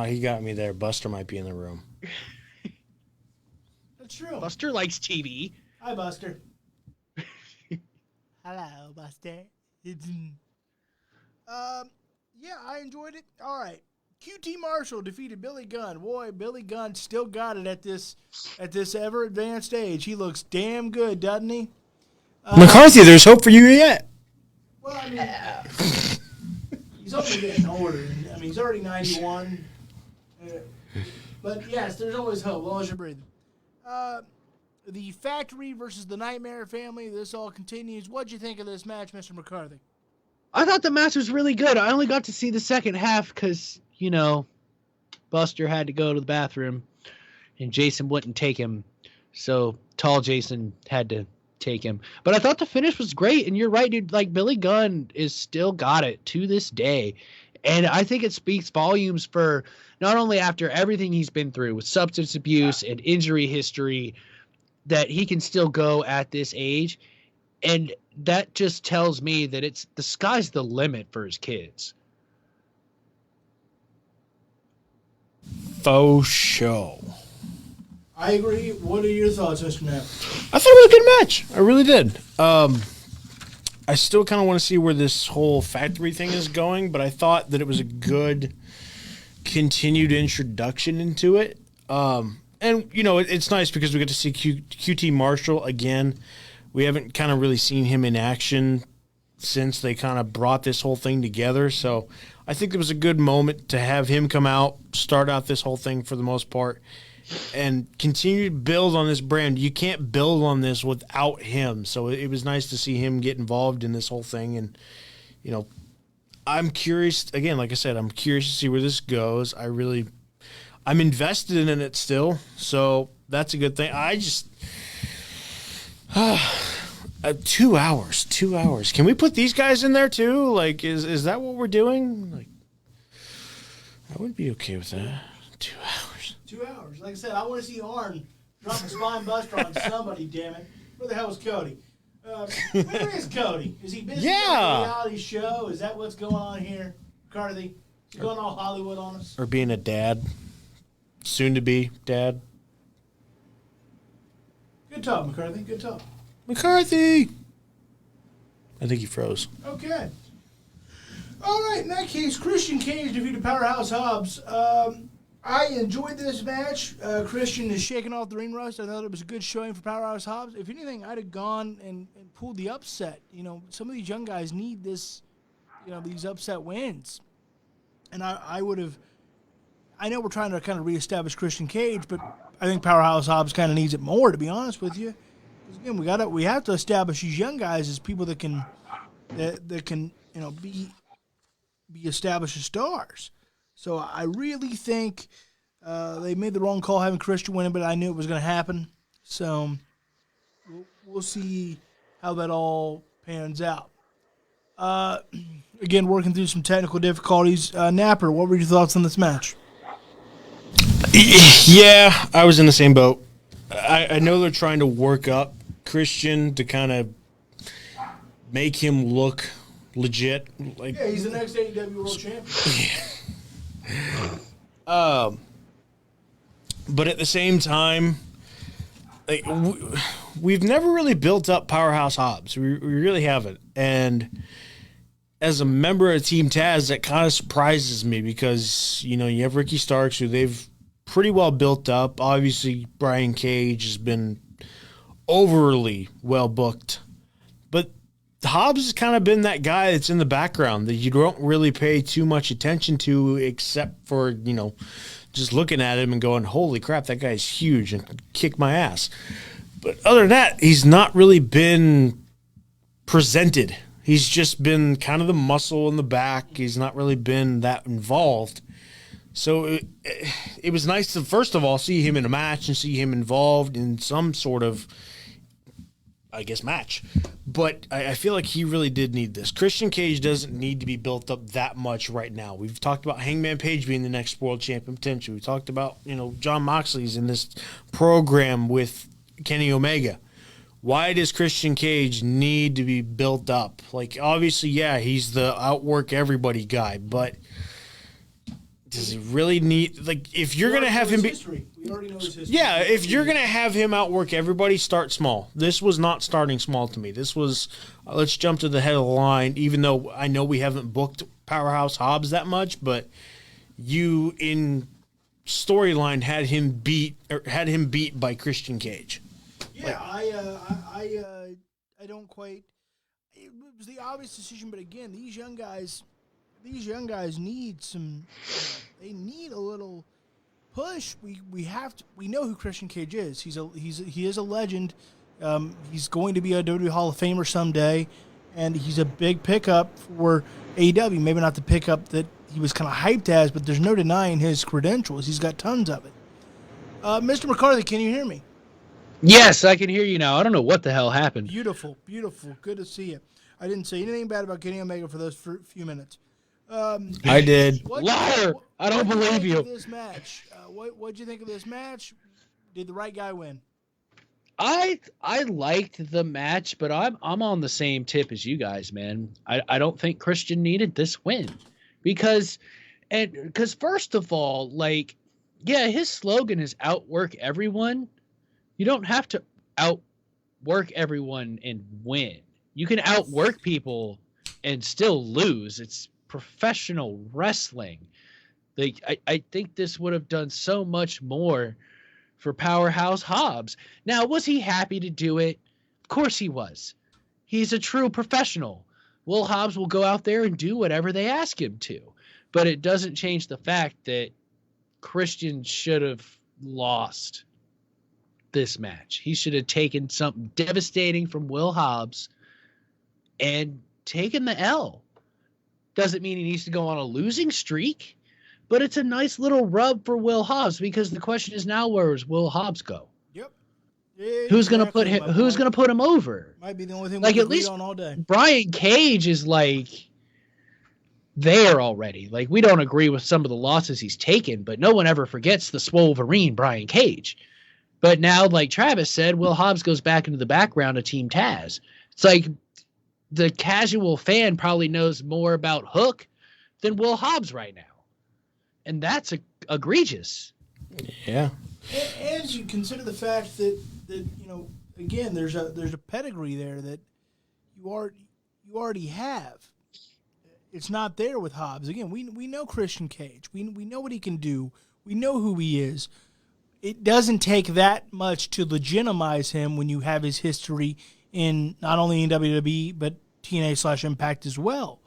Speaker 3: He got me there. Buster might be in the room.
Speaker 1: That's true.
Speaker 2: Buster likes TV.
Speaker 1: Hi, Buster. Hello, Buster. Yeah, I enjoyed it. All right. QT Marshall defeated Billy Gunn. Boy, Billy Gunn still got it at this ever advanced age. He looks damn good, doesn't he?
Speaker 3: McCarthy, there's hope for you yet.
Speaker 1: Well, I mean, he's only getting older. I mean, he's already 91. But yes, there's always hope, as long as you're breathing. The Factory versus the Nightmare Family. This all continues. What'd you think of this match, Mr. McCarthy?
Speaker 2: I thought the match was really good. I only got to see the second half because, Buster had to go to the bathroom and Jason wouldn't take him. So tall Jason had to take him. But I thought the finish was great. And you're right, dude. Like, Billy Gunn is still got it to this day. And I think it speaks volumes for not only after everything he's been through with substance abuse and injury history, that he can still go at this age. And that just tells me that the sky's the limit for his kids.
Speaker 3: Faux show.
Speaker 1: I agree. What are your thoughts, Mr. Knapp?
Speaker 3: I thought it was a good match. I really did. I still kind of want to see where this whole factory thing is going, but I thought that it was a good continued introduction into it. And, it's nice because we get to see QT Marshall again. We haven't kind of really seen him in action since they kind of brought this whole thing together. So I think it was a good moment to have him come out, start out this whole thing for the most part, and continue to build on this brand. You can't build on this without him. So it was nice to see him get involved in this whole thing. And, I'm curious, again, like I said, I'm curious to see where this goes. I'm invested in it still, so that's a good thing. I just 2 hours. Can we put these guys in there too? Like, is that what we're doing? Like, I would be okay with that. 2 hours.
Speaker 1: 2 hours. Like I said, I want to see Arn drop a spine buster on somebody. Damn it! Where the hell is Cody? Where is Cody? Is he busy on a reality show? Is that what's going on here, McCarthy? Is he going all Hollywood on us?
Speaker 3: Or being a dad, soon to be dad.
Speaker 1: Good talk, McCarthy. Good talk.
Speaker 3: McCarthy. I think he froze.
Speaker 1: Okay. All right. In that case, Christian Cage defeated Powerhouse Hobbs. I enjoyed this match. Christian is shaking off the ring rust. I thought it was a good showing for Powerhouse Hobbs. If anything, I'd have gone and pulled the upset. Some of these young guys need this, these upset wins. And I would have. I know we're trying to kind of reestablish Christian Cage, but I think Powerhouse Hobbs kind of needs it more, to be honest with you. Because again, we have to establish these young guys as people that can be established as stars. So I really think they made the wrong call having Christian win it, but I knew it was going to happen. So we'll see how that all pans out. Again, working through some technical difficulties. Napper, what were your thoughts on this match?
Speaker 3: Yeah, I was in the same boat. I know they're trying to work up Christian to kind of make him look legit. Like,
Speaker 1: yeah, he's the next AEW World Champion.
Speaker 3: But at the same time, like, we've never really built up Powerhouse Hobbs. We really haven't. And as a member of Team Taz, that kind of surprises me because, you have Ricky Starks, who they've pretty well built up. Obviously, Brian Cage has been overly well booked. But Hobbs has kind of been that guy that's in the background that you don't really pay too much attention to except for, just looking at him and going, holy crap, that guy's huge and kick my ass. But other than that, he's not really been presented. He's just been kind of the muscle in the back. He's not really been that involved. So it was nice to, first of all, see him in a match and see him involved in some sort of, match. But I feel like he really did need this. Christian Cage doesn't need to be built up that much right now. We've talked about Hangman Page being the next world champion potentially. We talked about, John Moxley's in this program with Kenny Omega. Why does Christian Cage need to be built up? Like, obviously, yeah, he's the outwork everybody guy, but does he really need, like, if you're going to have him be...
Speaker 1: We already know his history.
Speaker 3: Yeah, if you're going to have him outwork everybody, start small. This was not starting small to me. This was, let's jump to the head of the line, even though I know we haven't booked Powerhouse Hobbs that much, but you, in storyline, had him beat by Christian Cage.
Speaker 1: Yeah, I don't quite. It was the obvious decision, but again, these young guys need some. They need a little push. We know who Christian Cage is. He is a legend. He's going to be a WWE Hall of Famer someday, and he's a big pickup for AEW. Maybe not the pickup that he was kind of hyped as, but there's no denying his credentials. He's got tons of it. Mr. McCarthy, can you hear me?
Speaker 2: Yes, I can hear you now. I don't know what the hell happened.
Speaker 1: Beautiful, beautiful. Good to see you. I didn't say anything bad about Kenny Omega for those few minutes.
Speaker 3: I did.
Speaker 2: Liar! I don't believe you.
Speaker 1: This match. What'd you think of this match? Did the right guy win?
Speaker 2: I liked the match, but I'm on the same tip as you guys, man. I don't think Christian needed this win because first of all, like, yeah, his slogan is outwork everyone. You don't have to outwork everyone and win. You can outwork people and still lose. It's professional wrestling. Like, I think this would have done so much more for Powerhouse Hobbs. Now, was he happy to do it? Of course he was. He's a true professional. Will Hobbs will go out there and do whatever they ask him to. But it doesn't change the fact that Christian should have lost this match. He should have taken something devastating from Will Hobbs and taken the L. Doesn't mean he needs to go on a losing streak, but it's a nice little rub for Will Hobbs because the question is now, where does Will Hobbs go?
Speaker 1: Yep.
Speaker 2: Who's going to put him? Who's going to put him over?
Speaker 1: Might be the only thing
Speaker 2: like
Speaker 1: we
Speaker 2: at least
Speaker 1: on all day.
Speaker 2: Brian Cage is like there already. Like, we don't agree with some of the losses he's taken, but no one ever forgets the Swolverine Brian Cage. But now, like Travis said, Will Hobbs goes back into the background of Team Taz. It's like the casual fan probably knows more about Hook than Will Hobbs right now. And that's egregious.
Speaker 3: Yeah.
Speaker 1: And you consider the fact that again, there's a pedigree there that you already have. It's not there with Hobbs. Again, we know Christian Cage. We know what he can do. We know who he is. It doesn't take that much to legitimize him when you have his history in not only in WWE but TNA/Impact as well.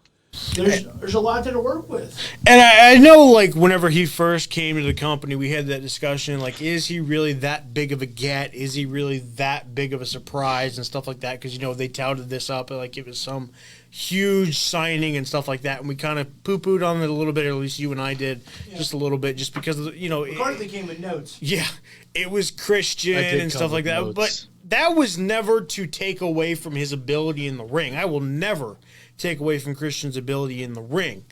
Speaker 1: There's a lot there to work with.
Speaker 3: And I know, like, whenever he first came to the company, we had that discussion, like, is he really that big of a get? Is he really that big of a surprise and stuff like that? Because, they touted this up like it was some huge signing and stuff like that, and we kind of poo-pooed on it a little bit, or at least you and I did, just a little bit, just because,
Speaker 1: McCarthy came with notes.
Speaker 3: Yeah, it was Christian and stuff like that, but that was never to take away from his ability in the ring. I will never take away from Christian's ability in the ring.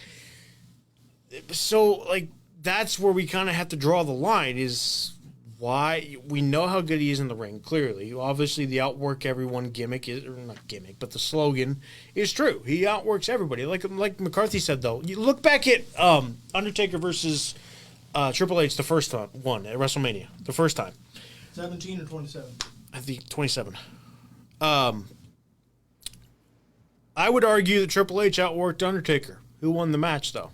Speaker 3: So, like, that's where we kind of have to draw the line, is why we know how good he is in the ring, clearly. Obviously, the outwork everyone gimmick is, or not gimmick, but the slogan is true. He outworks everybody. Like McCarthy said, though, you look back at Undertaker versus Triple H the first one at WrestleMania, the first time.
Speaker 1: 17 or 27?
Speaker 3: I think 27. I would argue that Triple H outworked Undertaker. Who won the match, though?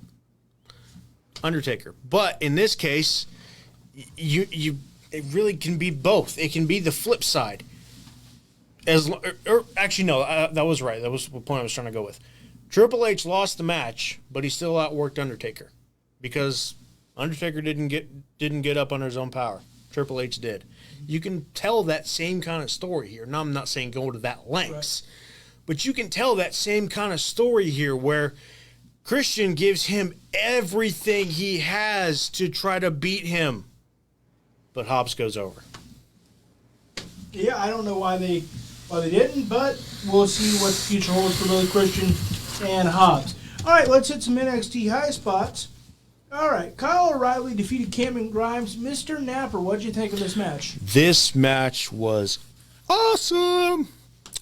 Speaker 3: Undertaker. But in this case, it really can be both. It can be the flip side. Actually, no, that was right. That was the point I was trying to go with. Triple H lost the match, but he still outworked Undertaker because Undertaker didn't get up under his own power. Triple H did. You can tell that same kind of story here. Now, I'm not saying go to that lengths, but you can tell that same kind of story here where Christian gives him everything he has to try to beat him, but Hobbs goes over.
Speaker 1: Yeah, I don't know why they didn't, but we'll see what the future holds for Billy Christian and Hobbs. All right, let's hit some NXT high spots. All right, Kyle O'Reilly defeated Cameron Grimes. Mr. Napper, what'd you think of this match?
Speaker 3: This match was awesome.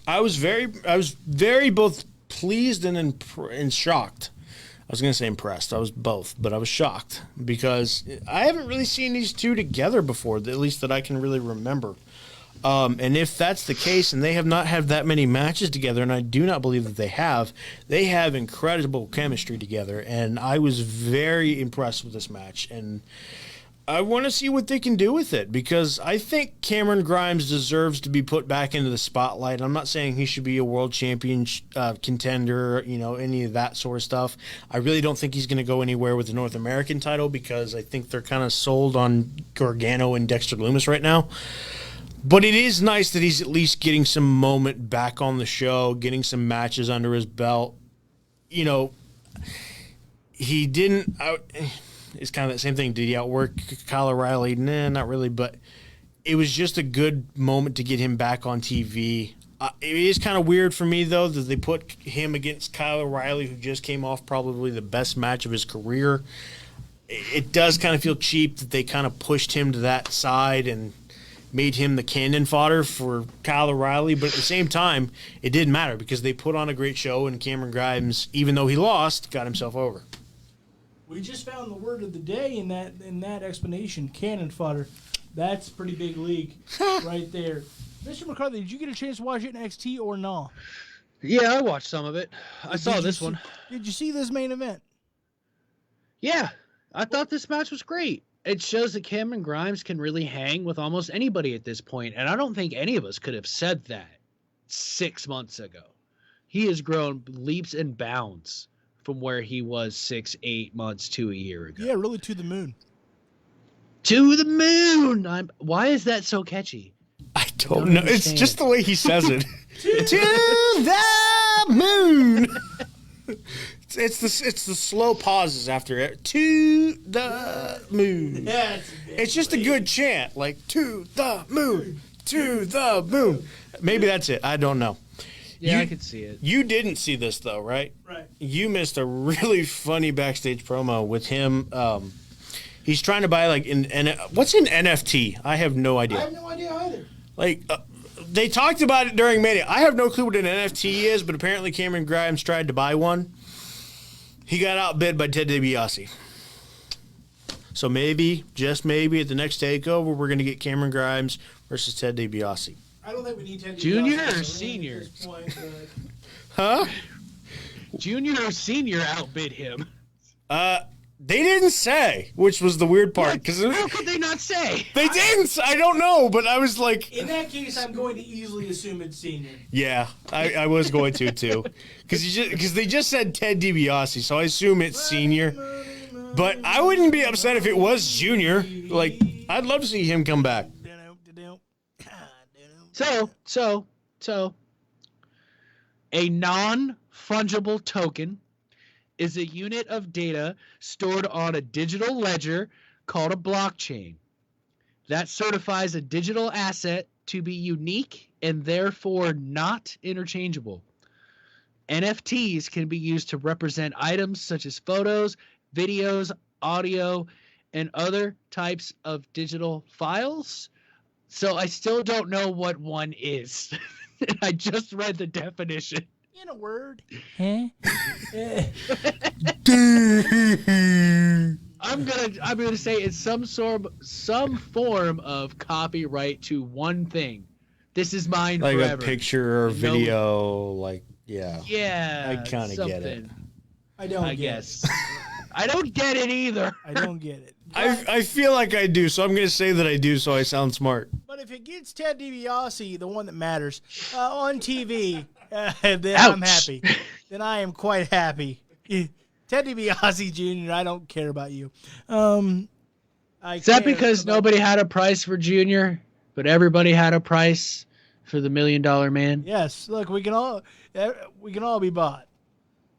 Speaker 3: I was very both pleased and shocked. I was going to say impressed. I was both, but I was shocked because I haven't really seen these two together before, at least that I can really remember. And if that's the case, and they have not had that many matches together, and I do not believe that they have incredible chemistry together, and I was very impressed with this match, and I want to see what they can do with it, because I think Cameron Grimes deserves to be put back into the spotlight. I'm not saying he should be a world champion contender, any of that sort of stuff. I really don't think he's going to go anywhere with the North American title, because I think they're kind of sold on Gargano and Dexter Lumis right now. But it is nice that he's at least getting some moment back on the show, getting some matches under his belt. He didn't it's kind of the same thing. Did he outwork Kyle O'Reilly? Nah, not really, but it was just a good moment to get him back on TV. It is kind of weird for me, though, that they put him against Kyle O'Reilly, who just came off probably the best match of his career. It does kind of feel cheap that they kind of pushed him to that side and made him the cannon fodder for Kyle O'Reilly, but at the same time, it didn't matter because they put on a great show, and Cameron Grimes, even though he lost, got himself over.
Speaker 1: We just found the word of the day in that explanation, cannon fodder. That's pretty big league right there. Mr. McCarthy, did you get a chance to watch it in NXT or no?
Speaker 2: Yeah, I watched some of it. I saw this one.
Speaker 1: Did you see this main event?
Speaker 2: Yeah, I thought this match was great. It shows that Cameron Grimes can really hang with almost anybody at this point, and I don't think any of us could have said that 6 months ago. He has grown leaps and bounds from where he was 6-8 months to a year ago.
Speaker 1: Yeah, really to the moon.
Speaker 2: To the moon! Why is that so catchy?
Speaker 3: I don't know. It's just the way he says it. To the moon! It's the slow pauses after it. To the moon. It's just a good chant, like to the moon, to the moon. Maybe that's it. I don't know.
Speaker 2: Yeah, I could see it.
Speaker 3: You didn't see this though, right?
Speaker 1: Right.
Speaker 3: You missed a really funny backstage promo with him. He's trying to buy what's an NFT? I have no idea.
Speaker 1: I have no idea either.
Speaker 3: They talked about it during Mania. I have no clue what an NFT is, but apparently Cameron Grimes tried to buy one. He got outbid by Ted DiBiase. So maybe, just maybe, at the next takeover, we're going to get Cameron Grimes versus Ted DiBiase.
Speaker 1: I don't think we need Ted DiBiase.
Speaker 2: Junior or senior?
Speaker 3: Huh?
Speaker 2: Junior or senior outbid him?
Speaker 3: They didn't say, which was the weird part.
Speaker 2: How could they not say?
Speaker 3: They didn't. I don't know, but I was like...
Speaker 1: In that case, I'm going to easily assume it's senior.
Speaker 3: Yeah, I was going to, too. Because they just said Ted DiBiase, so I assume it's senior. But I wouldn't be upset if it was junior. I'd love to see him come back.
Speaker 2: So, a non-fungible token is a unit of data stored on a digital ledger called a blockchain. That certifies a digital asset to be unique and therefore not interchangeable. NFTs can be used to represent items such as photos, videos, audio, and other types of digital files. So I still don't know what one is. I just read the definition.
Speaker 1: In a word. Huh?
Speaker 2: I'm gonna say it's some form of copyright to one thing. This is mine
Speaker 3: like
Speaker 2: forever.
Speaker 3: A picture or video, yeah.
Speaker 2: Yeah.
Speaker 3: I kind of get it.
Speaker 1: I don't.
Speaker 2: I guess. I don't get it either.
Speaker 1: I don't get it.
Speaker 3: I feel like I do, so I'm going to say that I do, so I sound smart.
Speaker 1: But if it gets Ted DiBiase, the one that matters, on TV, then
Speaker 2: Ouch.
Speaker 1: I'm happy. Then I am quite happy. Ted DiBiase Jr., I don't care about you.
Speaker 2: Is that because nobody had a price for Junior, but everybody had a price for the $1 Million Man?
Speaker 1: Yes. Look, we can all be bought.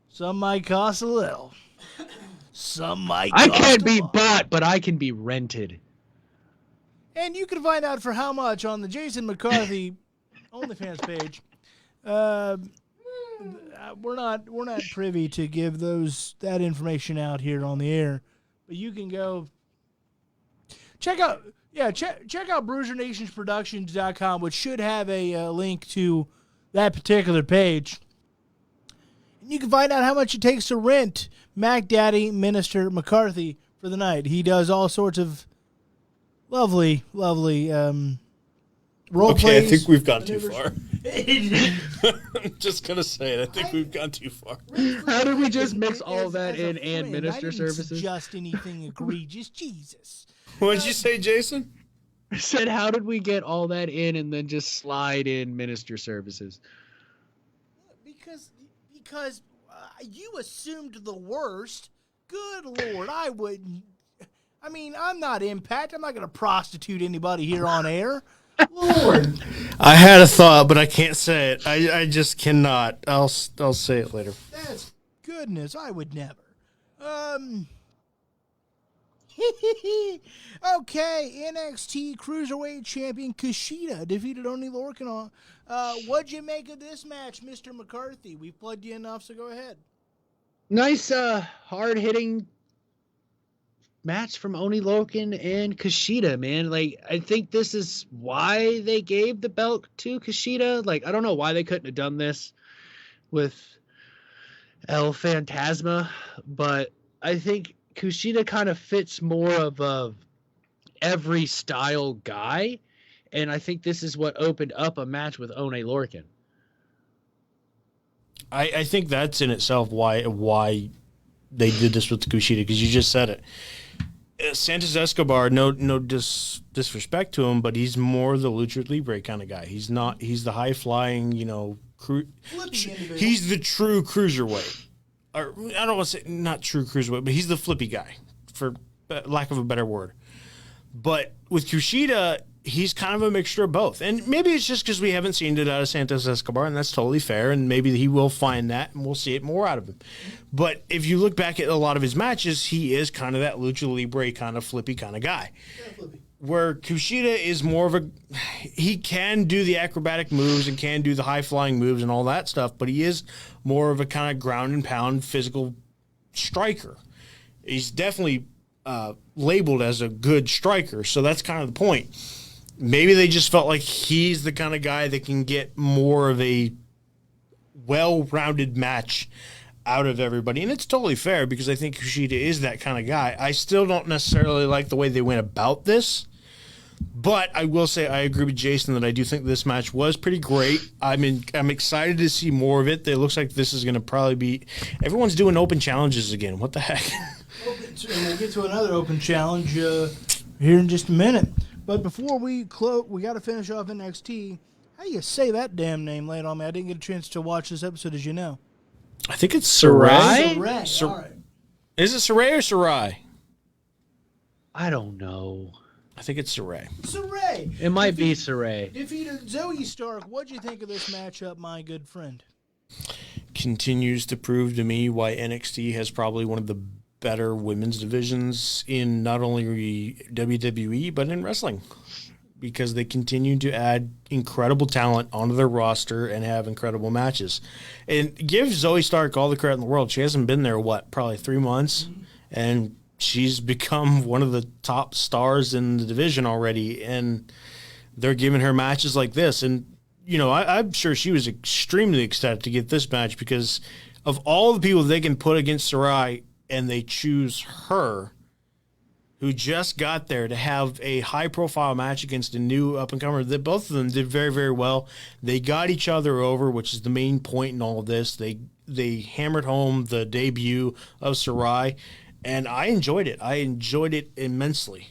Speaker 1: Some might cost a little. Some might cost
Speaker 2: I can't
Speaker 1: a
Speaker 2: be
Speaker 1: lot.
Speaker 2: bought, but I can be rented.
Speaker 1: And you can find out for how much on the Jason McCarthy OnlyFans page. We're not privy to give that information out here on the air, but you can go check out BruiserNationsProductions.com, which should have a link to that particular page. And you can find out how much it takes to rent Mac Daddy Minister McCarthy for the night. He does all sorts of lovely role plays.
Speaker 3: I think we've gone too far. I'm just going to say it. I think we've gone too far.
Speaker 2: How did we just mix all of that
Speaker 1: As a
Speaker 2: in and
Speaker 1: friend,
Speaker 2: minister
Speaker 1: I didn't
Speaker 2: services?
Speaker 1: suggest anything egregious. Jesus.
Speaker 3: What did you say, Jason?
Speaker 2: I said, how did we get all that in and then just slide in minister services?
Speaker 1: Because you assumed the worst. Good Lord, I wouldn't. I mean, I'm not Impact. I'm not going to prostitute anybody here on air. Lord.
Speaker 3: I had a thought, but I can't say it. I just cannot. I'll say it later.
Speaker 1: That's goodness. I would never. Okay, NXT Cruiserweight Champion Kushida defeated Oni Lorcan. What'd you make of this match, Mr. McCarthy? We've plugged you enough, so go ahead.
Speaker 2: Nice, hard-hitting match from Oni Lorcan and Kushida, man. Like, I think this is why they gave the belt to Kushida. Like, I don't know why they couldn't have done this with El Phantasma, but I think Kushida kind of fits more of a every style guy, and I think this is what opened up a match with Oni Lorcan.
Speaker 3: I think that's in itself why they did this with Kushida, because you just said it. Santos Escobar, no disrespect to him, but he's more the lucha libre kind of guy. He's the high flying, he's the true cruiserweight. Or I don't want to say not true cruiserweight, but he's the flippy guy, for lack of a better word. But with Kushida, he's kind of a mixture of both. And maybe it's just because we haven't seen it out of Santos Escobar, and that's totally fair, and maybe he will find that, and we'll see it more out of him. But if you look back at a lot of his matches, he is kind of that lucha libre kind of flippy kind of guy. Where Kushida is more of he can do the acrobatic moves and can do the high-flying moves and all that stuff, but he is more of a kind of ground-and-pound physical striker. He's definitely labeled as a good striker, so that's kind of the point. Maybe they just felt like he's the kind of guy that can get more of a well-rounded match out of everybody. And it's totally fair, because I think Kushida is that kind of guy. I still don't necessarily like the way they went about this, but I will say I agree with Jason that I do think this match was pretty great. I'm excited to see more of it. It looks like this is going to probably be – everyone's doing open challenges again. What the heck?
Speaker 1: And we'll get to another open challenge here in just a minute. But before we close, we got to finish off NXT. How do you say that damn name, late on me? I didn't get a chance to watch this episode, as you know.
Speaker 3: I think it's Sarai.
Speaker 1: Sarai. All right.
Speaker 3: Is it Sarai or Sarai?
Speaker 2: I don't know.
Speaker 3: I think it's Sarai.
Speaker 1: Sarai.
Speaker 2: It might be Sarai.
Speaker 1: Defeated Zoe Stark. What'd you think of this matchup, my good friend?
Speaker 3: Continues to prove to me why NXT has probably one of the better women's divisions in not only WWE but in wrestling, because they continue to add incredible talent onto their roster and have incredible matches. And give Zoe Stark all the credit in the world. She hasn't been there, probably 3 months, and she's become one of the top stars in the division already, and they're giving her matches like this. And, I'm sure she was extremely ecstatic to get this match, because of all the people they can put against Sarai, and they choose her, who just got there, to have a high-profile match against a new up-and-comer. Both of them did very, very well. They got each other over, which is the main point in all of this. They hammered home the debut of Sarai, and I enjoyed it. I enjoyed it immensely.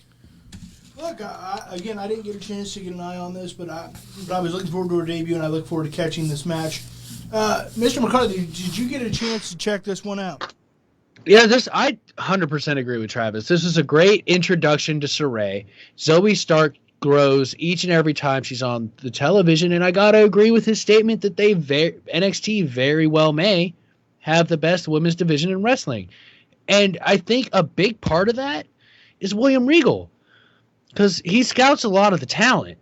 Speaker 1: Look, I didn't get a chance to get an eye on this, but I was looking forward to her debut, and I look forward to catching this match. Mr. McCarthy, did you get a chance to check this one out?
Speaker 2: Yeah, I 100% agree with Travis. This is a great introduction to Saray. Zoe Stark grows each and every time she's on the television, and I gotta agree with his statement that NXT very well may have the best women's division in wrestling. And I think a big part of that is William Regal, because he scouts a lot of the talent.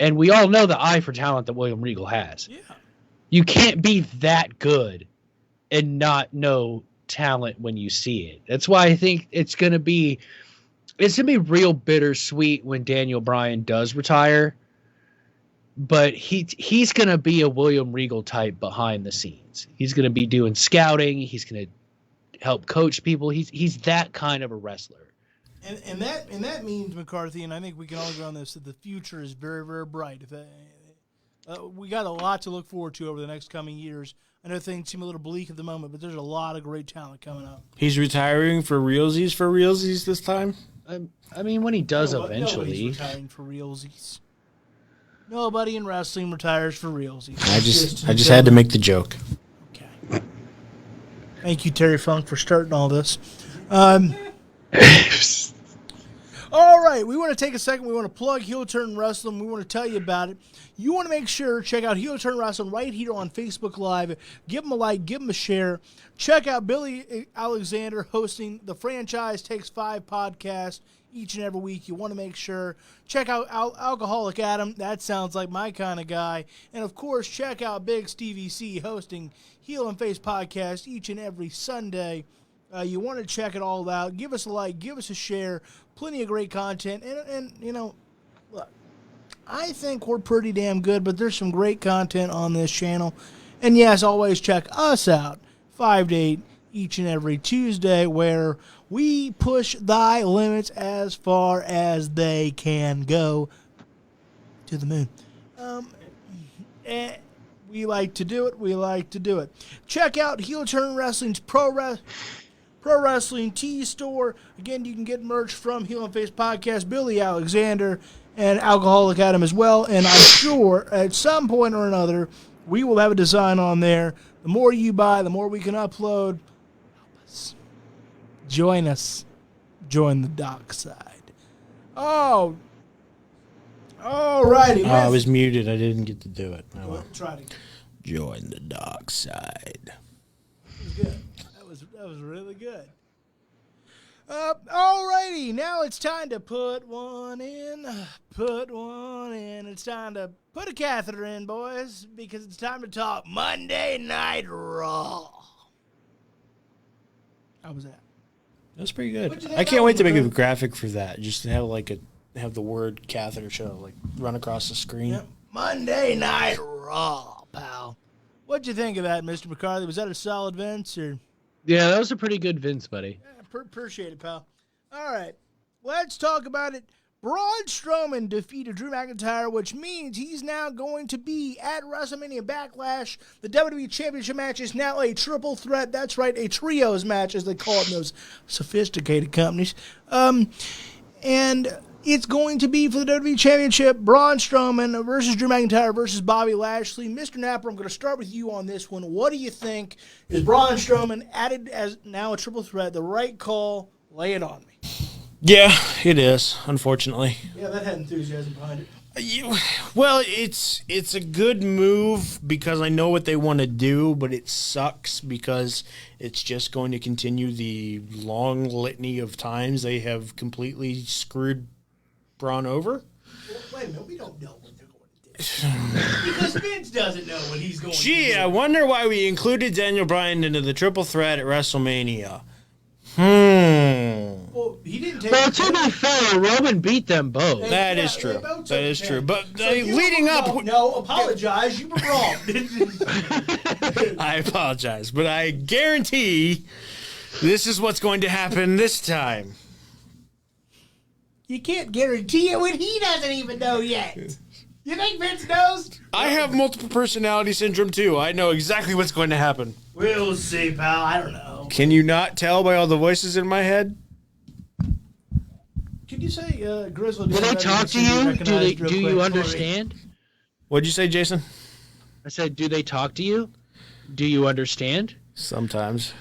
Speaker 2: And we all know the eye for talent that William Regal has.
Speaker 1: Yeah.
Speaker 2: You can't be that good and not know talent when you see it. That's why I think it's gonna be real bittersweet when Daniel Bryan does retire. But he's gonna be a William Regal type behind the scenes. He's gonna be doing scouting. He's gonna help coach people. He's that kind of a wrestler.
Speaker 1: And that means, McCarthy, and I think we can all agree on this, that the future is very, very bright. We got a lot to look forward to over the next coming years. I know things seem a little bleak at the moment, but there's a lot of great talent coming up.
Speaker 3: He's retiring for realsies this time?
Speaker 2: I mean, when he does eventually.
Speaker 1: Nobody's retiring for realsies. Nobody in wrestling retires for realsies.
Speaker 3: I just had to make the joke.
Speaker 1: Okay. Thank you, Terry Funk, for starting all this. All right, we want to take a second. We want to plug Heel Turn Wrestling. We want to tell you about it. You want to make sure, check out Heel Turn Wrestling right here on Facebook Live. Give them a like, give them a share. Check out Billy Alexander hosting the Franchise Takes 5 podcast each and every week. You want to make sure. Check out Alcoholic Adam. That sounds like my kind of guy. And, of course, check out Big Stevie C hosting Heel and Face podcast each and every Sunday. You want to check it all out. Give us a like. Give us a share. Plenty of great content. And you know, look, I think we're pretty damn good, but there's some great content on this channel. And, yes, always check us out 5 to 8 each and every Tuesday, where we push thy limits as far as they can go to the moon. We like to do it. We like to do it. Check out Heel Turn Wrestling's Pro Wrestling Tee Store. Again, you can get merch from Heel and Face Podcast, Billy Alexander, and Alcoholic Adam as well. And I'm sure at some point or another, we will have a design on there. The more you buy, the more we can upload. Help us. Join us. Join the dark side. Oh. All righty.
Speaker 3: I was muted. I didn't get to do it. Oh, well.
Speaker 1: Try it again.
Speaker 3: Join the dark side.
Speaker 1: That was good. That was really good. Alrighty, now it's time to put one in. It's time to put a catheter in, boys, because it's time to talk Monday Night Raw. How was that?
Speaker 3: That was pretty good. I can't wait to make a graphic for that. Just to have the word catheter show run across the screen.
Speaker 1: Yep. Monday Night Raw, pal. What'd you think of that, Mr. McCarthy? Was that a solid Vince or?
Speaker 2: Yeah, that was a pretty good Vince, buddy.
Speaker 1: Yeah, appreciate it, pal. All right, let's talk about it. Braun Strowman defeated Drew McIntyre, which means he's now going to be at WrestleMania Backlash. The WWE Championship match is now a triple threat. That's right, a trios match, as they call it in those sophisticated companies. And it's going to be for the WWE Championship, Braun Strowman versus Drew McIntyre versus Bobby Lashley. Mr. Napper, I'm going to start with you on this one. What do you think? Is Braun Strowman added as now a triple threat the right call? Lay it on me.
Speaker 3: Yeah, it is, unfortunately.
Speaker 1: Yeah, that had enthusiasm behind it.
Speaker 3: Well, it's a good move because I know what they want to do, but it sucks because it's just going to continue the long litany of times they have completely screwed Braun over.
Speaker 1: Well, wait a minute, we don't know what they're going to do. Because Vince doesn't know what he's going to do.
Speaker 3: Gee, I wonder why we included Daniel Bryan into the triple threat at WrestleMania.
Speaker 1: Well, he didn't take.
Speaker 2: Well, to be fair, Roman beat them both.
Speaker 3: That is true. That is true. But so leading up,
Speaker 1: no, apologize. You were wrong.
Speaker 3: I apologize, but I guarantee this is what's going to happen this time.
Speaker 1: You can't guarantee it when he doesn't even know yet. You think Vince knows?
Speaker 3: I have multiple personality syndrome too. I know exactly what's going to happen.
Speaker 1: We'll see, pal. I don't know. know.
Speaker 3: Can you not tell by all the voices in my head?
Speaker 1: Could you say Grizzly?
Speaker 2: Do they talk to you? Do you understand?
Speaker 3: What'd you say, Jason?
Speaker 2: I said, do they talk to you? Do you understand?
Speaker 3: Sometimes.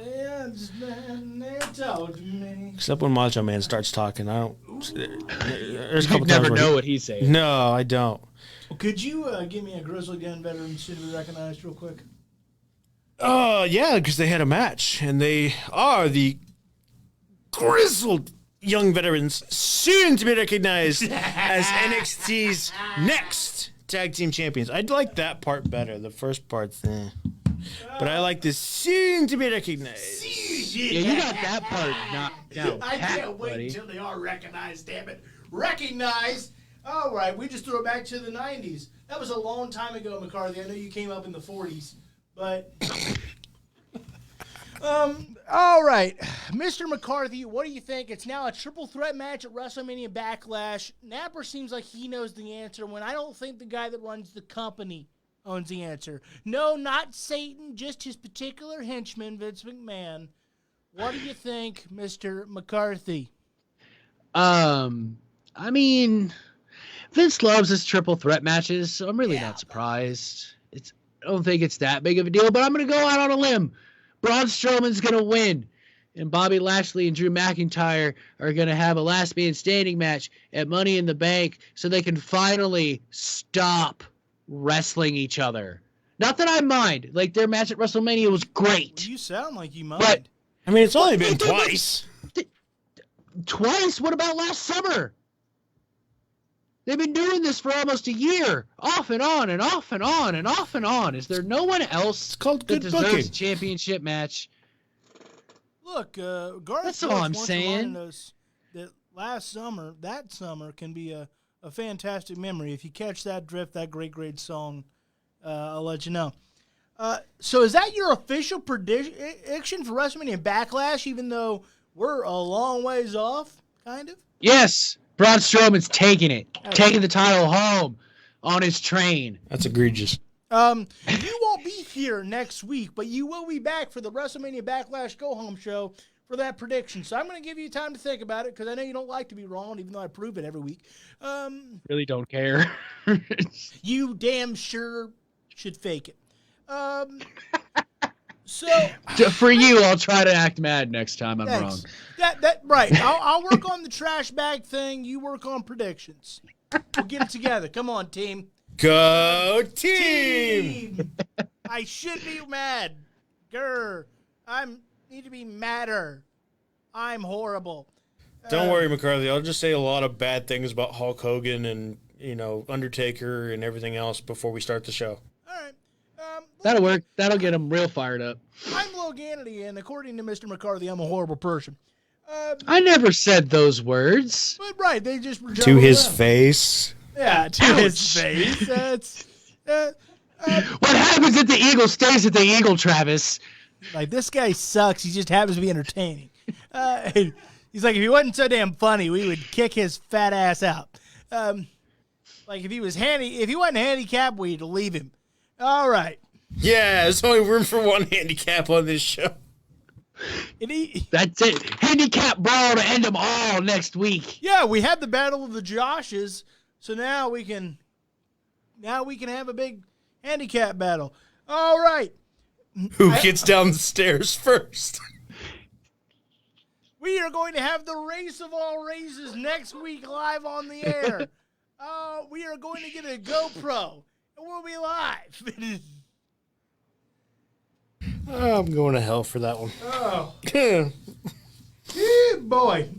Speaker 1: Yeah, man, they talk to me.
Speaker 3: Except when Macho Man starts talking. I don't. There's a
Speaker 2: You
Speaker 3: couple times
Speaker 2: never
Speaker 3: where
Speaker 2: know what he's saying.
Speaker 3: No, I don't.
Speaker 1: Could you give me a Grizzly Gun veteran soon to be recognized real quick?
Speaker 3: Yeah, because they had a match, and they are the grizzled young veterans, soon to be recognized as NXT's next tag team champions. I'd like that part better. The first part's but I like this soon to be recognized.
Speaker 2: Yeah, you got that part down.
Speaker 1: I can't wait until they are recognized, damn it. Recognized? All right, we just threw it back to the 90s. That was a long time ago, McCarthy. I know you came up in the 40s, but... all right. Mr. McCarthy, what do you think? It's now a triple threat match at WrestleMania Backlash. Napper seems like he knows the answer when I don't think the guy that runs the company owns the answer. No, not Satan, just his particular henchman, Vince McMahon. What do you think, Mr. McCarthy?
Speaker 2: I mean, Vince loves his triple threat matches, so I'm really not surprised. I don't think it's that big of a deal, but I'm going to go out on a limb. Braun Strowman's going to win, and Bobby Lashley and Drew McIntyre are going to have a last man standing match at Money in the Bank so they can finally stop wrestling each other. Not that I mind. Like, their match at WrestleMania was great.
Speaker 1: You sound like you mind.
Speaker 2: But,
Speaker 3: I mean, it's only been twice.
Speaker 2: Twice? What about last summer? They've been doing this for almost a year, off and on and off and on and off and on. Is there no one else
Speaker 3: It's called
Speaker 2: that
Speaker 3: good
Speaker 2: deserves
Speaker 3: booking.
Speaker 2: a championship match?
Speaker 1: Look, Garth
Speaker 2: That's all
Speaker 1: Brooks
Speaker 2: I'm
Speaker 1: once
Speaker 2: saying.
Speaker 1: reminded us that that summer can be a fantastic memory. If you catch that drift, that great song, I'll let you know. So is that your official prediction for WrestleMania Backlash, even though we're a long ways off, kind of?
Speaker 2: Yes, Braun Strowman's taking it, taking the title home on his train.
Speaker 3: That's egregious.
Speaker 1: You won't be here next week, but you will be back for the WrestleMania Backlash Go Home show for that prediction. So I'm going to give you time to think about it because I know you don't like to be wrong, even though I prove it every week.
Speaker 2: Really don't care.
Speaker 1: You damn sure should fake it. So
Speaker 2: for you, I'll try to act mad next time I'm wrong.
Speaker 1: That right. I'll work on the trash bag thing. You work on predictions. We'll get it together. Come on, team.
Speaker 3: Go team!
Speaker 1: I should be mad. I need to be madder. I'm horrible.
Speaker 3: Don't worry, McCarthy. I'll just say a lot of bad things about Hulk Hogan and, Undertaker and everything else before we start the show.
Speaker 1: All right.
Speaker 2: That'll work. That'll get him real fired up.
Speaker 1: I'm Loganity, and according to Mr. McCarthy, I'm a horrible person.
Speaker 2: I never said those words.
Speaker 1: But right, they just were
Speaker 3: To his
Speaker 1: around.
Speaker 3: face.
Speaker 1: Yeah, to his face. That's
Speaker 2: What happens at the Eagle stays at the Eagle, Travis.
Speaker 1: like this guy sucks. He just happens to be entertaining. He's like, if he wasn't so damn funny, we would kick his fat ass out. Like if he wasn't handicapped, we'd leave him. All right.
Speaker 3: Yeah, there's only room for one handicap on this show.
Speaker 2: That's it. Handicap brawl to end them all next week.
Speaker 1: Yeah, we had the Battle of the Joshes, so now we can have a big handicap battle. All right.
Speaker 3: Who gets down the stairs first?
Speaker 1: We are going to have the race of all races next week live on the air. We are going to get a GoPro, and we'll be live.
Speaker 3: I'm going to hell for that one.
Speaker 1: Oh, boy.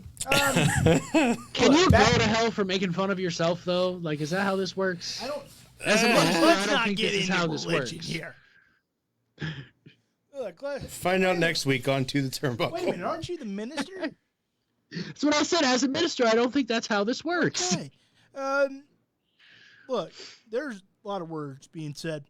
Speaker 2: Can you go to hell for making fun of yourself, though? Like, is that how this works?
Speaker 1: I don't.
Speaker 2: As a minister,
Speaker 1: Let's
Speaker 2: I don't
Speaker 1: not
Speaker 2: think
Speaker 1: get
Speaker 2: this is
Speaker 1: into
Speaker 2: how this
Speaker 1: religion
Speaker 2: works.
Speaker 1: here. Look,
Speaker 3: Find out next week on To the Turnbuckle.
Speaker 1: wait a minute, aren't you the minister?
Speaker 2: That's what I said. As a minister, I don't think that's how this works.
Speaker 1: Okay. Look, there's a lot of words being said.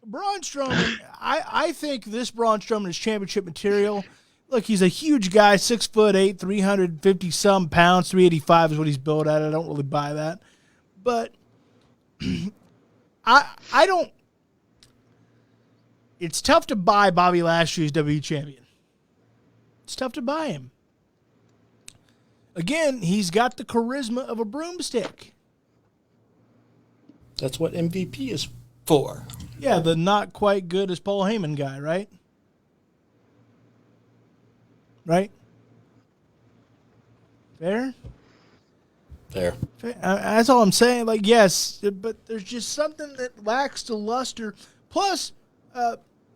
Speaker 1: Braun Strowman, I think this Braun Strowman is championship material. Look, he's a huge guy, 6'8", 350-some pounds, 385 is what he's built at. I don't really buy that. But I don't it's tough to buy Bobby Lashley as WWE champion. It's tough to buy him. Again, he's got the charisma of a broomstick.
Speaker 3: That's what MVP is for.
Speaker 1: Yeah, the not quite good as Paul Heyman guy, right? Right? Fair?
Speaker 3: There.
Speaker 1: That's all I'm saying. Like, yes, but there's just something that lacks the luster. Plus,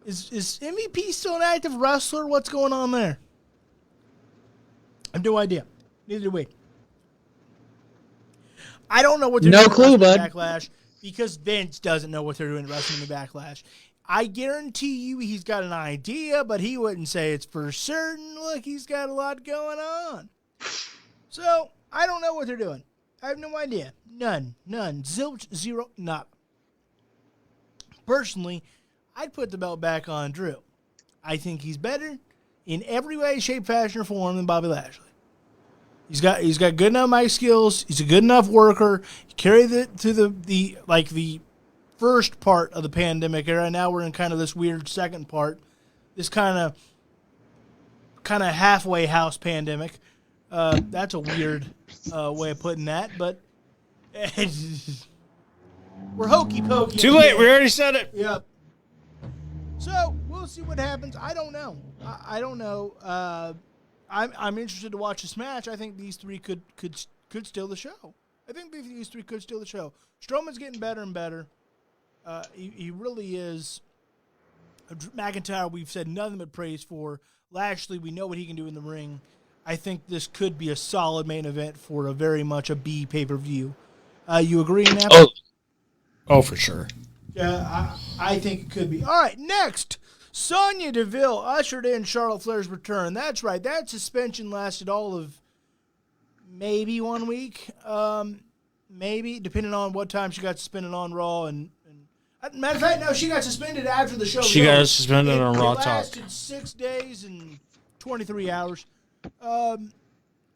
Speaker 1: is MVP still an active wrestler? What's going on there? I have no idea. Neither do we. I don't know what they're
Speaker 2: No
Speaker 1: doing
Speaker 2: clue,
Speaker 1: in
Speaker 2: bud.
Speaker 1: Backlash because Vince doesn't know what they're doing wrestling in the Backlash. I guarantee you he's got an idea, but he wouldn't say it's for certain. Look, he's got a lot going on. So, I don't know what they're doing. I have no idea. None. Zilch, zero, not. Personally, I'd put the belt back on Drew. I think he's better in every way, shape, fashion, or form than Bobby Lashley. He's got good enough mic skills. He's a good enough worker. He carried it to the first part of the pandemic era. Now we're in kind of this weird second part. This kind of halfway house pandemic. That's a weird way of putting that, but we're hokey pokey.
Speaker 3: Too late. We already said it.
Speaker 1: Yep. So we'll see what happens. I don't know. I don't know. I'm interested to watch this match. I think these three could steal the show. I think these three could steal the show. Strowman's getting better and better. He really is. McIntyre, we've said nothing but praise for. Lashley, we know what he can do in the ring. I think this could be a solid main event for a very much a B pay-per-view. You agree on that?
Speaker 3: Oh, for sure.
Speaker 1: Yeah, I think it could be. All right, next. Sonya Deville ushered in Charlotte Flair's return. That's right. That suspension lasted all of maybe 1 week. Maybe, depending on what time she got suspended on Raw. And matter of fact, no, she got suspended after the show.
Speaker 3: She got suspended on Raw
Speaker 1: Talk. It
Speaker 3: Talk.
Speaker 1: lasted 6 days and 23 hours.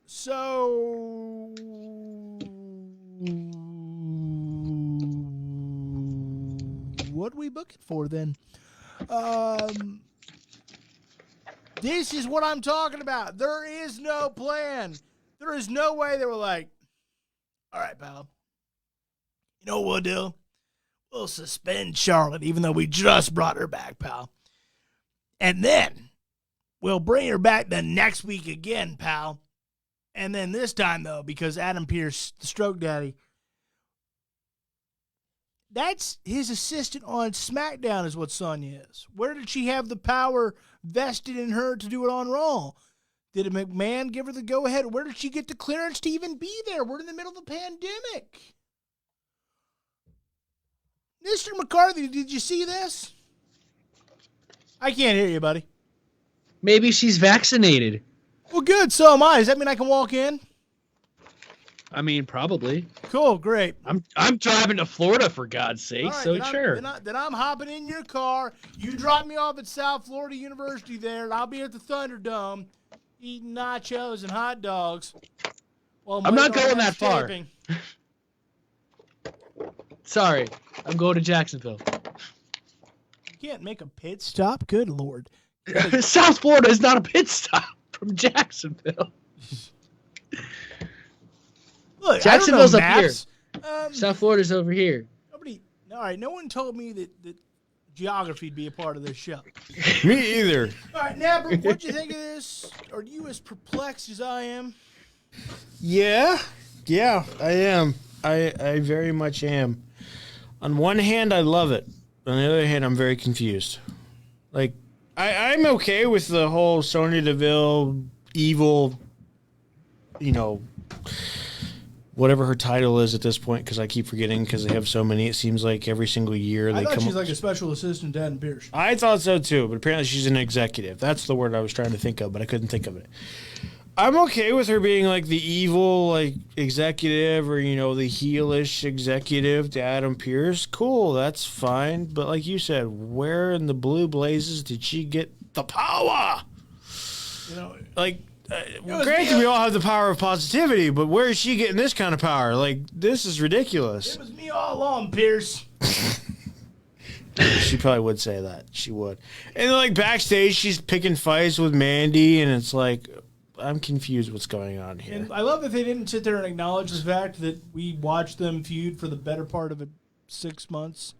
Speaker 1: So what do we book it for then? This is what I'm talking about. There is no plan. There is no way they were like, all right, pal, you know what we'll do? We'll suspend Charlotte, even though we just brought her back, pal. And then we'll bring her back the next week again, pal. And then this time, though, because Adam Pearce, the stroke daddy, that's his assistant on SmackDown is what Sonya is. Where did she have the power vested in her to do it on Raw? Did McMahon give her the go-ahead? Where did she get the clearance to even be there? We're in the middle of a pandemic. Mr. McCarthy, did you see this? I can't hear you, buddy.
Speaker 2: Maybe she's vaccinated.
Speaker 1: Well, good. So am I. Does that mean I can walk in?
Speaker 2: I mean, probably.
Speaker 1: Cool. Great.
Speaker 2: I'm driving to Florida, for God's sake,
Speaker 1: Right,
Speaker 2: so sure.
Speaker 1: Then I'm hopping in your car. You drop me off at South Florida University there, and I'll be at the Thunderdome eating nachos and hot dogs.
Speaker 2: I'm not going that far. Sorry. I'm going to Jacksonville.
Speaker 1: You can't make a pit stop? Good Lord.
Speaker 2: South Florida is not a pit stop from Jacksonville.
Speaker 1: Look,
Speaker 2: Jacksonville's
Speaker 1: I don't know
Speaker 2: up here.
Speaker 1: maps.
Speaker 2: South Florida's over here.
Speaker 1: All right, no one told me that geography would be a part of this show.
Speaker 3: Me either.
Speaker 1: All right, Napper, what'd you think of this? Are you as perplexed as I am?
Speaker 3: Yeah, I am. I very much am. On one hand, I love it. On the other hand, I'm very confused. Like, I'm okay with the whole Sonya Deville evil, whatever her title is at this point, because I keep forgetting because they have so many. It seems like every single year they
Speaker 1: I thought
Speaker 3: come
Speaker 1: she's
Speaker 3: up.
Speaker 1: like a special assistant to Adam Pearce.
Speaker 3: I thought so too, but apparently she's an executive. That's the word I was trying to think of, but I couldn't think of it. I'm okay with her being like the evil executive or the heelish executive to Adam Pearce. Cool, that's fine. But like you said, where in the blue blazes did she get the power? Granted, we all have the power of positivity, but where is she getting this kind of power? Like, this is ridiculous.
Speaker 1: It was me all along, Pierce.
Speaker 3: She probably would say that. She would. And then, like, backstage, she's picking fights with Mandy, and it's like, I'm confused what's going on here.
Speaker 1: And I love that they didn't sit there and acknowledge the fact that we watched them feud for the better part of 6 months.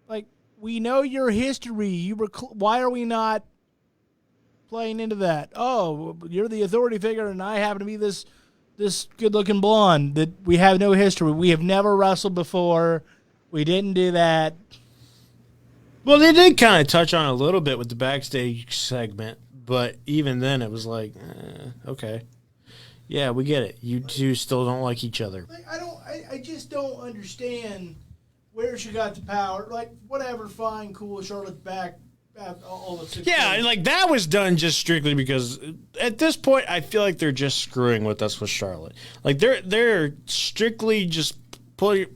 Speaker 1: Like, we know your history. Why are we not playing into that? Oh, you're the authority figure, and I happen to be this good-looking blonde that we have no history. We have never wrestled before. We didn't do that.
Speaker 3: Well, they did kind of touch on it a little bit with the backstage segment, but even then it was like, okay. Yeah, we get it. You two still don't like each other.
Speaker 1: Like, I just don't understand where she got the power. Like, whatever, fine, cool, Charlotte's back. All the 6
Speaker 3: Yeah, and like that was done just strictly because at this point I feel like they're just screwing with us with Charlotte. Like they're strictly just putting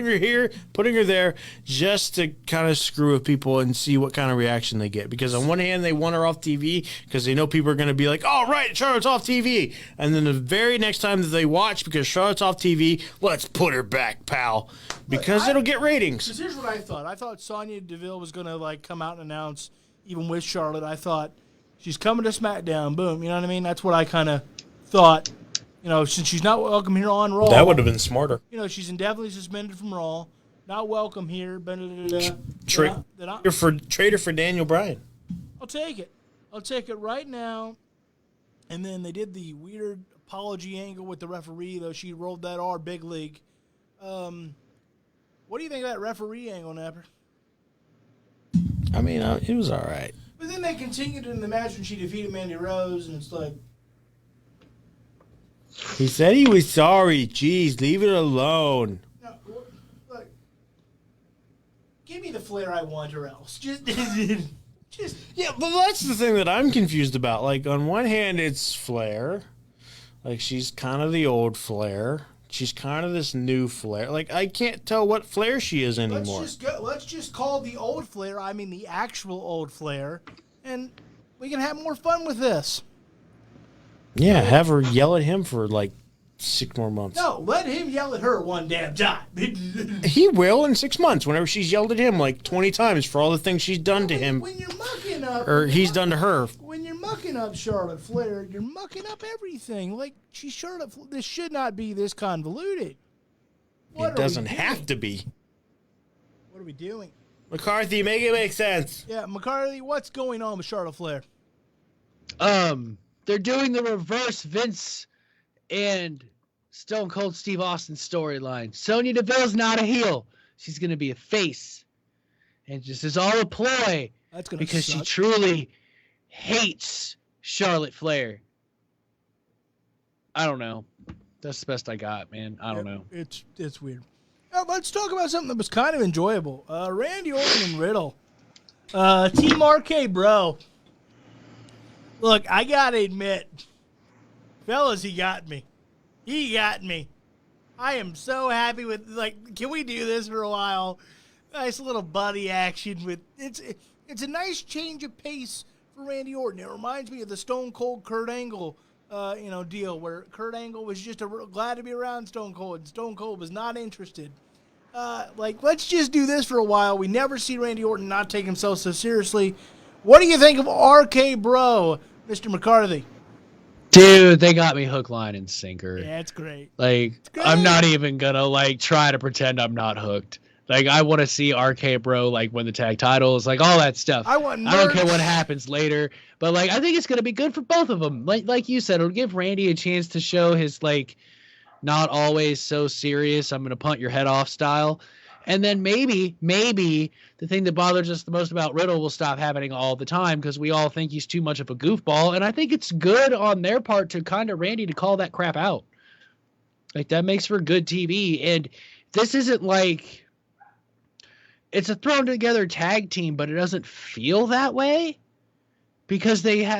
Speaker 3: her here, putting her there, just to kind of screw with people and see what kind of reaction they get. Because on one hand, they want her off TV because they know people are going to be like, "Oh, right, Charlotte's off TV," and then the very next time that they watch, because Charlotte's off TV, let's put her back, pal, because it'll get ratings.
Speaker 1: Because here's what I thought. I thought Sonya Deville was going to like come out and announce, even with Charlotte. I thought she's coming to SmackDown. Boom. You know what I mean? That's what I kind of thought. You know, since she's not welcome here on Raw.
Speaker 3: That would have been smarter.
Speaker 1: You know, she's indefinitely suspended from Raw. Not welcome here.
Speaker 3: Traitor for Daniel Bryan.
Speaker 1: I'll take it. I'll take it right now. And then they did the weird apology angle with the referee, though. She rolled that R big league. What do you think of that referee angle, Napper?
Speaker 3: I mean, it was all right.
Speaker 1: But then they continued in the match when she defeated Mandy Rose, and it's like...
Speaker 3: He said he was sorry. Jeez, leave it alone.
Speaker 1: No, look, give me the Flair I want, or else. Just
Speaker 3: yeah, but that's the thing that I'm confused about. Like, on one hand, it's Flair. Like, she's kind of the old Flair. She's kind of this new Flair. Like, I can't tell what Flair she is anymore.
Speaker 1: Let's just call the old Flair, I mean the actual old Flair, and we can have more fun with this.
Speaker 3: Yeah, have her yell at him for like 6 more months.
Speaker 1: No, let him yell at her one damn time.
Speaker 3: He will in 6 months, whenever she's yelled at him like 20 times for all the things she's done to him.
Speaker 1: When you're mucking up...
Speaker 3: Or he's done to her.
Speaker 1: When you're mucking up Charlotte Flair, you're mucking up everything. Like, she's Charlotte Flair. This should not be this convoluted.
Speaker 3: It doesn't have to be.
Speaker 1: What are we doing?
Speaker 3: McCarthy, make it make sense.
Speaker 1: Yeah, McCarthy, what's going on with Charlotte Flair?
Speaker 2: They're doing the reverse Vince and Stone Cold Steve Austin storyline. Sonya Deville's not a heel. She's going to be a face. And this is all a ploy.
Speaker 1: That's gonna
Speaker 2: because
Speaker 1: suck.
Speaker 2: she truly hates Charlotte Flair. I don't know. That's the best I got, man. I don't know.
Speaker 1: It's weird. Let's talk about something that was kind of enjoyable. Randy Orton and Riddle. Team RK, bro. Look, I got to admit, fellas, he got me. He got me. I am so happy with, like, can we do this for a while? Nice little buddy action with, it's a nice change of pace for Randy Orton. It reminds me of the Stone Cold Kurt Angle, deal where Kurt Angle was just glad to be around Stone Cold, and Stone Cold was not interested. Let's just do this for a while. We never see Randy Orton not take himself so seriously. What do you think of RK Bro, Mr. McCarthy?
Speaker 2: Dude, they got me hook, line, and sinker.
Speaker 1: Yeah, it's great.
Speaker 2: Like, I'm not even gonna, like, try to pretend I'm not hooked. Like, I want to see RK Bro, like, win the tag titles, like, all that stuff. I don't care what happens later. But, like, I think it's going to be good for both of them. Like you said, it'll give Randy a chance to show his, like, not always so serious, I'm going to punt your head off style. And then maybe the thing that bothers us the most about Riddle will stop happening all the time because we all think he's too much of a goofball. And I think it's good on their part to kind of Randy to call that crap out. Like, that makes for good TV. And this isn't like... It's a thrown together tag team, but it doesn't feel that way because their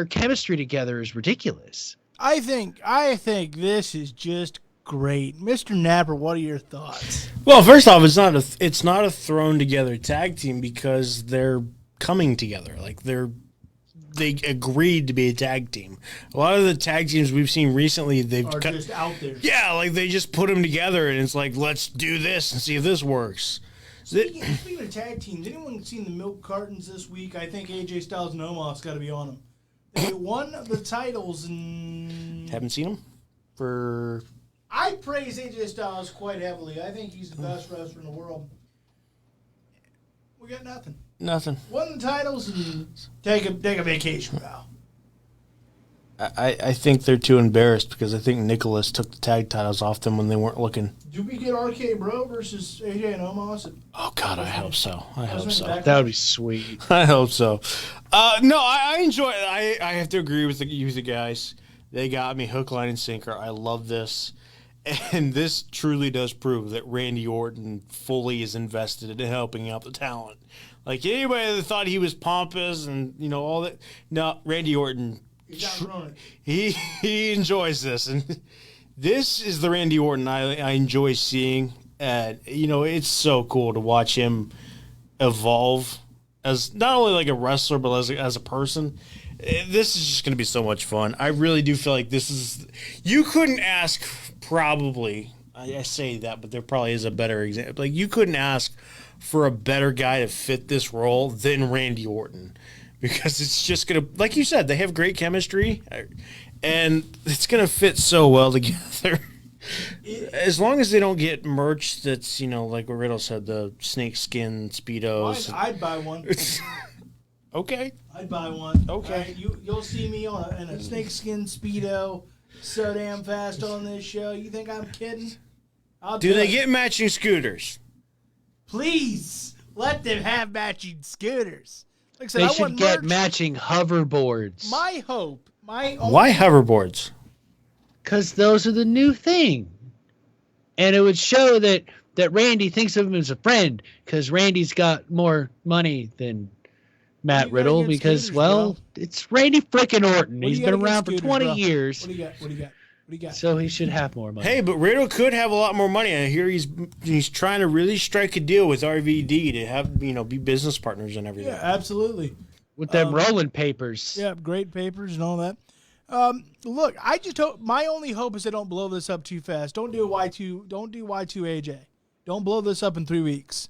Speaker 2: chemistry together is ridiculous.
Speaker 1: I think this is just great. Mr. Napper, what are your thoughts?
Speaker 3: Well, first off, it's not a thrown together tag team because they're coming together. Like they agreed to be a tag team. A lot of the tag teams we've seen recently,
Speaker 1: are just out there.
Speaker 3: Yeah, like they just put them together and it's like, let's do this and see if this works.
Speaker 1: Speaking of tag teams, anyone seen the milk cartons this week? I think AJ Styles and Omos got to be on them. They won the titles and
Speaker 3: Haven't seen them for.
Speaker 1: I praise AJ Styles quite heavily. I think he's the best wrestler in the world. We got nothing.
Speaker 3: Nothing.
Speaker 1: Won the titles and take a vacation, pal.
Speaker 3: I think they're too embarrassed because I think Nicholas took the tag titles off them when they weren't looking.
Speaker 1: Do we get RK Bro versus AJ and Omos?
Speaker 3: Oh, God, I hope so. I hope so.
Speaker 2: That would be sweet.
Speaker 3: I hope so. No, I enjoy it. I have to agree with the guys. They got me hook, line, and sinker. I love this. And this truly does prove that Randy Orton fully is invested in helping out the talent. Like, anybody that thought he was pompous and, all that. No, Randy Orton, he enjoys this. And this is the Randy Orton I enjoy seeing. And, it's so cool to watch him evolve as not only like a wrestler, but as a person. This is just going to be so much fun. I really do feel like this is – you couldn't ask probably – I say that, but there probably is a better example. Like, you couldn't ask for a better guy to fit this role than Randy Orton because it's just going to – like you said, they have great chemistry, and it's going to fit so well together. As long as they don't get merch that's, like what Riddle said, the snakeskin Speedos.
Speaker 1: I'd buy one.
Speaker 3: Okay.
Speaker 1: I'd buy one.
Speaker 3: Okay.
Speaker 1: You'll see me in a snakeskin Speedo so damn fast on this show. You think I'm kidding?
Speaker 3: Do they get matching scooters?
Speaker 1: Please let them have matching scooters. Like I said,
Speaker 2: They
Speaker 1: I
Speaker 2: should
Speaker 1: want
Speaker 2: get
Speaker 1: merch.
Speaker 2: matching hoverboards.
Speaker 1: My hope,
Speaker 3: Why hoverboards?
Speaker 2: Because those are the new thing. And it would show that Randy thinks of him as a friend because Randy's got more money than Matt Riddle because, scooters, bro. It's Randy frickin' Orton. He's been around for 20 years.
Speaker 1: What do you got?
Speaker 2: So he should have more money.
Speaker 3: Hey, but Riddle could have a lot more money. I hear he's trying to really strike a deal with RVD to have, be business partners and everything.
Speaker 1: Yeah, absolutely.
Speaker 2: With them rolling papers.
Speaker 1: Yeah, great papers and all that. Look, I just hope my only hope is they don't blow this up too fast. Don't do Y2 AJ. Don't blow this up in 3 weeks.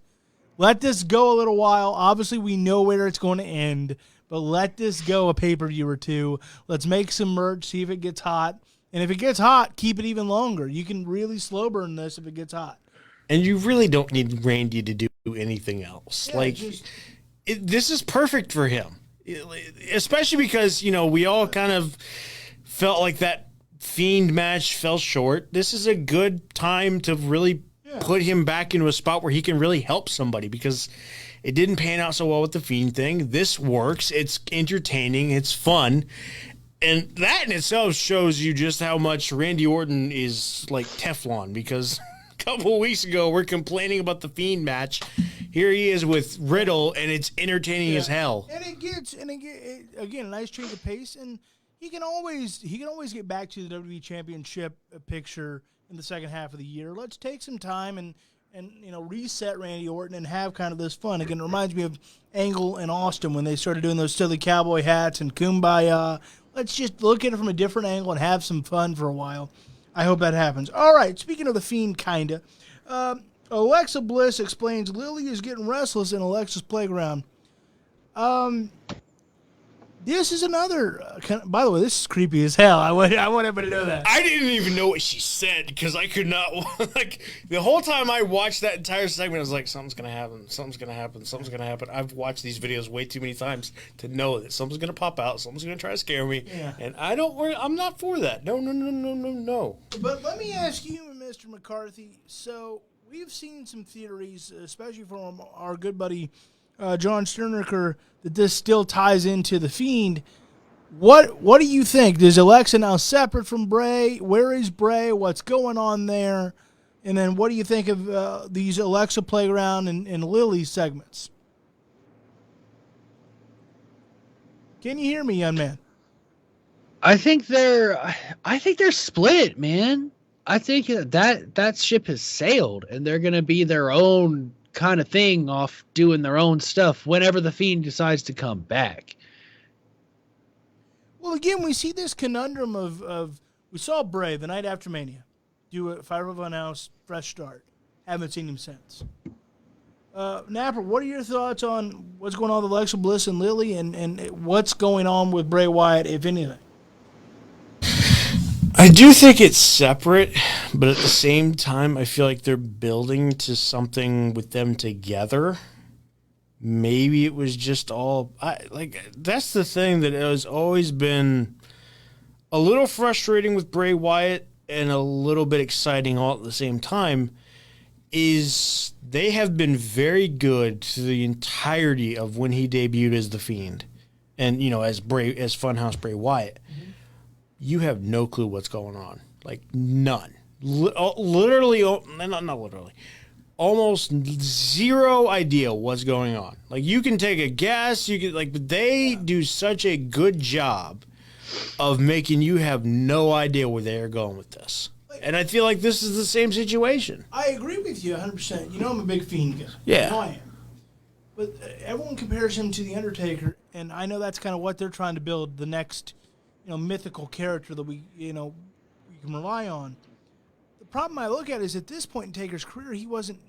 Speaker 1: Let this go a little while. Obviously, we know where it's going to end, but let this go a pay-per-view or two. Let's make some merch, see if it gets hot. And if it gets hot, keep it even longer. You can really slow burn this if it gets hot.
Speaker 3: And you really don't need Randy to do anything else.
Speaker 1: Yeah,
Speaker 3: this is perfect for him. Especially because, we all kind of felt like that Fiend match fell short. This is a good time to really put him back into a spot where he can really help somebody because it didn't pan out so well with the Fiend thing. This works. It's entertaining. It's fun. And that in itself shows you just how much Randy Orton is like Teflon because a couple of weeks ago we're complaining about the Fiend match. Here he is with Riddle, and it's entertaining as hell.
Speaker 1: And it gets again a nice change of pace, and he can always get back to the WWE Championship picture in the second half of the year. Let's take some time and reset Randy Orton and have kind of this fun. Again, it reminds me of Angle and Austin when they started doing those silly cowboy hats and Kumbaya. Let's just look at it from a different angle and have some fun for a while. I hope that happens. All right, speaking of the Fiend, kinda. Alexa Bliss explains Lily is getting restless in Alexa's playground. This is another. By the way, this is creepy as hell. I want everybody to know that.
Speaker 3: I didn't even know what she said because I could not. The whole time I watched that entire segment, I was like, something's gonna happen. Something's gonna happen. Something's gonna happen. I've watched these videos way too many times to know that something's gonna pop out. Something's gonna try to scare me.
Speaker 1: Yeah.
Speaker 3: And I'm not for that. No.
Speaker 1: But let me ask you, Mr. McCarthy. So we've seen some theories, especially from our good buddy John Sternicker, that this still ties into the Fiend. What do you think? Is Alexa now separate from Bray? Where is Bray? What's going on there? And then what do you think of these Alexa Playground and Lily segments? Can you hear me, young man?
Speaker 2: I think they're split, man. I think that ship has sailed, and they're going to be their own kind of thing off doing their own stuff whenever the Fiend decides to come back.
Speaker 1: Well, again, we see this conundrum of we saw Bray the night after Mania do a 5-1 house fresh start. Haven't seen him since. Napper, what are your thoughts on what's going on with Alexa Bliss and Lily, and what's going on with Bray Wyatt, if anything?
Speaker 3: I do think it's separate, but at the same time, I feel like they're building to something with them together. Maybe it was just all that's the thing that has always been a little frustrating with Bray Wyatt and a little bit exciting all at the same time is they have been very good to the entirety of when he debuted as the Fiend and as Funhouse Bray Wyatt. Mm-hmm. You have no clue what's going on. Like none. Literally not literally. Almost zero idea what's going on. Like you can take a guess, but they do such a good job of making you have no idea where they're going with this. And I feel like this is the same situation.
Speaker 1: I agree with you 100%. I'm a big Fiend guy.
Speaker 3: Yeah.
Speaker 1: I am. But everyone compares him to The Undertaker, and I know that's kind of what they're trying to build, the next, mythical character that we can rely on. The problem I look at is at this point in Taker's career, he wasn't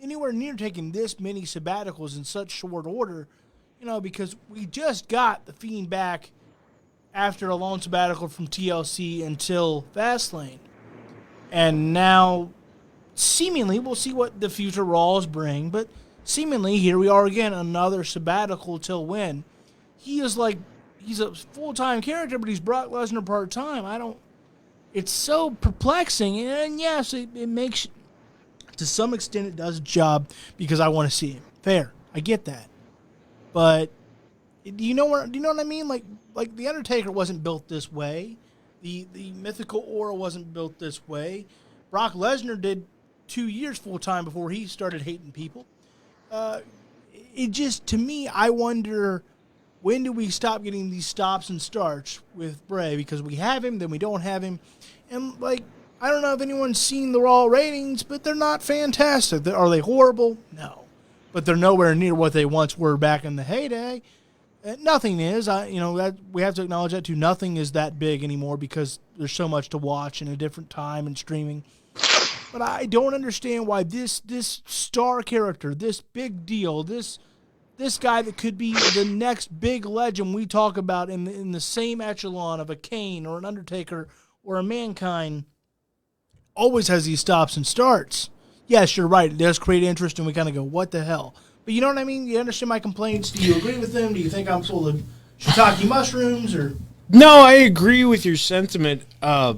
Speaker 1: anywhere near taking this many sabbaticals in such short order, because we just got the Fiend back after a long sabbatical from TLC until Fastlane. And now, seemingly, we'll see what the future Raws bring, but seemingly, here we are again, another sabbatical till when? He's a full-time character, but he's Brock Lesnar part-time. It's so perplexing, and yes, it makes, to some extent, it does a job because I want to see him. Fair. I get that. But, do you know what I mean? Like The Undertaker wasn't built this way. The mythical aura wasn't built this way. Brock Lesnar did 2 years full-time before he started hating people. It just, to me, I wonder, when do we stop getting these stops and starts with Bray? Because we have him, then we don't have him. And, I don't know if anyone's seen the Raw ratings, but they're not fantastic. Are they horrible? No. But they're nowhere near what they once were back in the heyday. Nothing is. That we have to acknowledge that too. Nothing is that big anymore because there's so much to watch in a different time and streaming. But I don't understand why this star character, this big deal, this guy that could be the next big legend we talk about in the same echelon of a Kane or an Undertaker or a Mankind, always has these stops and starts. Yes, you're right. It does create interest, and we kind of go, what the hell? But you know what I mean? You understand my complaints? Do you agree with them? Do you think I'm full of shiitake mushrooms? Or
Speaker 3: no, I agree with your sentiment. I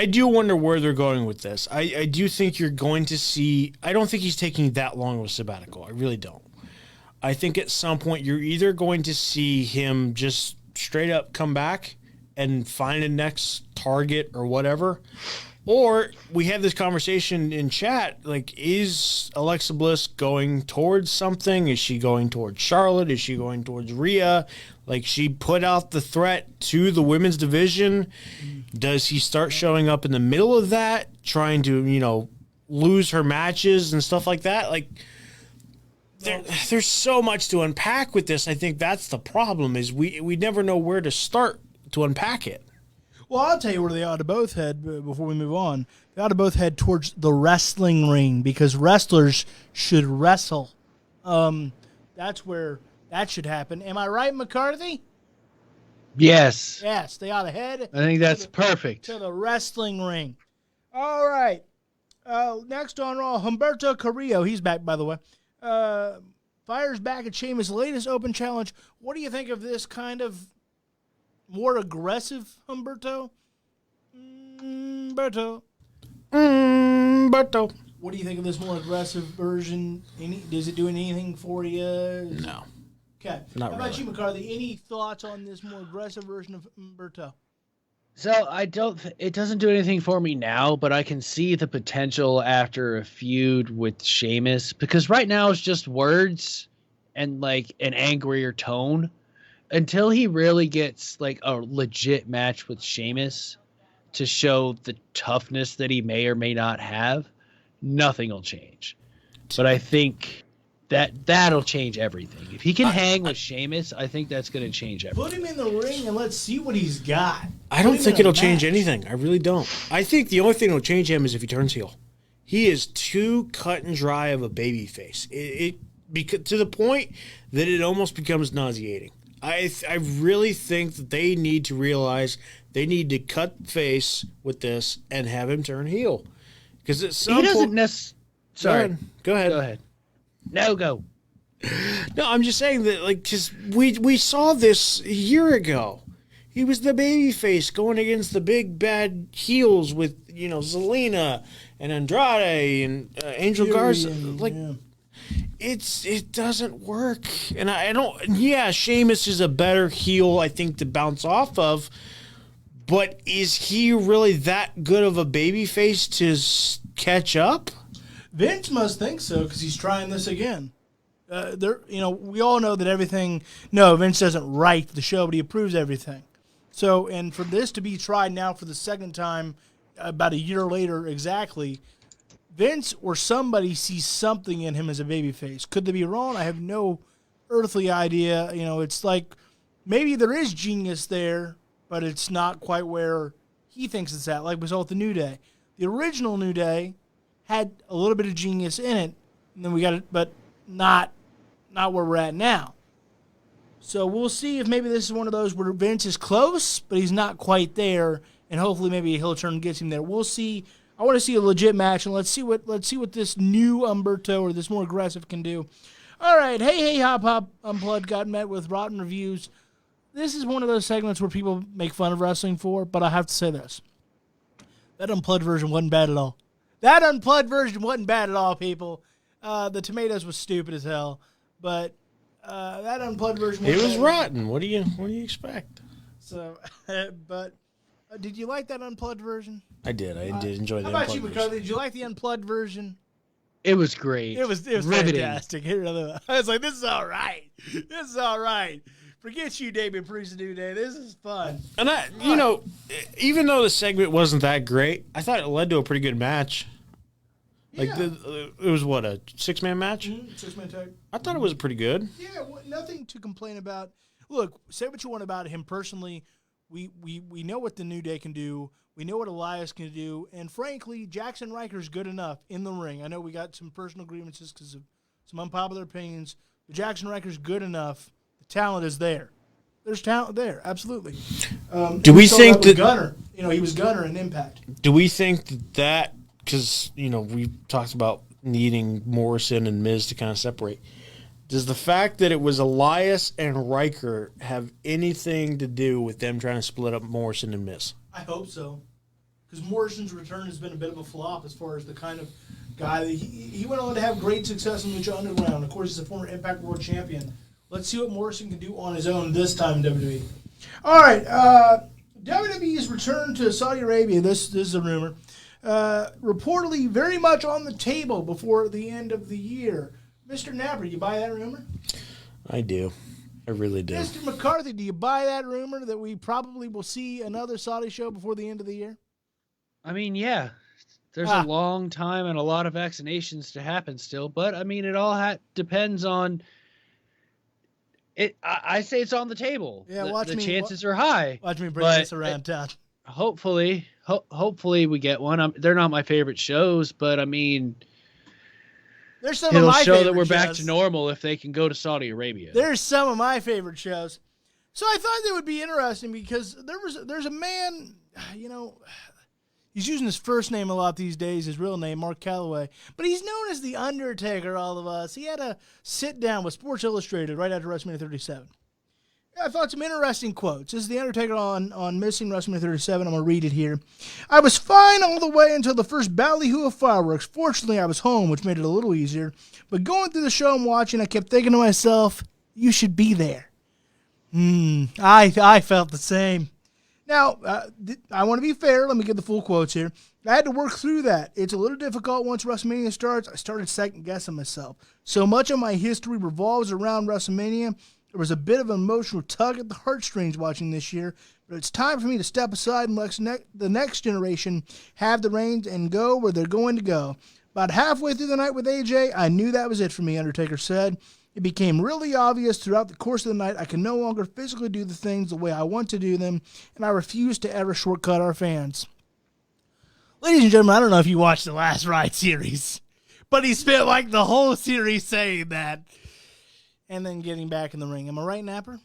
Speaker 3: do wonder where they're going with this. I do think you're going to see... I don't think he's taking that long of a sabbatical. I really don't. I think at some point you're either going to see him just straight up come back and find a next target or whatever, or we have this conversation in chat, is Alexa Bliss going towards something? Is she going towards Charlotte? Is she going towards Rhea? She put out the threat to the women's division. Does he start showing up in the middle of that, trying to, lose her matches and stuff like that? There's so much to unpack with this. I think that's the problem, is we never know where to start to unpack it.
Speaker 1: Well, I'll tell you where they ought to both head before we move on. They ought to both head towards the wrestling ring because wrestlers should wrestle. That's where that should happen. Am I right, McCarthy?
Speaker 2: Yes.
Speaker 1: Yes, they ought to head.
Speaker 2: I think that's perfect.
Speaker 1: To the wrestling ring. All right. Next on Raw, Humberto Carrillo. He's back, by the way. Fires back at Sheamus' latest open challenge. What do you think of this kind of more aggressive Humberto? Humberto. What do you think of this more aggressive version? Is it doing anything for you?
Speaker 3: No.
Speaker 1: Okay.
Speaker 3: Not
Speaker 1: How about
Speaker 3: really.
Speaker 1: you, McCarthy? Any thoughts on this more aggressive version of Humberto?
Speaker 2: So it doesn't do anything for me now, but I can see the potential after a feud with Sheamus, because right now it's just words and an angrier tone. Until he really gets a legit match with Sheamus to show the toughness that he may or may not have, nothing will change. But I think that'll change everything. If he can hang with Sheamus, I think that's going to change everything.
Speaker 1: Put him in the ring and let's see what he's got.
Speaker 3: I don't think it'll change anything. I really don't. I think the only thing that'll change him is if he turns heel. He is too cut and dry of a baby face. Because to the point that it almost becomes nauseating. I really think that they need to realize they need to cut face with this and have him turn heel. Because at some point...
Speaker 2: He doesn't necessarily... Sorry.
Speaker 3: Go ahead.
Speaker 2: Go ahead. No, go.
Speaker 3: No, I'm just saying that, like, because we saw this a year ago. He was the baby face going against the big bad heels with, you know, Zelina and Andrade and Angel Garza. Like, it doesn't work. And I don't, yeah, Sheamus is a better heel, I think, to bounce off of. But is he really that good of a baby face to catch up?
Speaker 1: Vince must think so because he's trying this again. We all know that everything. No, Vince doesn't write the show, but he approves everything. So, and for this to be tried now for the second time, about a year later exactly, Vince or somebody sees something in him as a babyface. Could they be wrong? I have no earthly idea. You know, it's like maybe there is genius there, but it's not quite where he thinks it's at. Like we saw with the New Day, the original New Day had a little bit of genius in it, and then we got it, but not where we're at now. So we'll see if maybe this is one of those where Vince is close, but he's not quite there, and hopefully maybe a heel turn gets him there. We'll see. I want to see a legit match, and let's see what this new Humberto or this more aggressive can do. All right, hey, Hop Hop Unplugged got met with rotten reviews. This is one of those segments where people make fun of wrestling for, but I have to say this. That Unplugged version wasn't bad at all. That Unplugged version wasn't bad at all, people. The tomatoes was stupid as hell, but that Unplugged version
Speaker 3: was rotten. What do you expect?
Speaker 1: So, but did you like that Unplugged version?
Speaker 3: I did. I did enjoy the
Speaker 1: How about
Speaker 3: Unplugged
Speaker 1: you,
Speaker 3: version.
Speaker 1: McCarthy? Did you like the Unplugged version?
Speaker 2: It was great.
Speaker 1: It was
Speaker 2: riveting.
Speaker 1: fantastic. I was like, this is all right. This is all right. Forget you, Damien Priest, New Day. This is fun.
Speaker 3: And even though the segment wasn't that great, I thought it led to a pretty good match. Like it was what, a 6-man match?
Speaker 1: 6-man tag.
Speaker 3: I thought it was pretty good.
Speaker 1: Yeah, nothing to complain about. Look, say what you want about him personally. We know what the New Day can do. We know what Elias can do. And frankly, Jackson Riker's good enough in the ring. I know we got some personal grievances because of some unpopular opinions, but Jackson Riker's good enough. The talent is there. There's talent there, absolutely.
Speaker 3: Do we think that
Speaker 1: Gunner? You know, he was Gunner in Impact.
Speaker 3: Do we think that because we talked about needing Morrison and Miz to kind of separate? Does the fact that it was Elias and Riker have anything to do with them trying to split up Morrison and Miz?
Speaker 1: I hope so, because Morrison's return has been a bit of a flop as far as the kind of guy that he went on to have great success in Lucha Underground. Of course, he's a former Impact World Champion. Let's see what Morrison can do on his own this time in WWE. All right, WWE's return to Saudi Arabia. This is a rumor. Reportedly very much on the table before the end of the year. Mr. Napper, you buy that rumor?
Speaker 3: I do. I really do.
Speaker 1: Mr. McCarthy, do you buy that rumor that we probably will see another Saudi show before the end of the year?
Speaker 2: I mean, yeah. There's a long time and a lot of vaccinations to happen still, but I mean, it all depends on it. I say it's on the table.
Speaker 1: Yeah,
Speaker 2: the chances are high.
Speaker 1: Watch me bring this around town.
Speaker 2: Hopefully we get one. They're not my favorite shows, but I mean,
Speaker 1: there's some of my
Speaker 2: show
Speaker 1: favorite
Speaker 2: that we're
Speaker 1: shows.
Speaker 2: back to normal if they can go to Saudi Arabia.
Speaker 1: There's some of my favorite shows. So I thought that would be interesting because there's a man, he's using his first name a lot these days, his real name, Mark Calloway, but he's known as The Undertaker, all of us. He had a sit-down with Sports Illustrated right after WrestleMania 37. I thought some interesting quotes. This is The Undertaker on missing WrestleMania 37. I'm going to read it here. I was fine all the way until the first ballyhoo of fireworks. Fortunately, I was home, which made it a little easier. But going through the show and watching, I kept thinking to myself, you should be there. I felt the same. Now, I want to be fair. Let me get the full quotes here. I had to work through that. It's a little difficult once WrestleMania starts. I started second-guessing myself. So much of my history revolves around WrestleMania. There was a bit of an emotional tug at the heartstrings watching this year, but it's time for me to step aside and let the next generation have the reins and go where they're going to go. About halfway through the night with AJ, I knew that was it for me, Undertaker said. It became really obvious throughout the course of the night I can no longer physically do the things the way I want to do them, and I refuse to ever shortcut our fans. Ladies and gentlemen, I don't know if you watched the last Ride series, but he spent like the whole series saying that and then getting back in the ring. Am I right, Napper?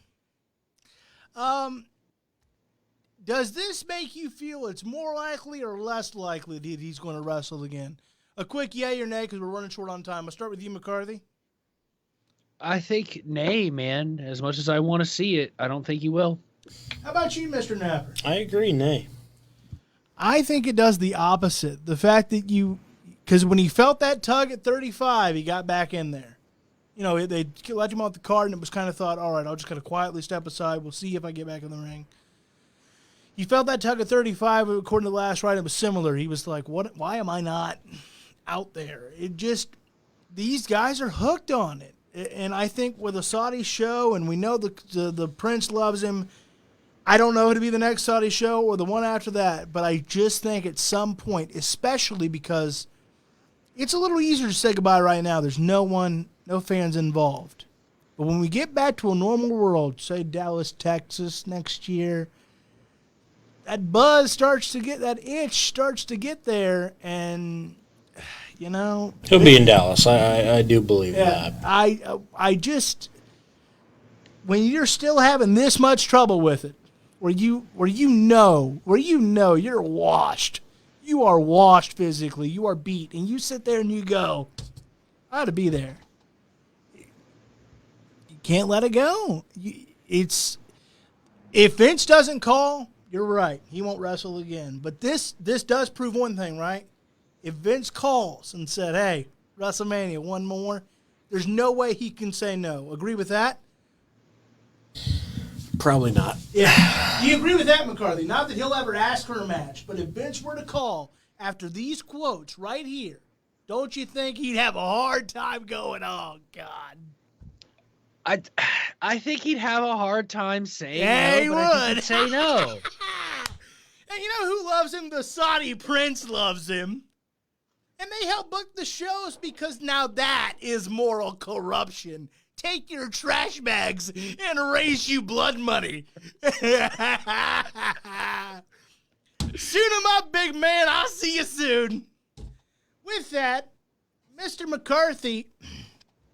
Speaker 1: Does this make you feel it's more likely or less likely that he's going to wrestle again? A quick yay or nay, because we're running short on time. I'll start with you, McCarthy.
Speaker 2: I think nay, man. As much as I want to see it, I don't think he will.
Speaker 1: How about you, Mr. Napper?
Speaker 3: I agree, nay.
Speaker 1: I think it does the opposite. The fact that because when he felt that tug at 35, he got back in there. You know, they let him off the card, and it was kind of thought, all right, I'll just kind of quietly step aside. We'll see if I get back in the ring. He felt that tug at 35, according to the last ride, it was similar. He was like, "What? Why am I not out there?" These guys are hooked on it. And I think with a Saudi show, and we know the Prince loves him, I don't know who to be the next Saudi show or the one after that, but I just think at some point, especially because it's a little easier to say goodbye right now. There's no fans involved. But when we get back to a normal world, say Dallas, Texas next year, that buzz starts to get, that itch starts to get there, and you know
Speaker 3: He'll be in Dallas. I do believe that.
Speaker 1: I just, when you're still having this much trouble with it, where you know you're washed, you are washed physically, you are beat, and you sit there and you go, I ought to be there. You can't let it go. If Vince doesn't call, you're right. He won't wrestle again. But this does prove one thing, right? If Vince calls and said, hey, WrestleMania, one more, there's no way he can say no. Agree with that?
Speaker 3: Probably not.
Speaker 1: Yeah. Do you agree with that, McCarthy? Not that he'll ever ask for a match, but if Vince were to call after these quotes right here, don't you think he'd have a hard time going, oh, God.
Speaker 2: I think he'd have a hard time saying
Speaker 1: Yeah,
Speaker 2: no,
Speaker 1: he
Speaker 2: but I think
Speaker 1: would.
Speaker 2: he'd say no.
Speaker 1: And you know who loves him? The Saudi Prince loves him. And they help book the shows because now that is moral corruption. Take your trash bags and raise you blood money. Shoot him up, big man. I'll see you soon. With that, Mr. McCarthy.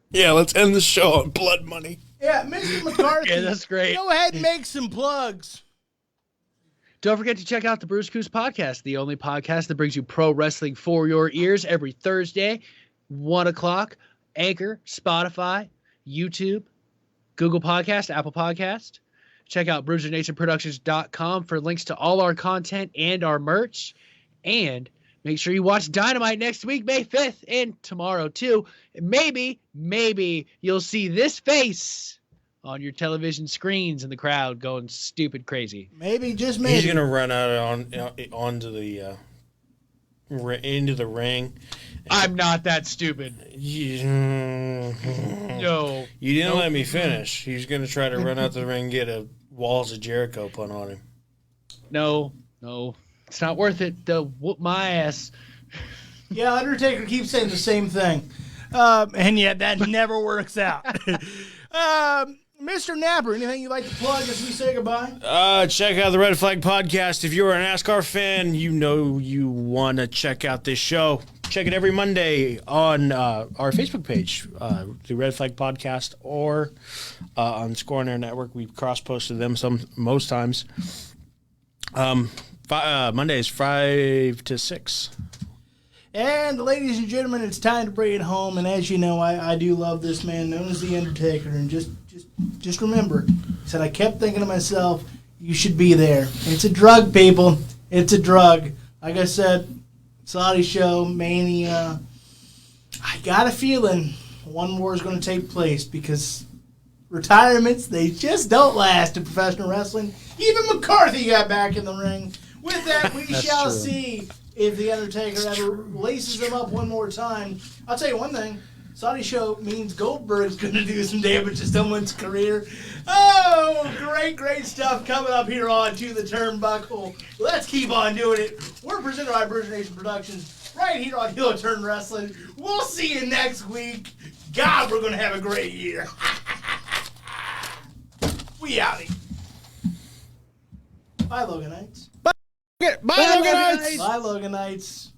Speaker 3: Yeah, let's end the show on blood money.
Speaker 1: Yeah, Mr. McCarthy.
Speaker 2: Yeah, that's great.
Speaker 1: Go ahead and make some plugs.
Speaker 2: Don't forget to check out the Bruce Coos Podcast, the only podcast that brings you pro wrestling for your ears every Thursday, 1 o'clock. Anchor, Spotify, YouTube, Google Podcast, Apple Podcast. Check out BruiserNationProductions.com for links to all our content and our merch. And make sure you watch Dynamite next week, May 5th, and tomorrow too. Maybe you'll see this face on your television screens in the crowd going stupid crazy.
Speaker 1: Maybe, just maybe.
Speaker 3: He's gonna run out onto the into the ring.
Speaker 2: I'm not that stupid. No.
Speaker 3: You didn't let me finish. He's gonna try to run out to the ring and get a Walls of Jericho put on him.
Speaker 2: No. It's not worth it. They'll whoop my ass.
Speaker 1: Yeah, Undertaker keeps saying the same thing. And yet that never works out. Mr. Napper, anything you'd like to plug as we say goodbye?
Speaker 3: Check out the Red Flag Podcast. If you're a NASCAR fan, you know you want to check out this show. Check it every Monday on our Facebook page, the Red Flag Podcast, or on Score on Air Network. We've cross-posted them most times. Mondays, 5 to 6.
Speaker 1: And ladies and gentlemen, it's time to bring it home. And as you know, I do love this man known as the Undertaker. And just remember, he said, I kept thinking to myself, you should be there. It's a drug, people. It's a drug. Like I said, Saudi show, Mania. I got a feeling one more is going to take place because retirements, they just don't last in professional wrestling. Even McCarthy got back in the ring. With that, we shall
Speaker 2: true.
Speaker 1: see if the Undertaker ever laces him up one more time. I'll tell you one thing. Saudi show means Goldberg's going to do some damage to someone's career. Oh, great stuff coming up here on To the Turnbuckle. Let's keep on doing it. We're presented by Bruiser Nation Productions right here on Heel Turn Wrestling. We'll see you next week. God, we're going to have a great year. We outie. Bye, Loganites.
Speaker 3: Bye, Loganites.
Speaker 1: Bye, Loganites.